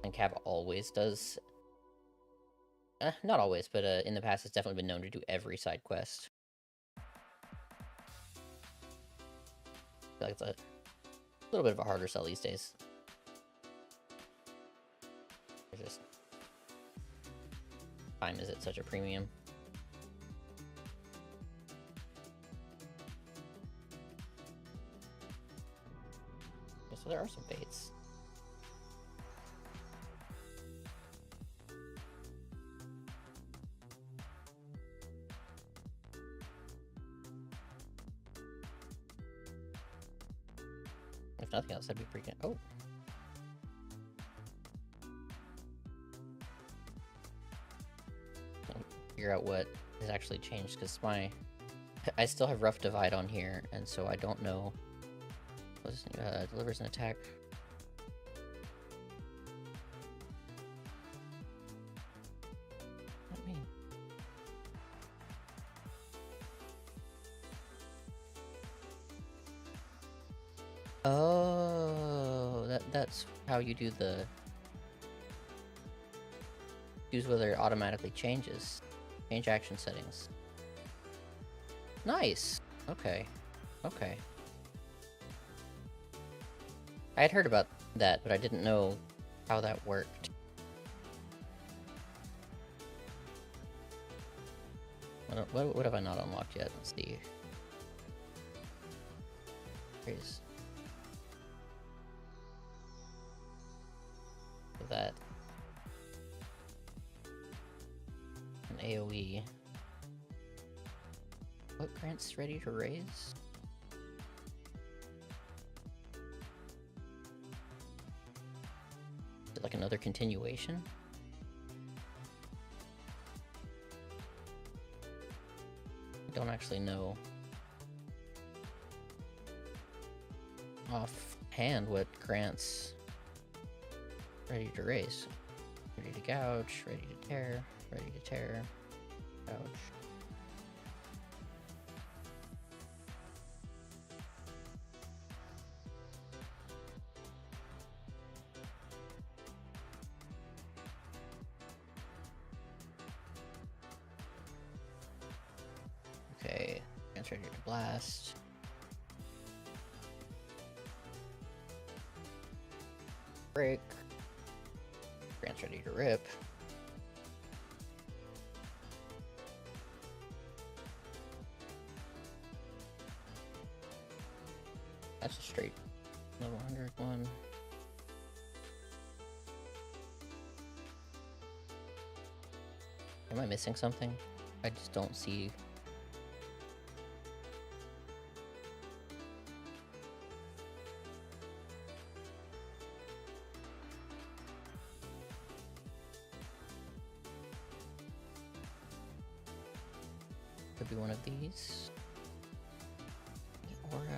and Cab always does. Not always, but in the past it's definitely been known to do every side quest. I feel like it's a little bit of a harder sell these days. There's just... time is at such a premium. So there are some baits. If nothing else, that'd be pretty good. Oh. Figure out what has actually changed, because I still have Rough Divide on here, and so I don't know. Delivers an attack. What do you mean? Oh, that's how you do the... Choose whether it automatically changes. Change action settings. Nice! Okay. Okay. I had heard about that, but I didn't know how that worked. What have I not unlocked yet? Let's see. Here's that. An AoE. What grants ready to raise? Like another continuation? I don't actually know offhand what grants ready to raise. Ready to gouge, ready to tear, gouge. Okay, grants ready to blast. Break. Grants ready to rip. That's a straight level 100 one. Am I missing something? I just don't see. Could be one of these. The aura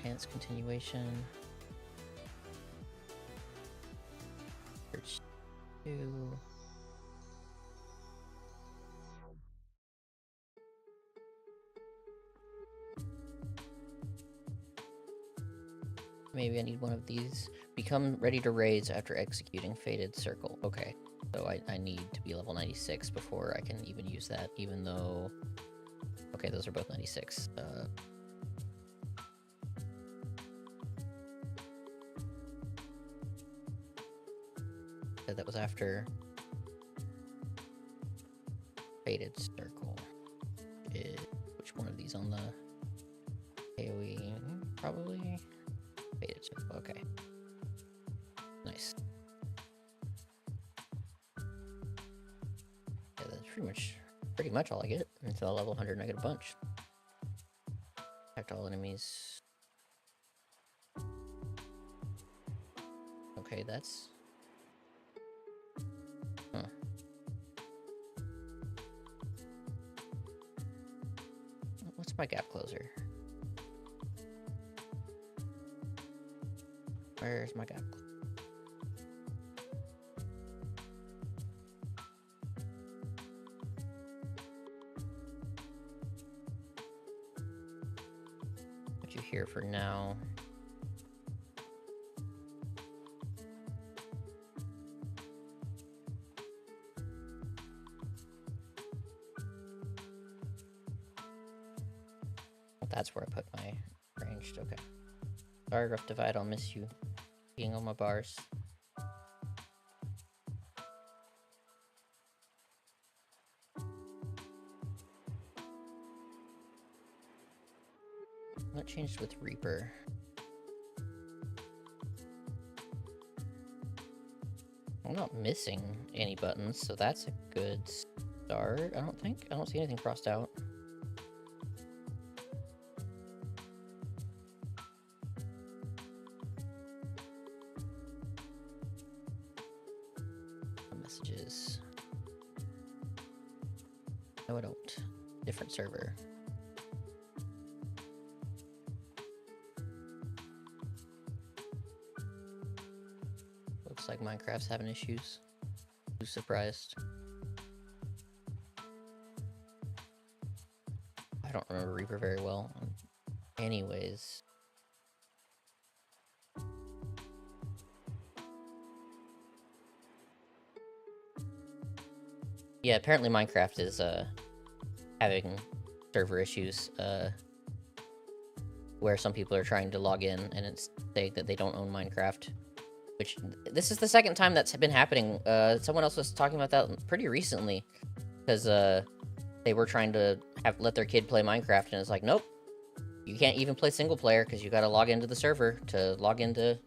Enhanced continuation. Search 2. Maybe I need one of these. Become ready to raise after executing Fated Circle. Okay, so I need to be level 96 before I can even use that, even though... Okay, those are both 96. That was after Fated Circle. Which one of these on the AoE? Probably Fated Circle. Okay. Nice. Yeah, that's pretty much all I get until I level 100 and I get a bunch. Attack all enemies. Okay, that's... Huh. What's my gap closer? Where's my gap closer? Put you here for now. That's where I put my ranged. Okay. Sorry, Rough Divide. I'll miss you being on my bars. What changed with Reaper? I'm not missing any buttons, so that's a good start. I don't see anything crossed out. Messages. No, I don't. Different server. Looks like Minecraft's having issues. Who's surprised? I don't remember Reaper very well. Anyways. Yeah, apparently Minecraft is having server issues where some people are trying to log in and it's saying that they don't own Minecraft. Which, this is the second time that's been happening. Someone else was talking about that pretty recently. Because they were trying to let their kid play Minecraft and it's like, nope. You can't even play single player because you gotta log into the server to log into...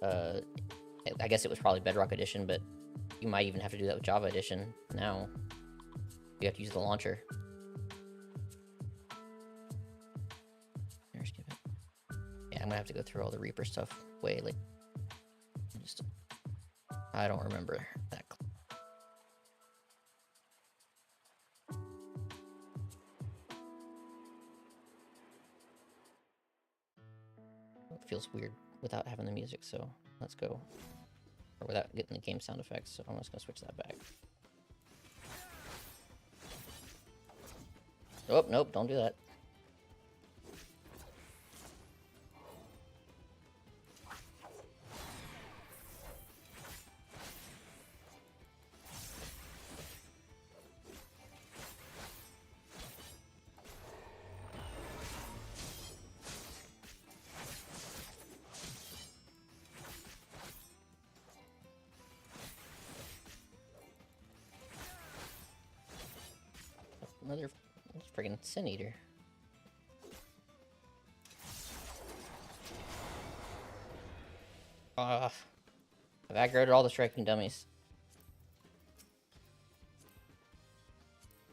I guess it was probably Bedrock Edition, but you might even have to do that with Java Edition now. You have to use the launcher. Yeah, I'm gonna have to go through all the Reaper stuff way later. I don't remember that. It feels weird without having the music, so let's go. Or without getting the game sound effects, so I'm just gonna switch that back. Oh, nope, don't do that. Another friggin' Sin Eater. I've aggroed all the striking dummies.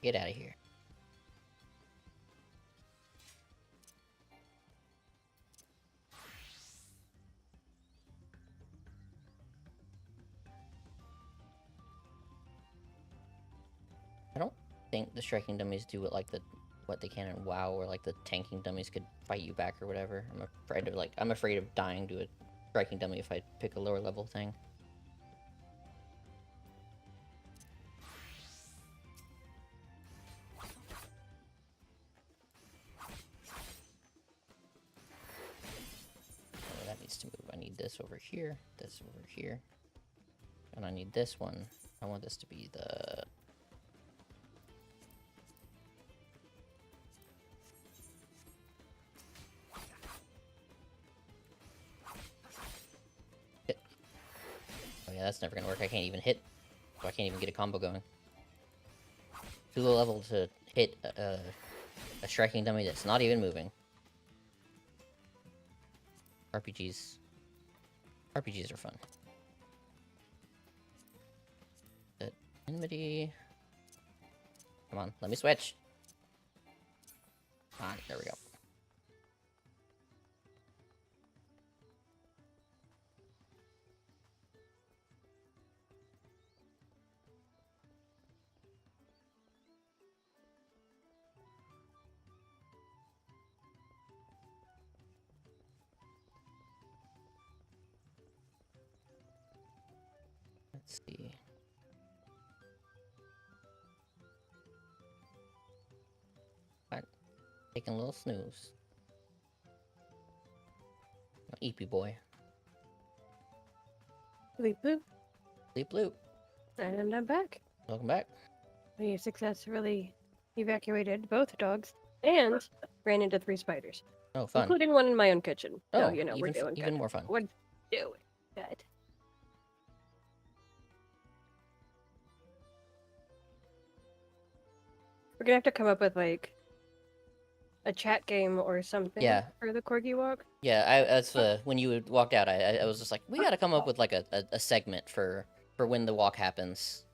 Get out of here. I don't think the striking dummies do what like the what they can in WoW, where like the tanking dummies could fight you back or whatever. I'm afraid of dying to a striking dummy if I pick a lower level thing. Oh, that needs to move. I need this over here, and I need this one. I want this to be the... hit. Oh yeah, that's never gonna work. I can't even hit. So I can't even get a combo going. Too low level to hit a striking dummy that's not even moving. RPGs are fun. Enmity. Come on, let me switch. Ah, there we go. Let's see. What? Taking a little snooze. Eepy boy. Bleep bloop. Bleep bloop. And I'm back. Welcome back. We successfully evacuated both dogs and ran into 3 spiders. Oh, fun. Including one in my own kitchen. Oh, So, you know, we're doing even good. more fun. We're doing good. We're gonna have to come up with, like, a chat game or something for the Corgi Walk. Yeah, that's when you walked out, I was just like, we gotta come up with, like, a segment for when the walk happens.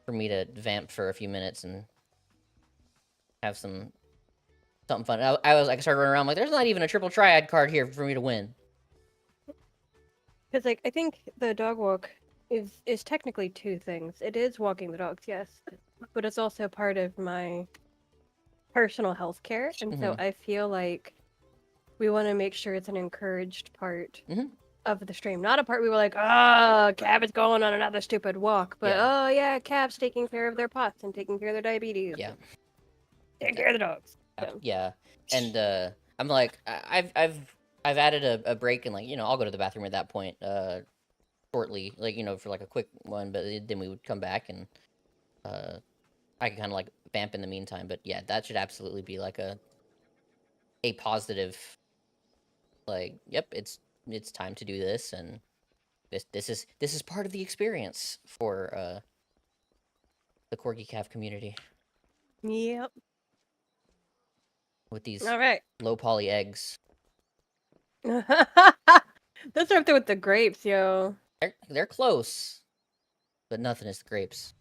For me to vamp for a few minutes and have something fun. I started running around like, there's not even a triple triad card here for me to win. Because, like, I think the dog walk is technically 2 things. It is walking the dogs, yes, but it's also part of my personal health care, and so I feel like we want to make sure it's an encouraged part of the stream, not a part we were like, oh, Cab is going on another stupid walk, but oh yeah, Cab's taking care of their pots and taking care of their diabetes. Yeah, taking care of the dogs. So. Yeah, and I'm like, I've added a break, and, like, you know, I'll go to the bathroom at that point shortly, like, you know, for like a quick one, but then we would come back and I can kind of like vamp in the meantime. But yeah, that should absolutely be like a positive, like, yep, it's time to do this, and this is part of the experience for the Corgi Cav community. Yep. With these all right low poly eggs. Those are up there with the grapes, yo. They're close, but nothing is the grapes.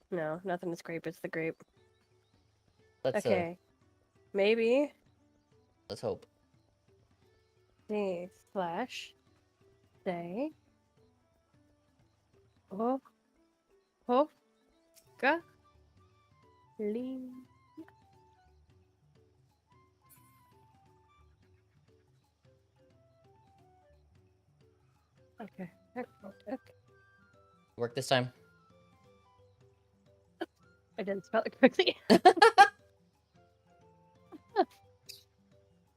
No, nothing is grape. It's the grape. Let's okay. Maybe. Let's hope. C slash say oh ga ling. Okay. Work this time. I didn't spell it correctly.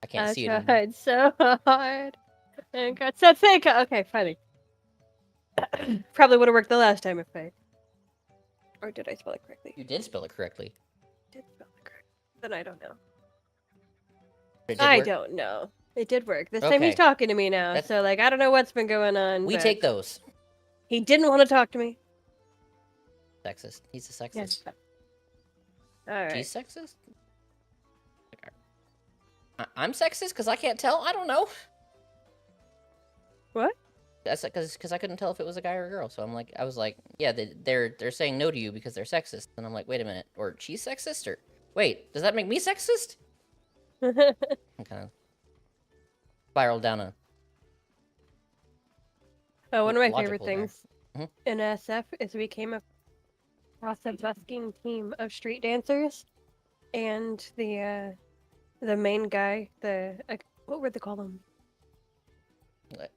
I can't see it. I tried so hard and got so thick. Okay, finally. Probably would have worked the last time if I. Or did I spell it correctly? You did spell it correctly. Did spell it correctly. Then I don't know. I don't know. It did work. This time he's talking to me now, so like I don't know what's been going on. We take those. He didn't want to talk to me. Sexist. He's a sexist. Yes. All right. She's sexist? I'm sexist because I can't tell? I don't know. What? That's because I couldn't tell if it was a guy or a girl. So I was like, yeah, they're saying no to you because they're sexist. And I'm like, wait a minute, or she's sexist, or wait, does that make me sexist? I'm kind of spiraled down a. Oh, one of my favorite things in SF is we came across a busking team of street dancers and the main guy, what would they call him?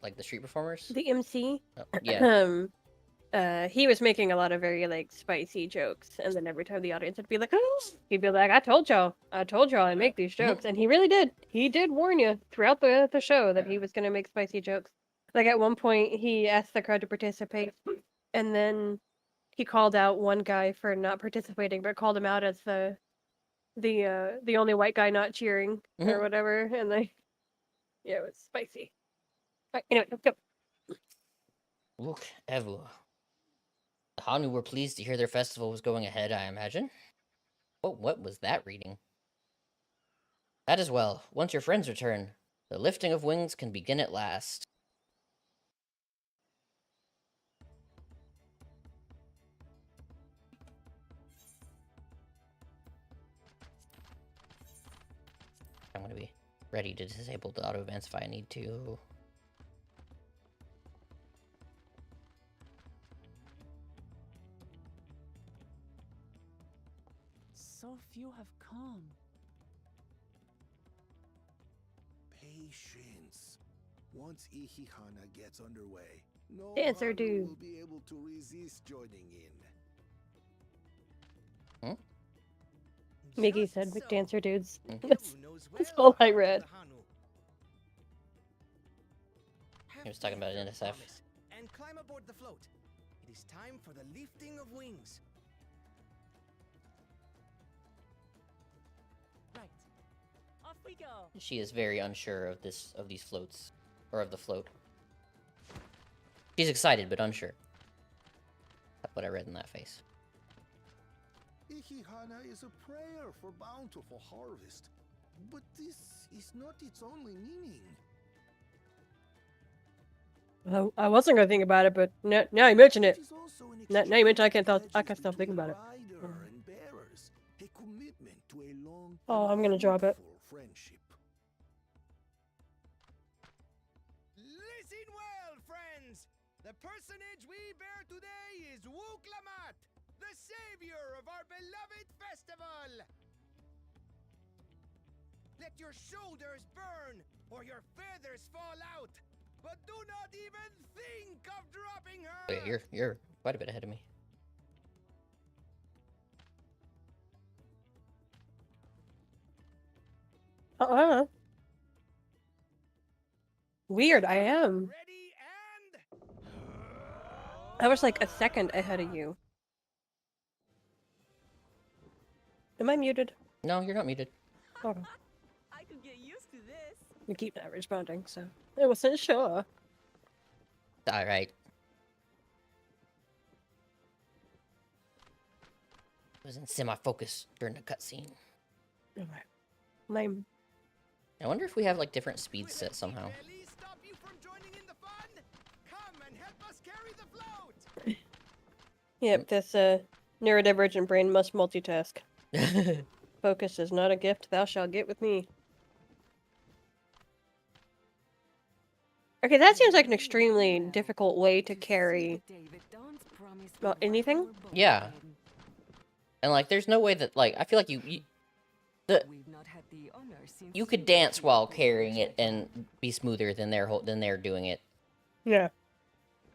Like the street performers? The MC. Oh, yeah. He was making a lot of very like spicy jokes, and then every time the audience would be like, "Oh," he'd be like, I told y'all, I make these jokes," and he really did. He did warn you throughout the show that he was gonna make spicy jokes. Like at one point, he asked the crowd to participate, and then he called out one guy for not participating, but called him out as the only white guy not cheering or whatever, and yeah, it was spicy. Right, anyway, let's go. Look, Evu. The Hanu were pleased to hear their festival was going ahead, I imagine. Oh, what was that reading? That is well. Once your friends return, the lifting of wings can begin at last. I'm going to be ready to disable the auto events if I need to. So few have come. Patience. Once Ihihana gets underway, no Dancer Hanu dude. will be able to resist joining in. Mickey said dancer dudes. That's all I read. He was talking about NSF. And climb aboard the float. It is time for the lifting of wings. Right. Off we go. She is very unsure of these floats, or of the float. She's excited but unsure. That's what I read in that face. Ihihana is a prayer for bountiful harvest, but this is not its only meaning. I wasn't gonna think about it, but now you mention it. Now you mention I can't stop thinking about it. And bearers, a commitment to a long Oh, I'm gonna drop it. friendship. Listen well, friends. The personage we bear today is Wuklamat, the savior of our beloved festival. Let your shoulders burn or your feathers fall out, but do not even think of dropping her. Oh, yeah, you're quite a bit ahead of me. Weird, I am. I was like a second ahead of you. Am I muted? No, you're not muted. Oh, I could get used to this. you keep not responding, so I wasn't sure. Alright. It was in semi-focus during the cutscene. Alright. Lame. I wonder if we have like different speeds set somehow. Stop you from joining in the fun? Come and help us carry the float. Yep, this neurodivergent brain must multitask. Focus is not a gift thou shalt get with me. Okay, that seems like an extremely difficult way to carry well, anything. Yeah. And like there's no way that like I feel like you could dance while carrying it and be smoother than they're doing it. Yeah.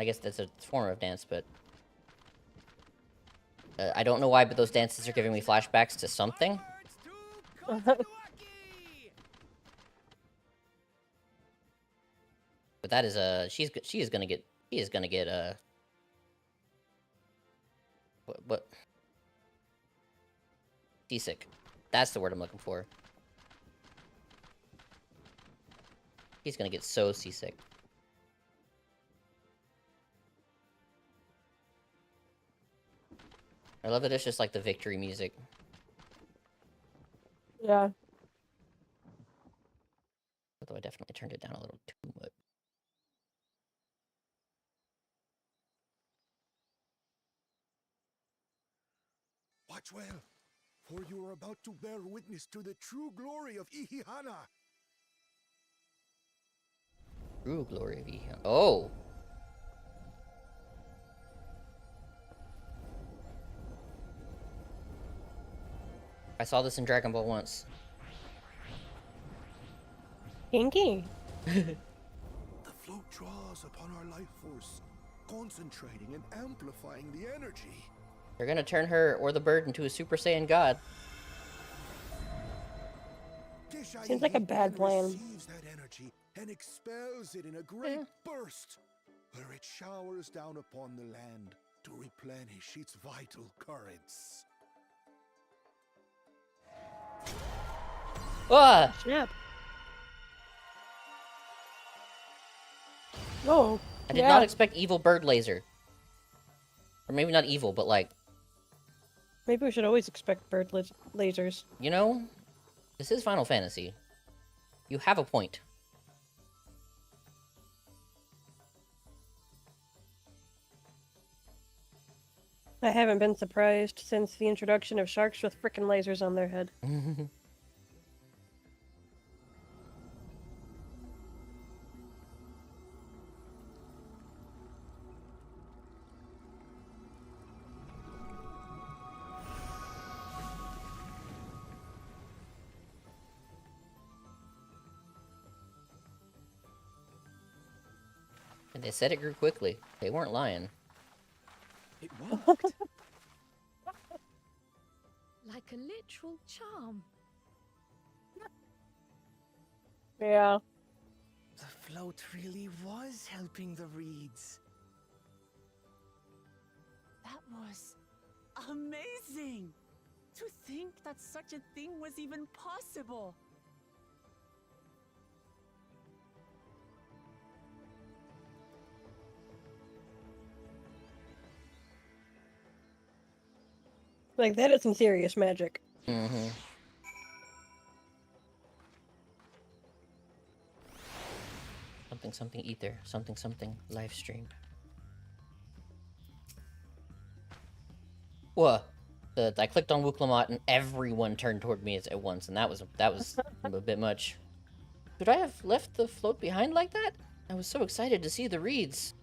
I guess that's a form of dance, but I don't know why, but those dances are giving me flashbacks to something. But that is she is gonna get what seasick. That's the word I'm looking for. He's gonna get so seasick. I love that it's just like the victory music. Yeah. Although I definitely turned it down a little too much. Watch well, for you are about to bear witness to the true glory of Ihihana. True glory of Ihihana. Oh! I saw this in Dragon Ball once. Kinky. The float draws upon our life force, concentrating and amplifying the energy. They're gonna turn her or the bird into a Super Saiyan god. Seems like a bad plan. Receives that energy and expels it in a great burst, where it showers down upon the land to replenish its vital currents. Ah! Snap. Oh. I did not expect evil bird laser. Or maybe not evil, but like... Maybe we should always expect bird lasers. You know, this is Final Fantasy. You have a point. I haven't been surprised since the introduction of sharks with frickin' lasers on their head. And they said it grew quickly. They weren't lying. It worked. Like a literal charm. Yeah. The float really was helping the reeds. That was amazing! To think that such a thing was even possible! Like, that is some serious magic. Mm-hmm. Something, something, ether. Something, something, live stream. What? I clicked on Wuklamot and everyone turned toward me at once, and that was a bit much. Could I have left the float behind like that? I was so excited to see the reeds.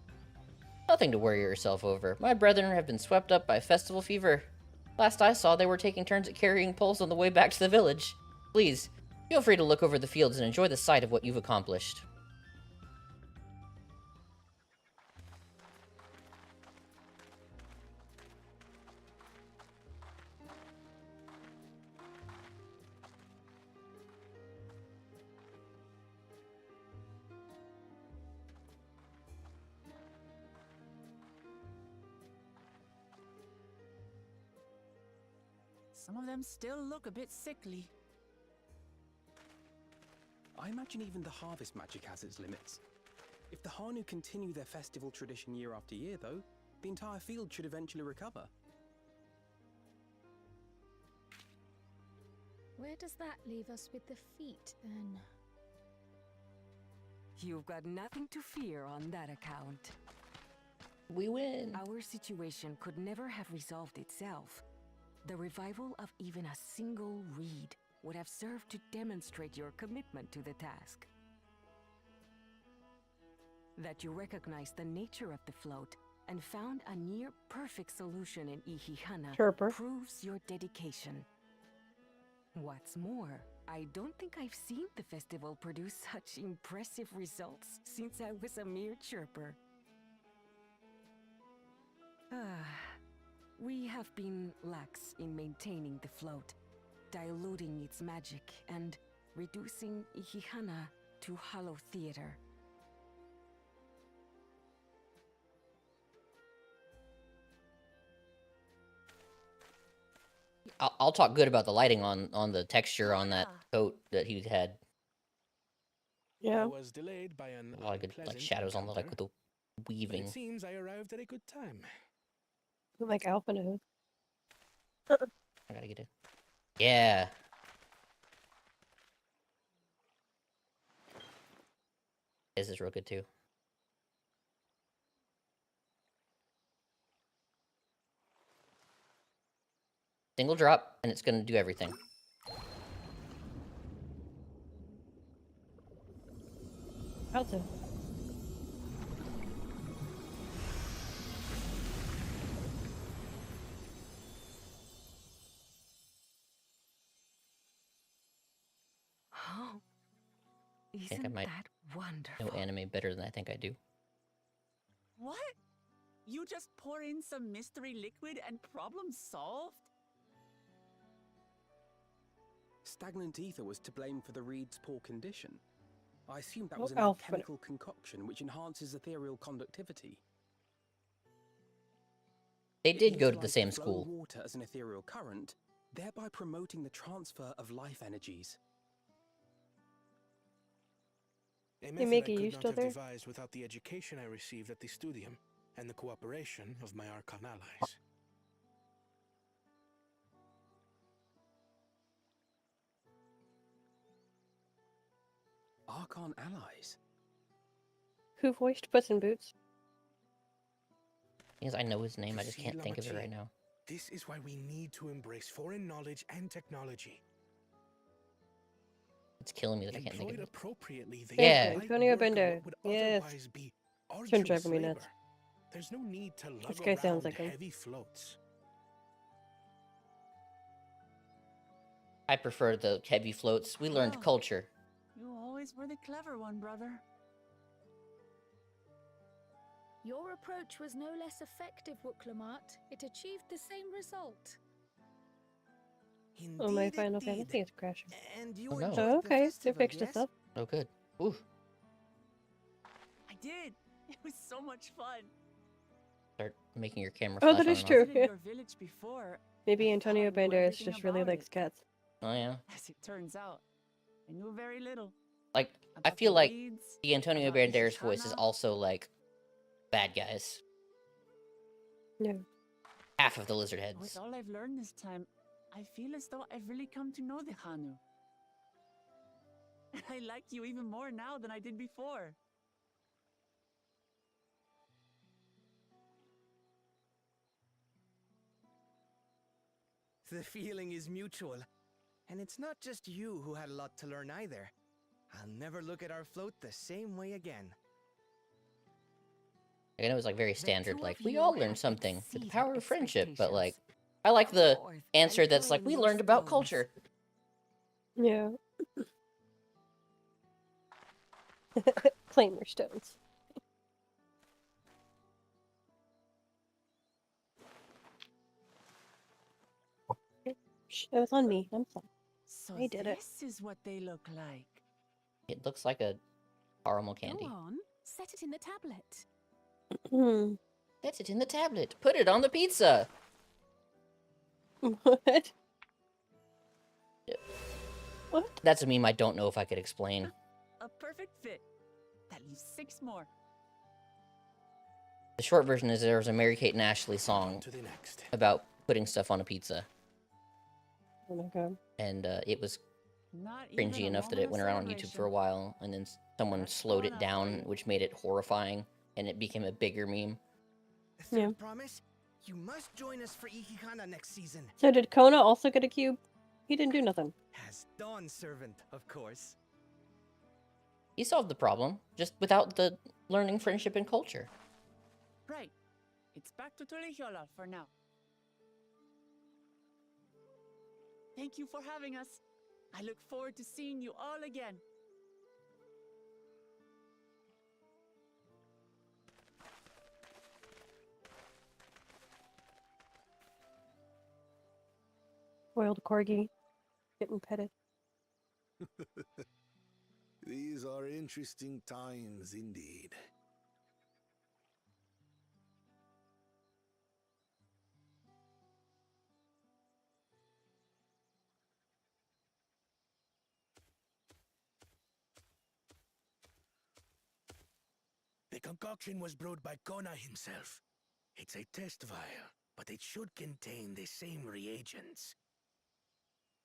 Nothing to worry yourself over. My brethren have been swept up by festival fever. Last I saw, they were taking turns at carrying poles on the way back to the village. Please, feel free to look over the fields and enjoy the sight of what you've accomplished. Some of them still look a bit sickly. I imagine even the harvest magic has its limits. If the Hanu continue their festival tradition year after year, though, the entire field should eventually recover. Where does that leave us with the feet, then? You've got nothing to fear on that account. We win. Our situation could never have resolved itself. The revival of even a single reed would have served to demonstrate your commitment to the task. That you recognize the nature of the float and found a near-perfect solution in Ihihana proves your dedication. What's more, I don't think I've seen the festival produce such impressive results since I was a mere chirper. We have been lax in maintaining the float, diluting its magic and reducing Ihihana to hollow theater. I'll talk good about the lighting on the texture on that coat that he had. Yeah. I was delayed by an A lot of good like shadows on the like with the weaving. It seems I arrived at a good time. Like Alpha knows. I gotta get it. Yeah. This is real good too. Single drop, and it's gonna do everything. How to? think I might that wonderful? know anime better than I think I do. What? You just pour in some mystery liquid and problem solved? Stagnant ether was to blame for the reed's poor condition. I assumed that was an Alpha. alchemical concoction which enhances ethereal conductivity. They It did go to the utilized same flowing school. water as an ethereal current, thereby promoting the transfer of life energies. A Hey, method Mickey, I you could not still have there? devised without the education I received at the studium and the cooperation of my Archon allies. Archon allies? Who voiced Puss in Boots? Because I know his name, You I just see, can't think of it Lamachi, right now. This is why we need to embrace foreign knowledge and technology. It's killing me that I can't think Employed of it. appropriately, they Yeah. might Antonio work on Bender. what would Yes. otherwise be Shouldn't drive arduous me labor. nuts. There's no need to lug This guy sounds around like him. heavy floats. I prefer the heavy floats. We learned Oh. culture. You always were the clever one, brother. Your approach was no less effective, Wooklamat. It achieved the same result. Oh, my Indeed Final it Fantasy did. is crashing. And you Oh, no. enjoyed Oh, the okay. They festival, fixed yes? this up. Oh, good. Ooh. I did. It was so much fun. Start making your camera Oh, flash that on is and true. off. Visited your village before. Maybe I Antonio thought I knew Banderas everything just really about likes it. cats. Oh, yeah. As it turns out, I knew very little. Like, I About feel the like reeds, the Antonio about Banderas voice is Ishihana. also, like, bad guys. Yeah. Half of the lizard With heads. all I've learned this time, I feel as though I've really come to know the Hanu. And I like you even more now than I did before. The feeling is mutual. And it's not just you who had a lot to learn either. I'll never look at our float the same way again. I know it's like very standard, two like of we you all have learned something to the exceeded power of friendship, but like expectations. I like the Forth answer and that's like claim we your learned about stones. culture. Yeah. Claim your stones. Shh, it was on me. I'm sorry. So I did it. this is what they look like. It looks like a caramel candy. Go on, set it in the tablet. Hmm. That's it in the tablet. Put it on the pizza. What? What? That's a meme I don't know if I could explain. A perfect fit. That leaves 6 more. The short version is there was a Mary-Kate and Ashley On song to the next. about putting stuff on a pizza, Oh my god. and it was Not even cringy a enough that moment it of went around on YouTube for a celebration. while, and then someone That's slowed fun it enough for down, you. which made it horrifying, and it became a bigger meme. Third Yeah. promise, you must join us for Ikihana next season. So did Kona also get a cube? He didn't do nothing. As Dawn Servant, of course. He solved the problem, just without the learning friendship and culture. Right. It's back to Tulihiola for now. Thank you for having us. I look forward to seeing you all again. Spoiled corgi. Getting petted. These are interesting times indeed. The concoction was brewed by Kona himself. It's a test vial, but it should contain the same reagents.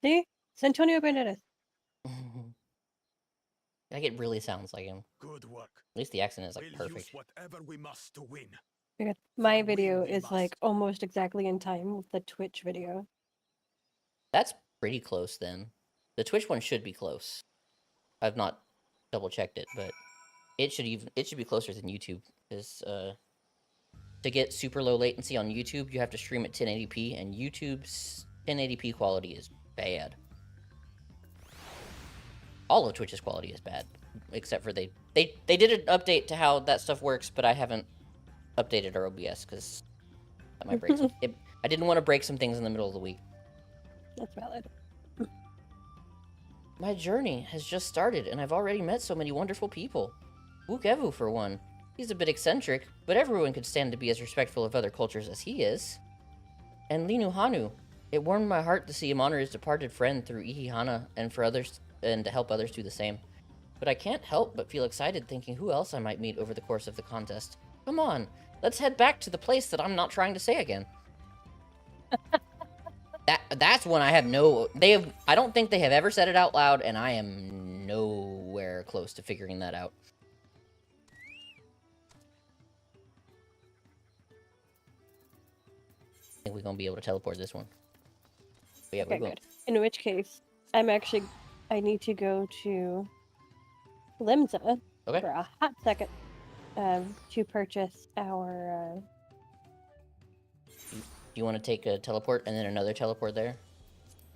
See? It's Antonio Banderas. Like it really sounds like him. Good work. At least the accent is like We'll use perfect. whatever we must to win. Because my For video win we is like must. almost exactly in time with the Twitch video. That's pretty close then. The Twitch one should be close. I've not double checked it, but it should be closer than YouTube. Because to get super low latency on YouTube, you have to stream at 1080p, and YouTube's 1080p quality is bad. All of Twitch's quality is bad. except for they did an update to how that stuff works, but I haven't updated our OBS because that might break I didn't want to break some things in the middle of the week. That's valid. My journey has just started, and I've already met so many wonderful people. Wukevu, for one. He's a bit eccentric, but everyone could stand to be as respectful of other cultures as he is. And Linuhanu. It warmed my heart to see him honor his departed friend through Ihihana and to help others do the same. But I can't help but feel excited thinking who else I might meet over the course of the contest. Come on, let's head back to the place that I'm not trying to say again. That's one I have I don't think they have ever said it out loud, and I am nowhere close to figuring that out. I think we're gonna be able to teleport this one. But yeah, Okay, we're good. In which case, I need to go to Limsa Okay. for a hot second to purchase our. Do you want to take a teleport and then another teleport there?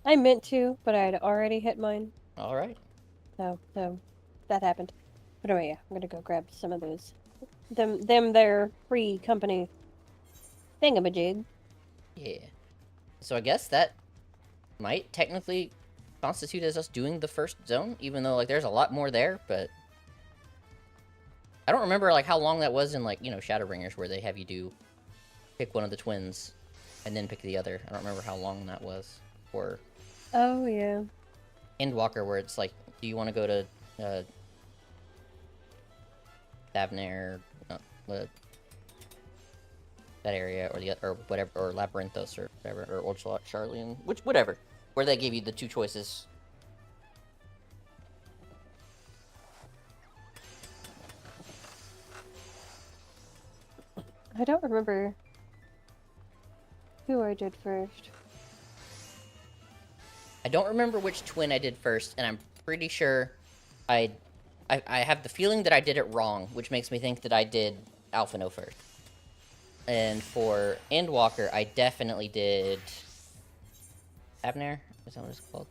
I meant to, but I had already hit mine. All right. So that happened. But anyway, yeah, I'm gonna go grab some of those. Their free company thingamajig. Yeah. So I guess that might technically constitute as us doing the first zone, even though like there's a lot more there, but I don't remember like how long that was in like, Shadowbringers where they have you pick one of the twins and then pick the other. I don't remember how long that was. Or Oh yeah. Endwalker where it's like, do you want to go to Davnair, that area, or whatever, or Labyrinthos or whatever, or Old Charlian, whatever, where they give you the two choices. I don't remember who I did first. I don't remember which twin I did first, and I'm pretty sure I have the feeling that I did it wrong, which makes me think that I did Alphino first. And for Endwalker, I definitely did Abner? Is that what it's called?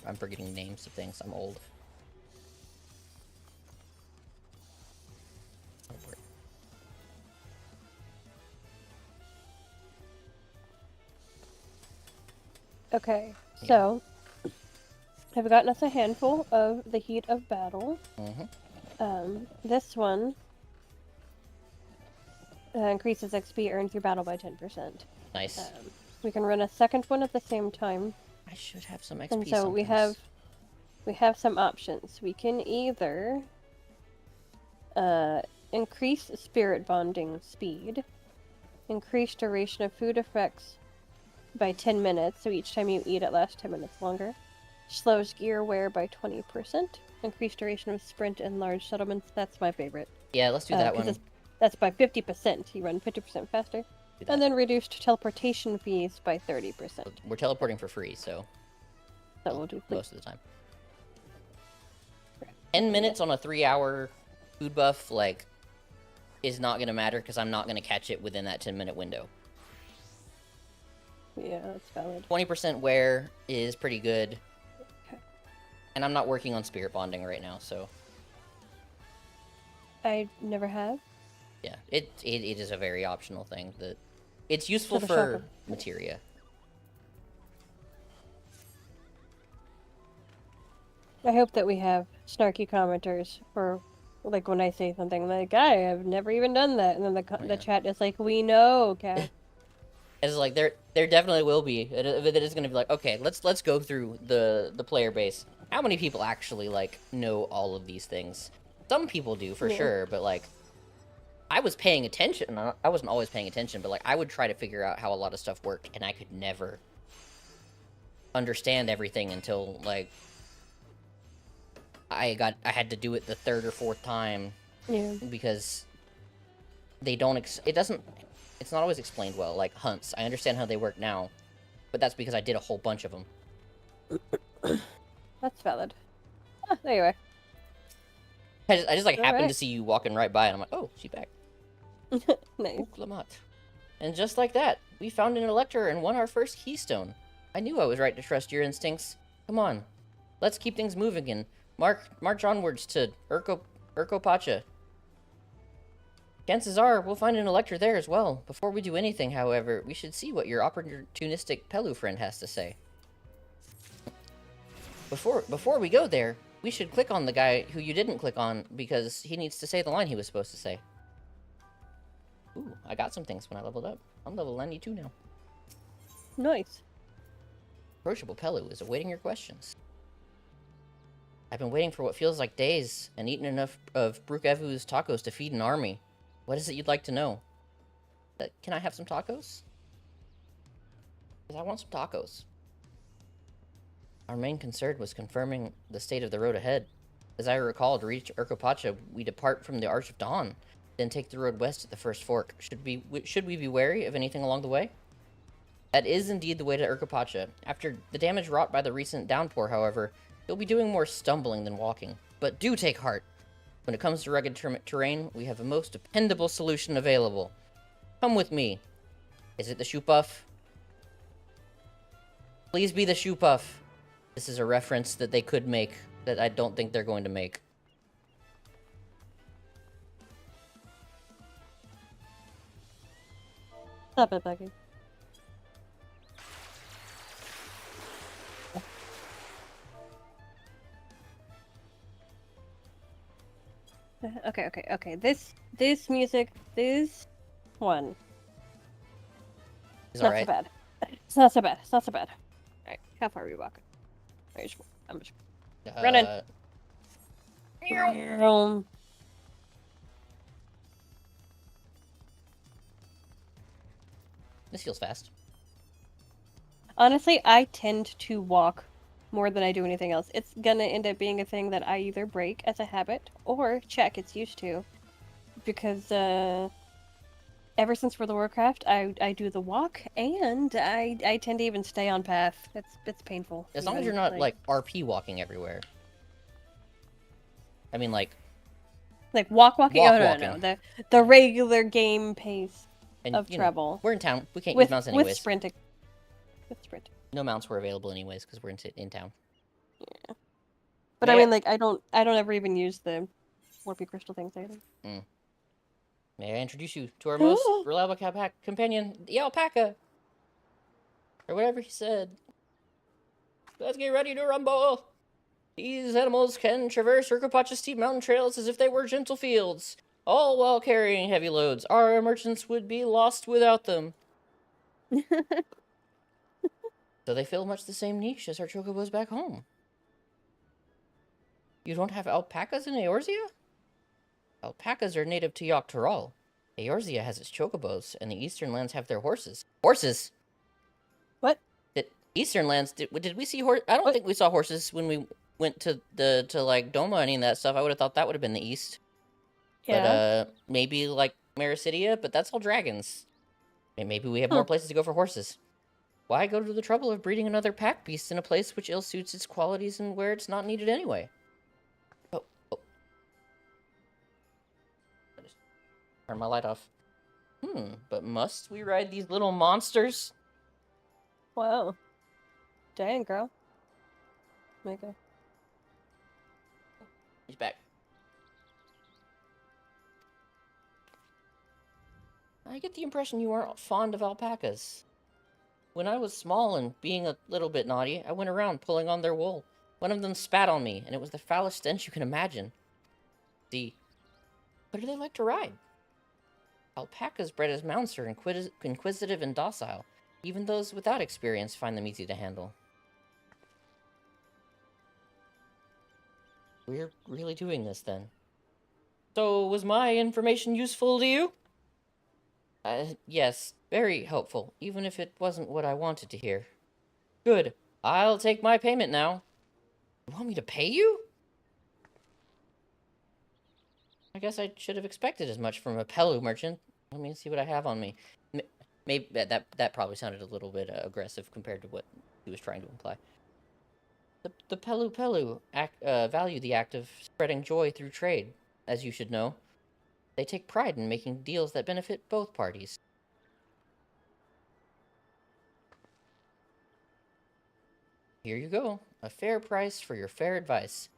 I'm forgetting names of things. I'm old. Okay, so I've gotten us a handful of the Heat of Battle. This one increases XP earned through battle by 10%. Nice. We can run a second one at the same time. I should have some XP. And so we have some options. We can either increase spirit bonding speed, increase duration of food effects by 10 minutes, so each time you eat it lasts 10 minutes longer, slows gear wear by 20%, increase duration of sprint in large settlements. That's my favorite. Yeah, let's do that one. That's by 50%. You run 50% faster. And then reduced teleportation fees by 30%. We're teleporting for free, so we'll do most of the time. 10 minutes on a 3-hour food buff, like, is not going to matter because I'm not going to catch it within that 10-minute window. Yeah, that's valid. 20% wear is pretty good. Okay. And I'm not working on spirit bonding right now, so... I never have. Yeah, it is a very optional thing. That it's useful for materia. I hope that we have snarky commenters for, like, when I say something like, I have never even done that, and then the chat is like, we know, Kat. It's like there definitely will be. It is going to be like, okay, let's go through the player base. How many people actually like know all of these things? Some people do for sure, but like I was paying attention. I wasn't always paying attention, but like I would try to figure out how a lot of stuff worked, and I could never understand everything until like I had to do it the third or fourth time. Yeah. Because they don't. It's not always explained well. Like hunts, I understand how they work now, but that's because I did a whole bunch of them. That's valid. Ah, there you are. I just like happened to see you walking right by, and I'm like, oh, she's back. Nice. Uklamat. And just like that, we found an Elector and won our first keystone. I knew I was right to trust your instincts. Come on, let's keep things moving and March onwards to Urkopacha. Chances are we'll find an elector there as well. Before we do anything, however, we should see what your opportunistic Pelu friend has to say. Before we go there, we should click on the guy who you didn't click on because he needs to say the line he was supposed to say. Ooh, I got some things when I leveled up. I'm level 92 now. Nice. Approachable Pelu is awaiting your questions. I've been waiting for what feels like days and eaten enough of Brukevu's tacos to feed an army. What is it you'd like to know? Can I have some tacos? Because I want some tacos. Our main concern was confirming the state of the road ahead. As I recall, to reach Urkopacha, we depart from the Arch of Dawn, then take the road west at the first fork. Should we be wary of anything along the way? That is indeed the way to Urkopacha. After the damage wrought by the recent downpour, however, you'll be doing more stumbling than walking. But do take heart. When it comes to rugged terrain, we have a most dependable solution available. Come with me. Is it the shoe puff? Please be the shoe puff. This is a reference that they could make that I don't think they're going to make. Stop it, Bucky. Okay. This music, this one. It's not alright. so bad. It's not so bad. Alright, how far are we walking? I'm just running. This feels fast. Honestly, I tend to walk more than I do anything else. It's gonna end up being a thing that I either break as a habit or check it's used to. Because ever since World of Warcraft, I do the walk and I tend to even stay on path. It's painful. As long as you're not like RP walking everywhere. I mean like walking. Walk No. walking. The regular game pace and, of travel. We're in town. We can't use mounts anyways. With sprinting. No mounts were available anyways because we're in town. Yeah. But I mean, like, I don't ever even use the Warpy Crystal things either. May I introduce you to our most reliable companion, the alpaca? Or whatever he said. Let's get ready to rumble! These animals can traverse Urkopacha's steep mountain trails as if they were gentle fields, all while carrying heavy loads. Our merchants would be lost without them. So they fill much the same niche as our chocobos back home. You don't have alpacas in Eorzea? Alpacas are native to Yogg-Toroil. Eorzea has its chocobos, and the Eastern lands have their horses. Horses? What? Eastern lands, did we see horses? I don't think we saw horses when we went to like, Doma and any of that stuff. I would have thought that would have been the East. Yeah. But, maybe, like, Maricidia, but that's all dragons. And maybe we have more places to go for horses. Why go to the trouble of breeding another pack beast in a place which ill suits its qualities and where it's not needed anyway? Oh. I just turn my light off. But must we ride these little monsters? Wow. Dang, girl. Mega. He's back. I get the impression you aren't fond of alpacas. When I was small and being a little bit naughty, I went around pulling on their wool. One of them spat on me, and it was the foulest stench you can imagine. See, what do they like to ride? Alpacas bred as mounts are inquisitive and docile. Even those without experience find them easy to handle. We're really doing this, then. So, was my information useful to you? Yes, very helpful, even if it wasn't what I wanted to hear. Good. I'll take my payment now. You want me to pay you? I guess I should have expected as much from a Pelu merchant. Let me see what I have on me. Maybe that probably sounded a little bit aggressive compared to what he was trying to imply. The Pelu value the act of spreading joy through trade, as you should know. They take pride in making deals that benefit both parties. Here you go. A fair price for your fair advice.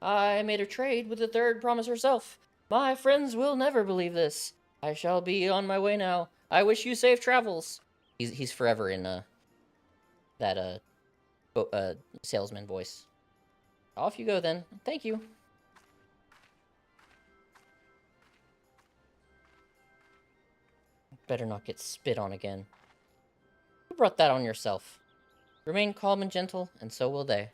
I made a trade with the third promise herself. My friends will never believe this. I shall be on my way now. I wish you safe travels. He's forever in that salesman voice. Off you go then. Thank you. Better not get spit on again. You brought that on yourself. Remain calm and gentle, and so will they.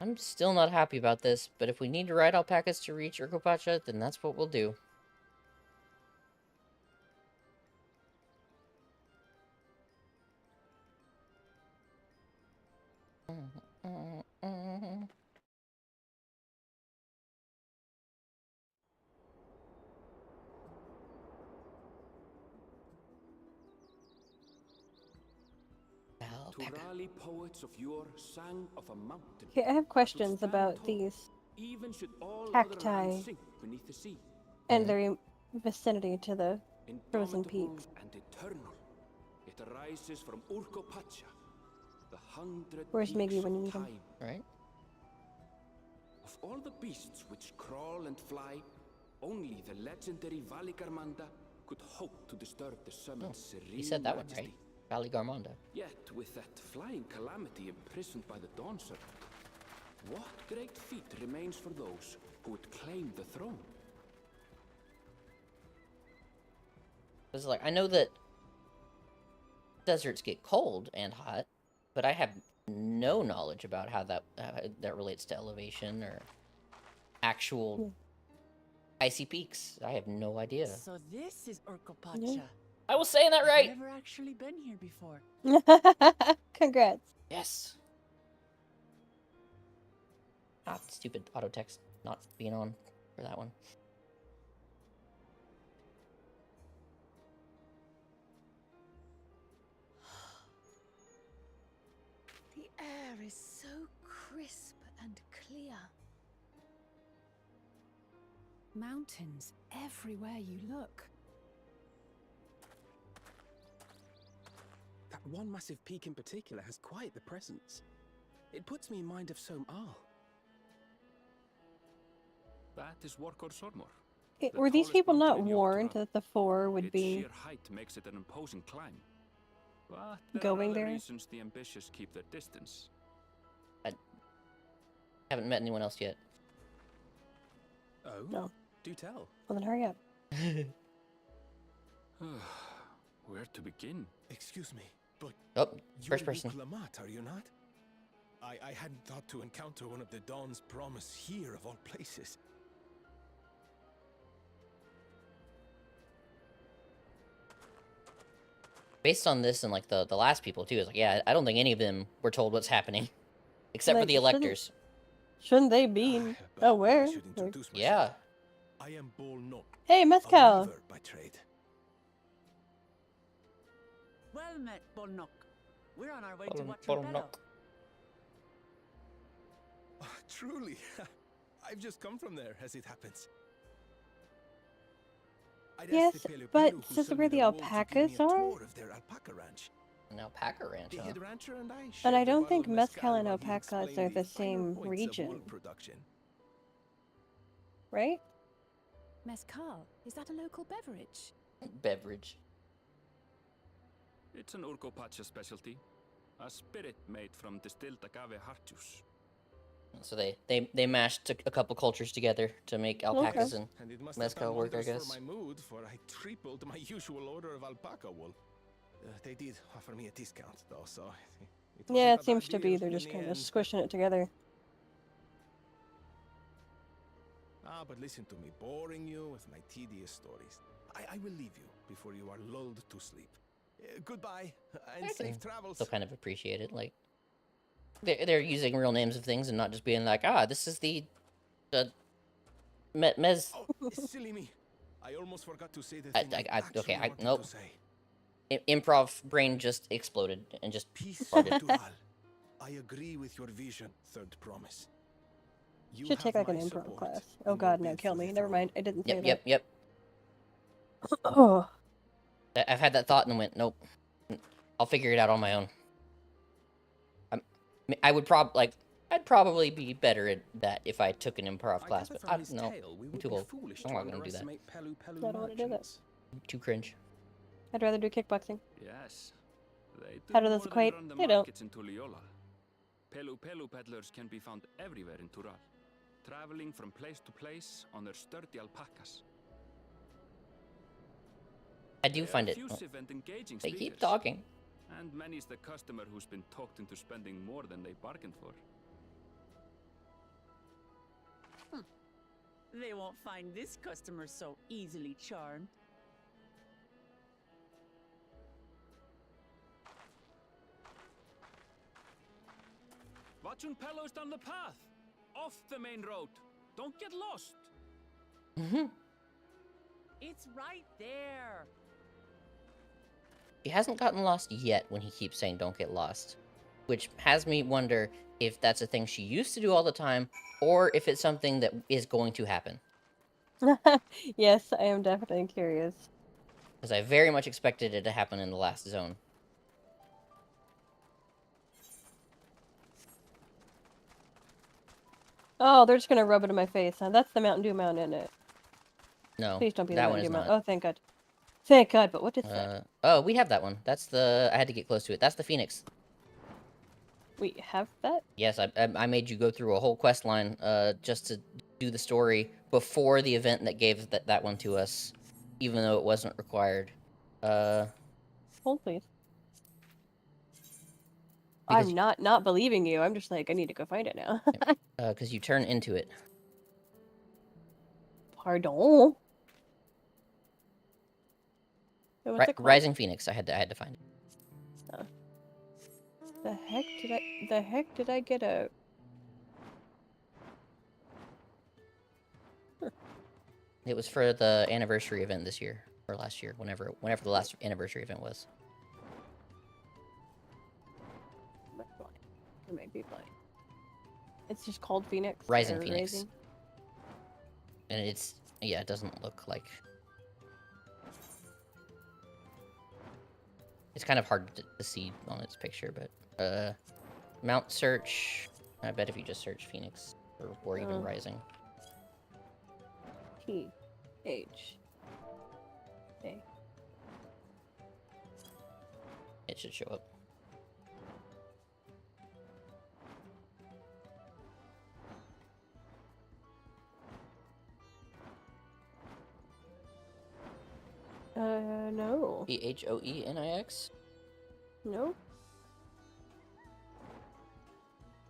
I'm still not happy about this, but if we need to ride alpacas to reach Urkopacha, then that's what we'll do. To rally poets of yore sang of a mountain. Okay, I have questions about these Even should all other cacti lands sink beneath the sea. and their vicinity to the frozen Indomitable peaks. and eternal, it arises from Urkopacha, the 100 Where's peaks Miggy when you of need him? time. Right? Of all the beasts which crawl and fly, only the legendary Valigarmanda could hope to disturb the summit's serene You said that one, majesty. right? Valley Garmonda. Yet, with that flying calamity imprisoned by the Dawn Serpent, what great feat remains for those who would claim the throne? It's like, I know that deserts get cold and hot, but I have no knowledge about how that relates to elevation or actual icy peaks. I have no idea. So this is Urkopacha. I was saying that right. I've never actually been here before. Congrats. Yes. Ah, stupid auto text not being on for that one. The air is so crisp and clear. Mountains everywhere you look. That one massive peak in particular has quite the presence. It puts me in mind of Som Al. That is Workor Sormor. Were these people not warned that the four would Its be sheer height makes it an imposing climb. But there going are other there? reasons the ambitious keep their distance. I haven't met anyone else yet. Oh? No. Do tell. Well, then hurry up. Where to begin? Excuse me, but Oh, you're first person. Lamont, are you not? I hadn't thought to encounter one of the Dawn's promise here of all places. Based on this and like the last people too, is like, yeah, I don't think any of them were told what's happening, except for Like, the electors. Shouldn't they be aware? Like, Yeah. I am Bolnok. hey, a Mezcal. weaver by trade. Well met, Bolnok. We're on our way to watch Rebello. Truly, I've just come from there, as it happens. I'd asked Yes, the Peleopelu but who this is sold where me the wool to give me a alpacas are? tour of their alpaca ranch. An alpaca ranch, The huh? head rancher and I And shared I a don't bottle think of mezcal and while he alpacas explained are the finer same points of wool region, production. right? Mezcal, is that a local beverage? Beverage. It's an Urkopacha specialty. A spirit made from distilled agave heart juice. So they mashed a couple cultures together to make alpacas and it must have mezcal done work, I wonders guess. for my mood, for I tripled my usual order of alpaca wool. They did offer me a discount, though, so it Yeah, wasn't it a seems bad to be. deal They're in just the kind of end. squishing it together. Ah, but listen to me, boring you with my tedious stories. I will leave you before you are lulled to sleep. Goodbye, and I safe can travels. still kind of appreciate it. Like they're using real names of things and not just being like, ah, this is the mez. Oh, silly me. I almost forgot to say the thing Okay, wanted nope. to say. Improv brain just exploded and just Peace farted. to all. I agree with your vision, third promise. You Should take have like an my improv support class. in Oh your god, no, bid kill for the me. Never throne. mind. I didn't say Yep. Oh. I've had that thought and went, nope. I'll figure it out on my own. I would I'd probably be better at that if I took an improv class, but I don't know. I'm too old. I'm not gonna do that. I don't want to do that. Too cringe. I'd rather do kickboxing. Yes. They How do does this more than equate? run the They don't. markets in Tuliola. Pelu Pelu peddlers can be found everywhere in Tural, traveling from place to place on their sturdy alpacas. I do find it. Effusive and engaging They keep speakers. talking. And many's the customer who's been talked into spending more than they bargained for. They won't find this customer so easily charmed. Watchun Pelos down the path! Off the main road! Don't get lost! It's right there. He hasn't gotten lost yet when he keeps saying don't get lost. Which has me wonder if that's a thing she used to do all the time, or if it's something that is going to happen. Yes, I am definitely curious. Because I very much expected it to happen in the last zone. Oh, they're just gonna rub it in my face. Huh? That's the Mountain Dew mound, isn't it? No, Please don't be the that one Mountain is Dew mound. not. Oh, thank God. Thank God, but what is that? Oh, we have that one. That's the... I had to get close to it. That's the Phoenix. We have that? Yes, I made you go through a whole quest line just to do the story before the event that gave that one to us, even though it wasn't required. Hold, please. I'm not believing you. I'm just like, I need to go find it now. Because you turn into it. Pardon? Wait, what's it called? Rising Phoenix. I had to find it. Oh. The heck did I get a... It was for the anniversary event this year or last year, whenever the last anniversary event was. I might be blind. It's just called Phoenix. Rising or Phoenix. Rising? And it's it doesn't look like. It's kind of hard to see on its picture, but mount search. I bet if you just search Phoenix or even Rising. T-H-A. It should show up. No. Phoenix? No.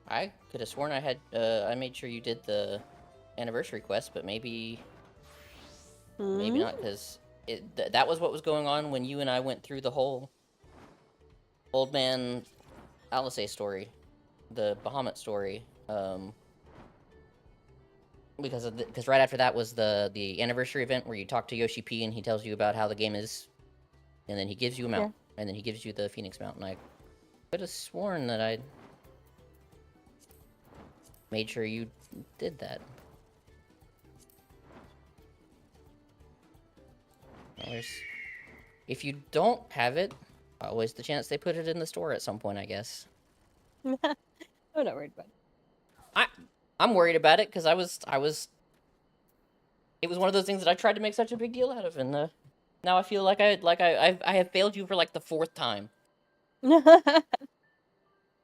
I could have sworn I had, I made sure you did the anniversary quest, but maybe not, because that was what was going on when you and I went through the whole Old Man Alice story, the Bahamut story, because right after that was the anniversary event where you talk to Yoshi P and he tells you about how the game is, and then he gives you a mount, and then he gives you the Phoenix mount, and I could have sworn that I made sure you did that. If you don't have it, always the chance they put it in the store at some point, I guess. I'm not worried about it. I'm worried about it because it was one of those things that I tried to make such a big deal out of, and now I feel like I have failed you for like the 4th time.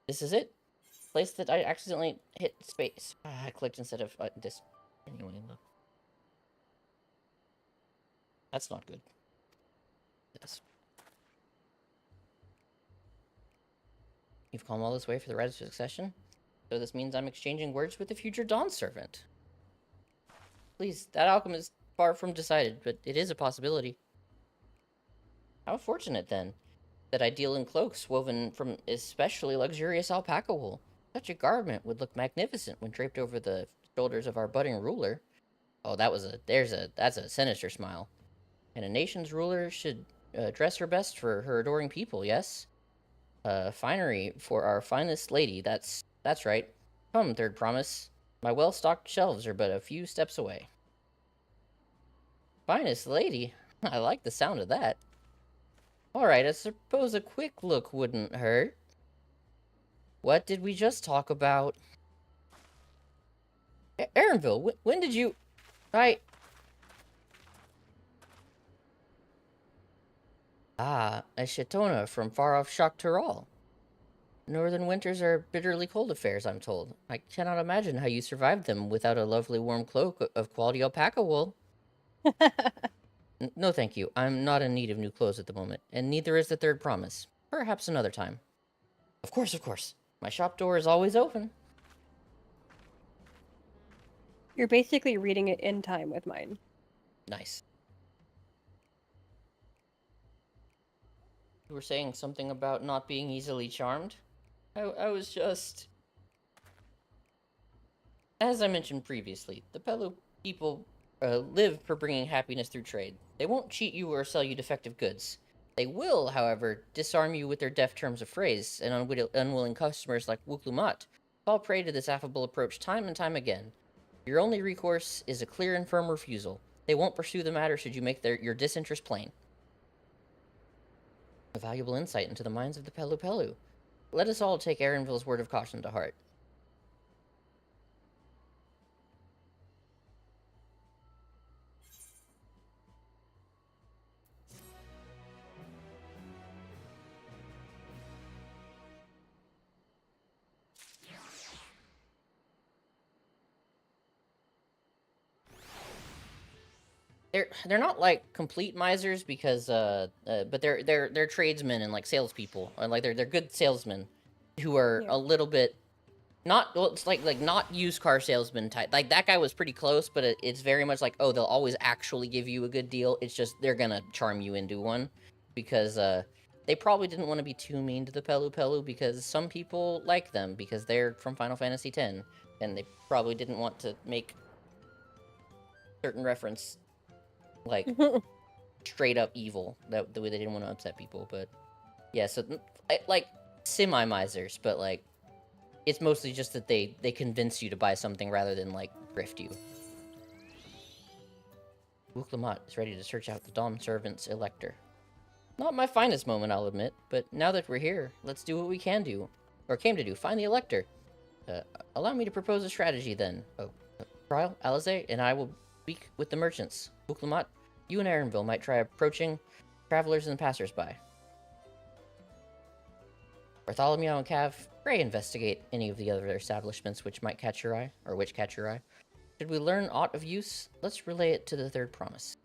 This is it. Place that I accidentally hit space. I clicked instead of this. Anyway, look. That's not good. Yes. You've come all this way for the right of succession? So this means I'm exchanging words with the future Dawn Servant. Please, that outcome is far from decided, but it is a possibility. How fortunate, then, that I deal in cloaks woven from especially luxurious alpaca wool. Such a garment would look magnificent when draped over the shoulders of our budding ruler. Oh, that's a sinister smile. And a nation's ruler should dress her best for her adoring people, yes? Finery for our finest lady, that's right. Come, third promise. My well-stocked shelves are but a few steps away. Finest lady? I like the sound of that. Alright, I suppose a quick look wouldn't hurt. What did we just talk about? Aaronville, when did you... Ah, a Shatona from far-off Shaktural. Northern winters are bitterly cold affairs, I'm told. I cannot imagine how you survived them without a lovely warm cloak of quality alpaca wool. No, thank you. I'm not in need of new clothes at the moment, and neither is the third promise. Perhaps another time. Of course, of course. My shop door is always open. You're basically reading it in time with mine. Nice. You were saying something about not being easily charmed? I was just... As I mentioned previously, the Pelu people live for bringing happiness through trade. They won't cheat you or sell you defective goods. They will, however, disarm you with their deft terms of phrase, and unwilling customers like Wuklumat fall prey to this affable approach time and time again. Your only recourse is a clear and firm refusal. They won't pursue the matter should you make your disinterest plain. A valuable insight into the minds of the Pelu Pelu. Let us all take Aaronville's word of caution to heart. They're not like complete misers because but they're tradesmen and like salespeople, or like they're good salesmen who are a little bit not, well, it's like not used car salesman type. Like that guy was pretty close, but it's very much like, oh, they'll always actually give you a good deal. It's just they're gonna charm you into one because they probably didn't want to be too mean to the Pelu Pelu because some people like them because they're from Final Fantasy X, and they probably didn't want to make certain reference like straight up evil, that the way they didn't want to upset people. But yeah, so like semi misers, but like it's mostly just that they convince you to buy something rather than like grift you. Wuklumat is ready to search out the Dawn Servant's Elector. Not my finest moment, I'll admit, but now that we're here, let's do what we can do, or came to do, find the Elector. Allow me to propose a strategy then. Trial, Alize, and I will speak with the merchants. Wuklumat, you and Aaronville might try approaching travelers and passersby. Bartholomew and Cav, pray investigate any of the other establishments which might catch your eye, or which catch your eye. Should we learn aught of use, let's relay it to the third promise.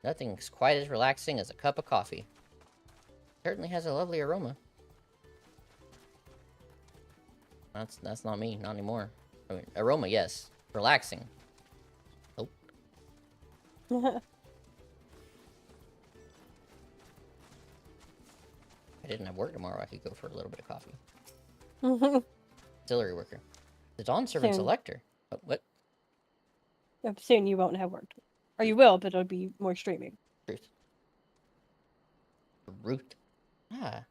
Nothing's quite as relaxing as a cup of coffee. Certainly has a lovely aroma. That's not me, not anymore. I mean, aroma, yes. Relaxing. Nope. If I didn't have work tomorrow, I could go for a little bit of coffee. Auxiliary worker. The Dawn Servant's Soon. Elector. Oh, what? Soon you won't have work. Or you will, but it'll be more streaming. Truth. Root. Ah.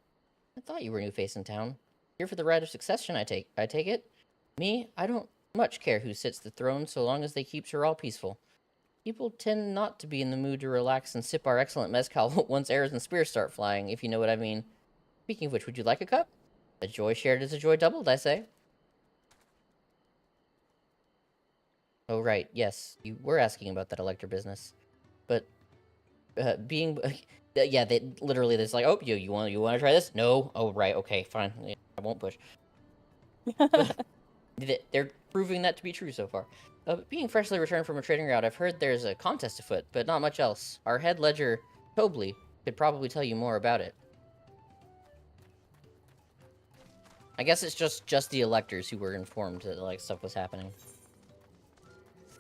I thought you were a new face in town. Here for the rite of succession, I take it? Me, I don't much care who sits the throne so long as they keep her all peaceful. People tend not to be in the mood to relax and sip our excellent mezcal once arrows and spears start flying, if you know what I mean. Speaking of which, would you like a cup? A joy shared is a joy doubled, I say. Oh, right, yes, you were asking about that Elector business. But, yeah, they literally, there's like, oh, you want to try this? No? Oh, right, okay, fine. Yeah, I won't push. They're proving that to be true so far. Being freshly returned from a trading route, I've heard there's a contest afoot, but not much else. Our head ledger, Tobley, could probably tell you more about it. I guess it's just the electors who were informed that, like, stuff was happening.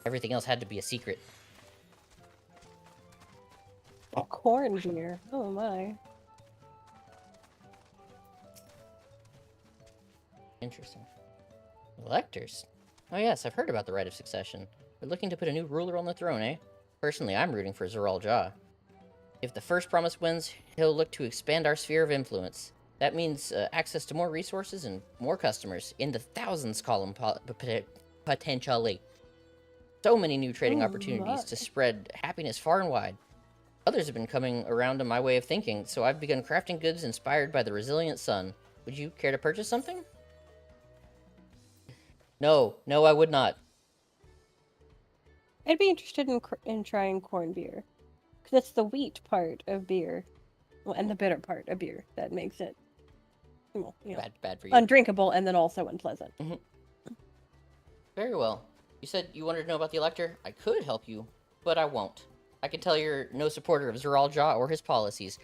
Everything else had to be a secret. Corn beer. Oh my. Interesting. Electors? Oh yes, I've heard about the rite of succession. We're looking to put a new ruler on the throne, eh? Personally, I'm rooting for Zeral Jah. If the first promise wins, he'll look to expand our sphere of influence. That means access to more resources and more customers, in the thousands column potentially. So many new trading Oh, opportunities to my. spread happiness far and wide. Others have been coming around to my way of thinking, so I've begun crafting goods inspired by the resilient sun. Would you care to purchase something? No, I would not. I'd be interested in trying corn beer. Because it's the wheat part of beer. Well, and the bitter part of beer that makes it, well, Bad for you. undrinkable and then also unpleasant. Very well. You said you wanted to know about the Elector? I could help you, but I won't. I can tell you're no supporter of Zeral Jaw or his policies.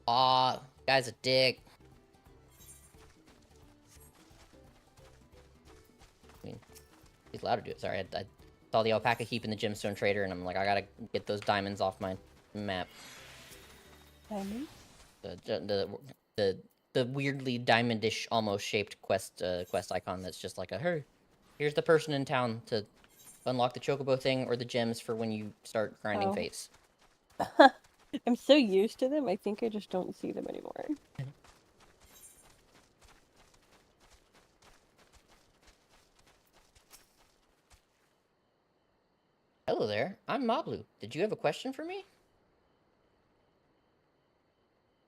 Aw, guy's a dick. I mean, he's allowed to do it. Sorry, I saw the alpaca heap in the gemstone trader, and I'm like, I gotta get those diamonds off my map. Diamond? The weirdly diamondish, almost shaped quest icon that's just like a, hey, here's the person in town to unlock the chocobo thing or the gems for when you start grinding fates. I'm so used to them, I think I just don't see them anymore. Hello there, I'm Mablu. Did you have a question for me?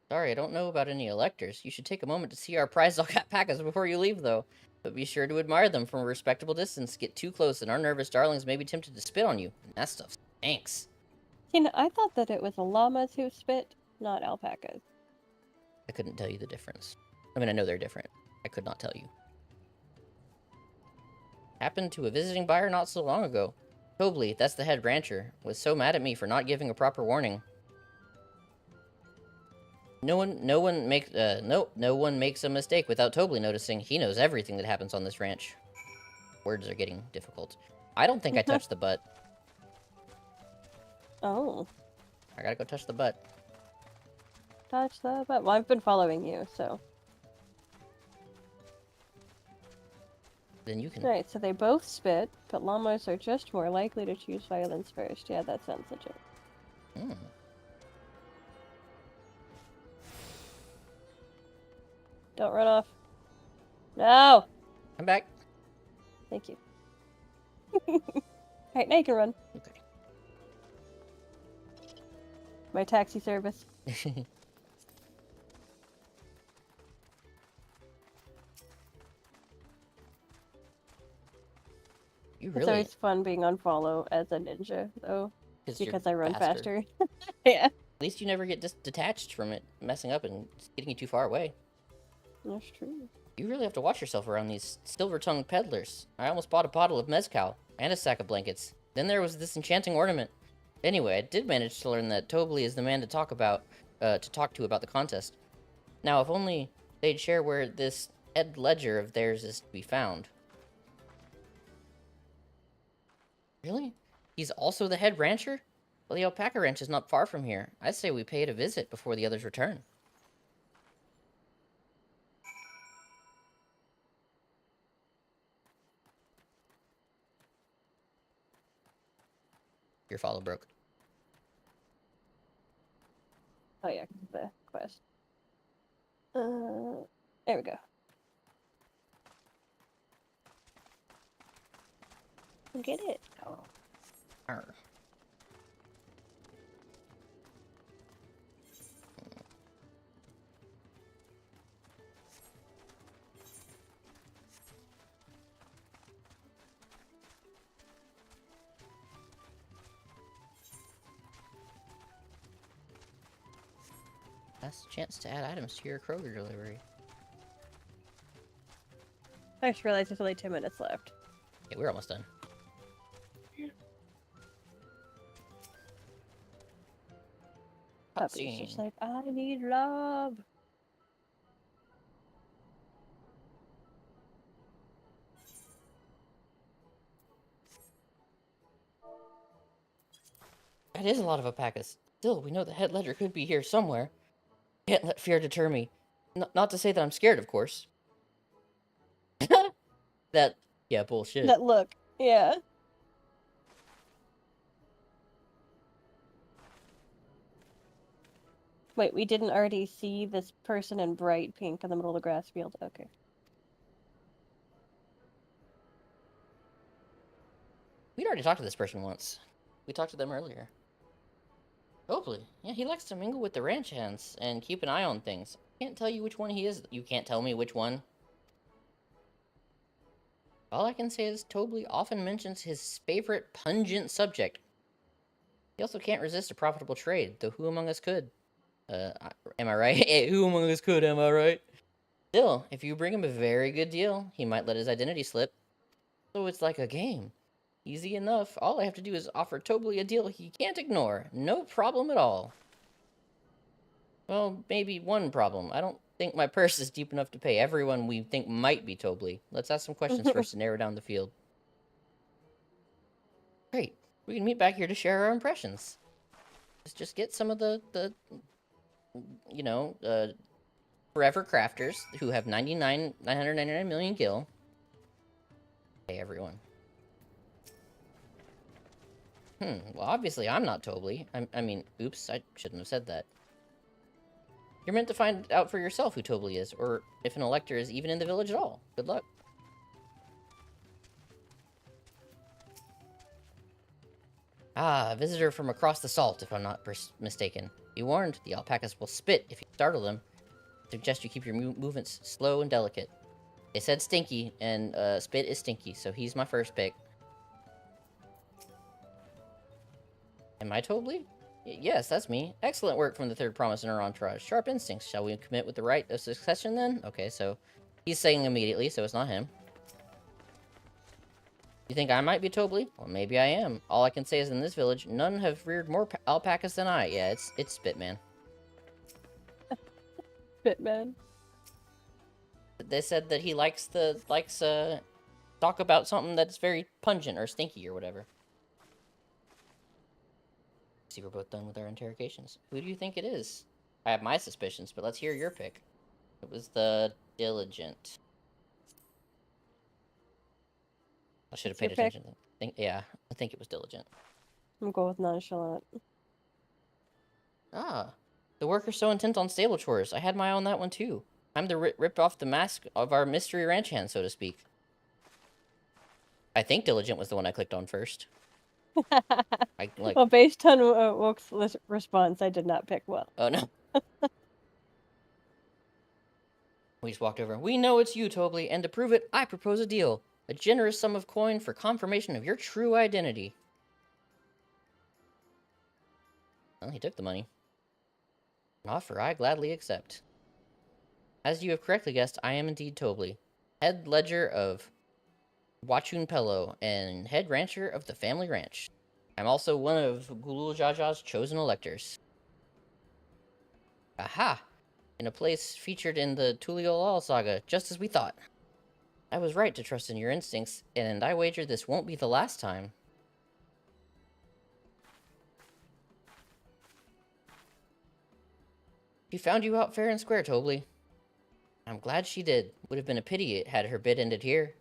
Sorry, I don't know about any electors. You should take a moment to see our prized alpacas before you leave, though. But be sure to admire them from a respectable distance. Get too close and our nervous darlings may be tempted to spit on you. And that stuff stinks. See, I thought that it was llamas who spit, not alpacas. I couldn't tell you the difference. I mean, I know they're different. I could not tell you. Happened to a visiting buyer not so long ago. Tobley, that's the head rancher, was so mad at me for not giving a proper warning. No one makes a mistake without Tobley noticing. He knows everything that happens on this ranch. Words are getting difficult. I don't think I touched the butt. Oh. I gotta go touch the butt. Touch the butt. Well, I've been following you, so. Then you can. Right, so they both spit, but llamas are just more likely to choose violence first. Yeah, that sounds legit. Hmm. Don't run off. No! I'm back. Thank you. Alright, now you can run. Okay. My taxi service. You It's really. always fun being on follow as a ninja, though. Because I run faster. At Yeah. least you never get detached from it messing up and getting you too far away. That's true. You really have to watch yourself around these silver-tongued peddlers. I almost bought a bottle of mezcal and a sack of blankets. Then there was this enchanting ornament. Anyway, I did manage to learn that Tobley is the man to talk to about the contest. Now, if only they'd share where this head ledger of theirs is to be found. Really? He's also the head rancher? Well, the alpaca ranch is not far from here. I'd say we pay it a visit before the others return. Your follow broke. Oh yeah, the quest. There we go. Get it. Oh. Arr. Last chance to add items to your Kroger delivery. I just realized there's only 2 minutes left. Yeah, we're almost done. Puppy's just like, I need love. That is a lot of alpacas. Still, we know the head ledger could be here somewhere. Can't let fear deter me. Not to say that I'm scared, of course. Yeah, bullshit. That look, yeah. Wait, we didn't already see this person in bright pink in the middle of the grass field? Okay. We'd already already talked to this person once. We talked to them earlier. Hopefully. Yeah, he likes to mingle with the ranch hands and keep an eye on things. I can't tell you which one he is. You can't tell me which one. All I can say is Tobley often mentions his favorite pungent subject. He also can't resist a profitable trade, though who among us could? Am I right? Who among us could, am I right? Still, if you bring him a very good deal, he might let his identity slip. So it's like a game. Easy enough. All I have to do is offer Tobley a deal he can't ignore. No problem at all. Well, maybe one problem. I don't think my purse is deep enough to pay everyone we think might be Tobley. Let's ask some questions first to narrow down the field. Great. We can meet back here to share our impressions. Let's just get some of the you know, forever crafters who have 999 million gil. Hey, everyone. Well, obviously I'm not Tobley. I mean, oops, I shouldn't have said that. You're meant to find out for yourself who Tobley is, or if an elector is even in the village at all. Good luck. Ah, a visitor from across the salt, if I'm not mistaken. Be warned, the alpacas will spit if you startle them. I suggest you keep your movements slow and delicate. They said stinky, and spit is stinky, so he's my first pick. Am I Tobley? Yes, that's me. Excellent work from the third promise in our entourage. Sharp instincts. Shall we commit with the right of succession then? Okay, so he's saying immediately, so it's not him. You think I might be Tobley? Well, maybe I am. All I can say is in this village, none have reared more alpacas than I. Yeah, it's Spitman. Spitman. They said that he likes talk about something that's very pungent or stinky or whatever. See, we're both done with our interrogations. Who do you think it is? I have my suspicions, but let's hear your pick. It was the Diligent. I should have paid attention. I think it was Diligent. I'm going with nonchalant. Ah, the worker's so intent on stable chores. I had my eye on that one too. Time to rip off the mask of our mystery ranch hand, so to speak. I think Diligent was the one I clicked on first. Well, based on Woke's response, I did not pick well. Oh, no. We just walked over. We know it's you, Tobley, and to prove it, I propose a deal. A generous sum of coin for confirmation of your true identity. Well, he took the money. An offer I gladly accept. As you have correctly guessed, I am indeed Tobley, head ledger of Wachun Pello and head rancher of the family ranch. I'm also one of Gulul Jaja's chosen electors. Aha! In a place featured in the Tuliolal saga, just as we thought. I was right to trust in your instincts, and I wager this won't be the last time. She found you out fair and square, Tobley. I'm glad she did. Would have been a pity it had her bid ended here.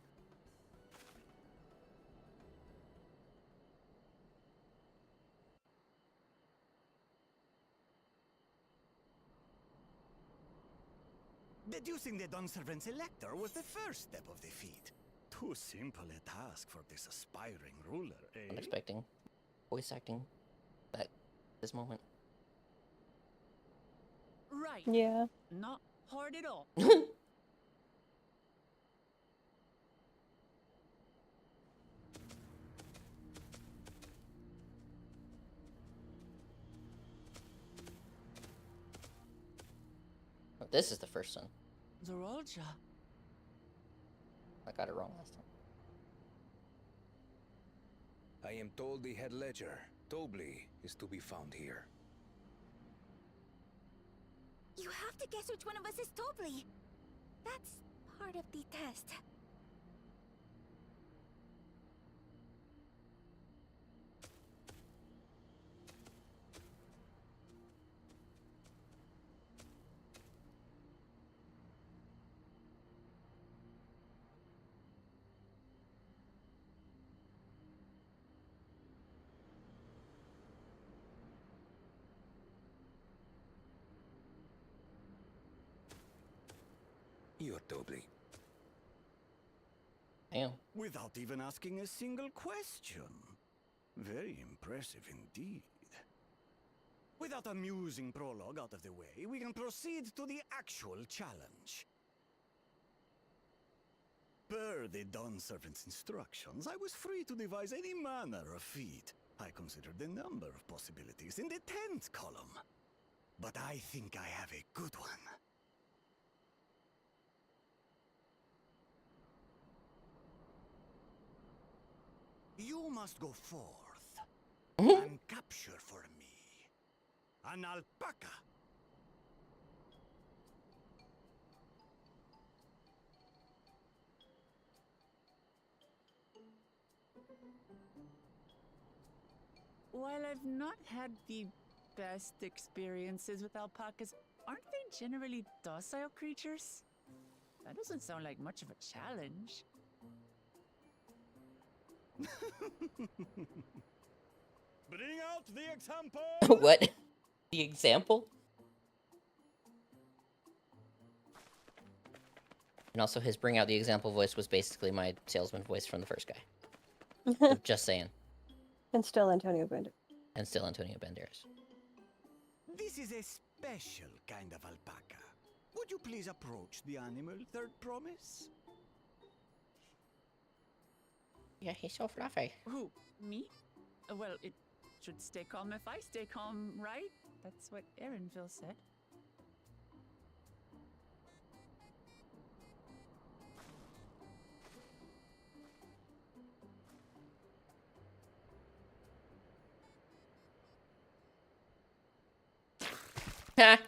Deducing the Dunservant's elector was the first step of the feat. Too simple a task for this aspiring ruler, eh? I'm expecting voice acting at this moment. Right. Yeah. Not hard at all. Oh, this is the first one. Zorolja. I got it wrong last time. I am told the head ledger, Tobley, is to be found here. You have to guess which one of us is Tobley. That's part of the test. You're Tobley. Damn. Without even asking a single question. Very impressive indeed. With that amusing prologue out of the way, we can proceed to the actual challenge. Per the Dawn Servant's instructions, I was free to devise any manner of feat. I considered a number of possibilities in the 10th column. But I think I have a good one. You must go forth and capture for me an alpaca. While I've not had the best experiences with alpacas, aren't they generally docile creatures? That doesn't sound like much of a challenge. Bring out the example! What? The example? And also his bring out the example voice was basically my salesman voice from the first guy. Just saying. And still Antonio Banderas. And still Antonio Banderas. This is a special kind of alpaca. Would you please approach the animal, Third Promise? Yeah, he's so fluffy. Who? Me? Well, it should stay calm if I stay calm, right? That's what Erinville said. Ha!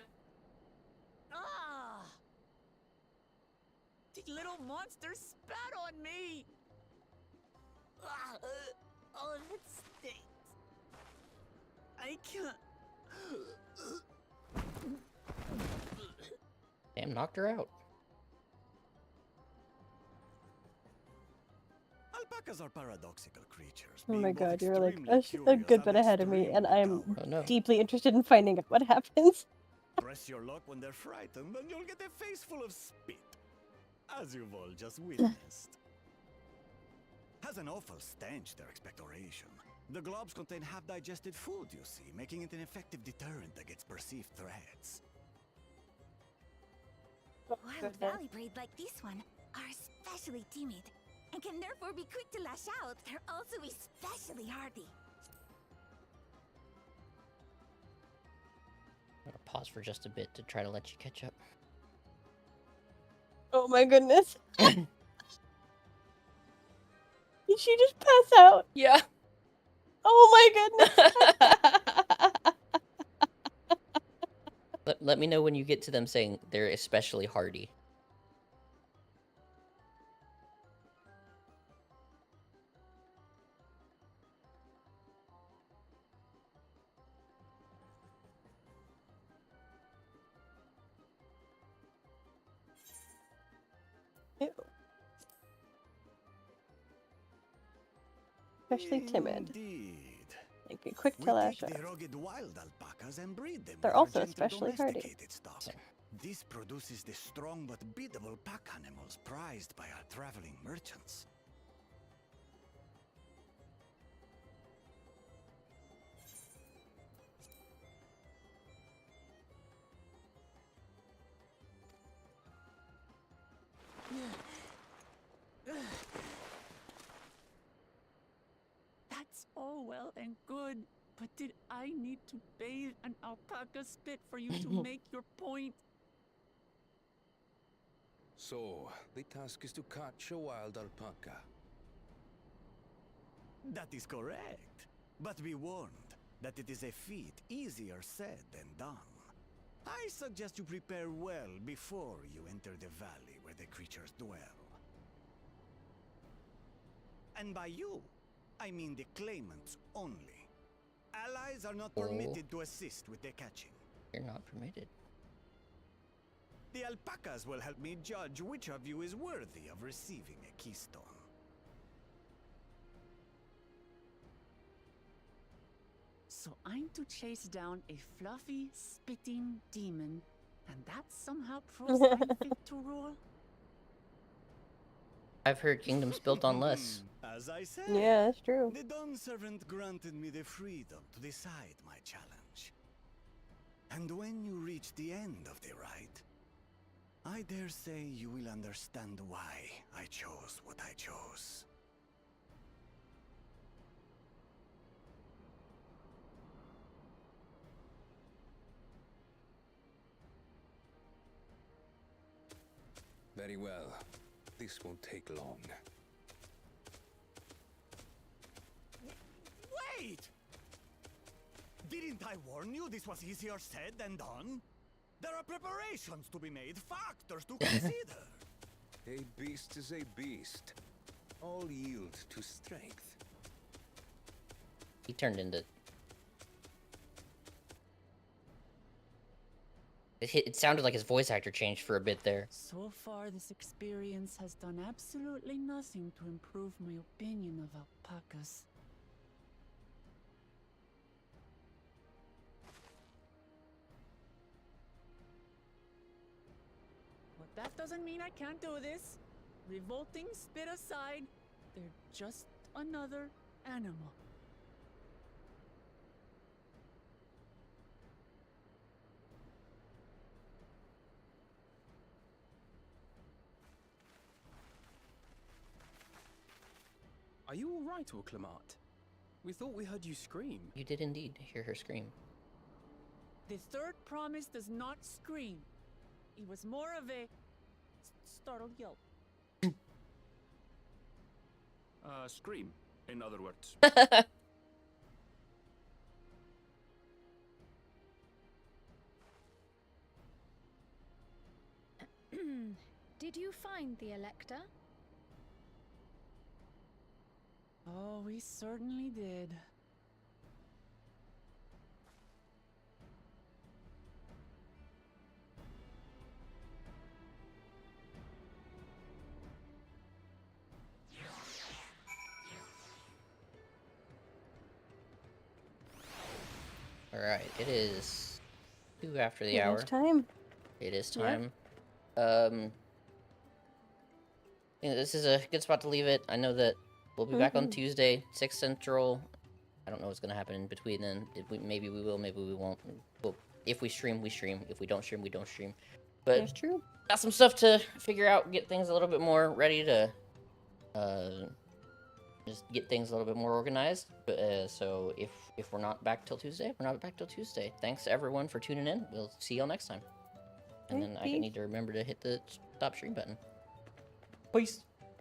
Ah! The little monster spat on me! Ah, oh, that stinks. I can't. Damn, knocked her out. Alpacas are paradoxical creatures. Oh my being both god, you're like extremely a curious good and bit ahead of me, and I am extremely Oh, no. deeply interested in finding out what happens. Press your luck when they're frightened, and you'll get a face full of spit, as you've all just witnessed. Has an awful stench, their expectoration. The globs contain half-digested food, you see, making it an effective deterrent against perceived threats. Wild valley breed like this one are especially timid and can therefore be quick to lash out. They're also especially hardy. I'm gonna pause for just a bit to try to let you catch up. Oh my goodness. Did she just pass out? Yeah. Oh my goodness. Let me know when you get to them saying they're especially hardy. Ew. Especially timid. Indeed. Like a quick We to lash take out. the rugged wild alpacas and breed them They're with our also gentle especially hardy. domesticated stock. This produces the strong but biddable pack animals prized by our traveling merchants. That's all well and good, but did I need to bathe an alpaca spit for you to make your point? So, the task is to catch a wild alpaca. That is correct. But be warned that it is a feat easier said than done. I suggest you prepare well before you enter the valley where the creatures dwell. And by you, I mean the claimants only. Allies are not permitted to assist with the catching. You're not permitted. The alpacas will help me judge which of you is worthy of receiving a keystone. So I'm to chase down a fluffy, spitting demon, and that somehow proves I'm fit to rule? I've heard kingdoms built on less. As I said, Yeah, that's true. the Dawn Servant granted me the freedom to decide my challenge. And when you reach the end of the ride, I dare say you will understand why I chose what I chose. Very well. This won't take long. Wait! Didn't I warn you this was easier said than done? There are preparations to be made, factors to consider. A beast is a beast. All yield to strength. He turned into... It sounded like his voice actor changed for a bit there. So far, this experience has done absolutely nothing to improve my opinion of alpacas. But that doesn't mean I can't do this. Revolting spit aside, they're just another animal. Are you all right, Orclamat? We thought we heard you scream. You did indeed hear her scream. The third promise does not scream. It was more of a startled yelp. Scream, in other words. Did you find the Elector? Oh, we certainly did. Alright, it is 2 after the It hour. is time. It is Yep. time. I think this is a good spot to leave it. I know that we'll be back on Tuesday, 6 Central. I don't know what's going to happen in between then. Maybe we will, maybe we won't. Well, if we stream, we stream. If we don't stream, we don't stream. But That's true. got some stuff to figure out, get things a little bit more ready to just get things a little bit more organized. But so if we're not back till Tuesday, we're not back till Tuesday. Thanks everyone for tuning in. We'll see y'all next time. And then I need to remember to hit the stop stream button. Peace.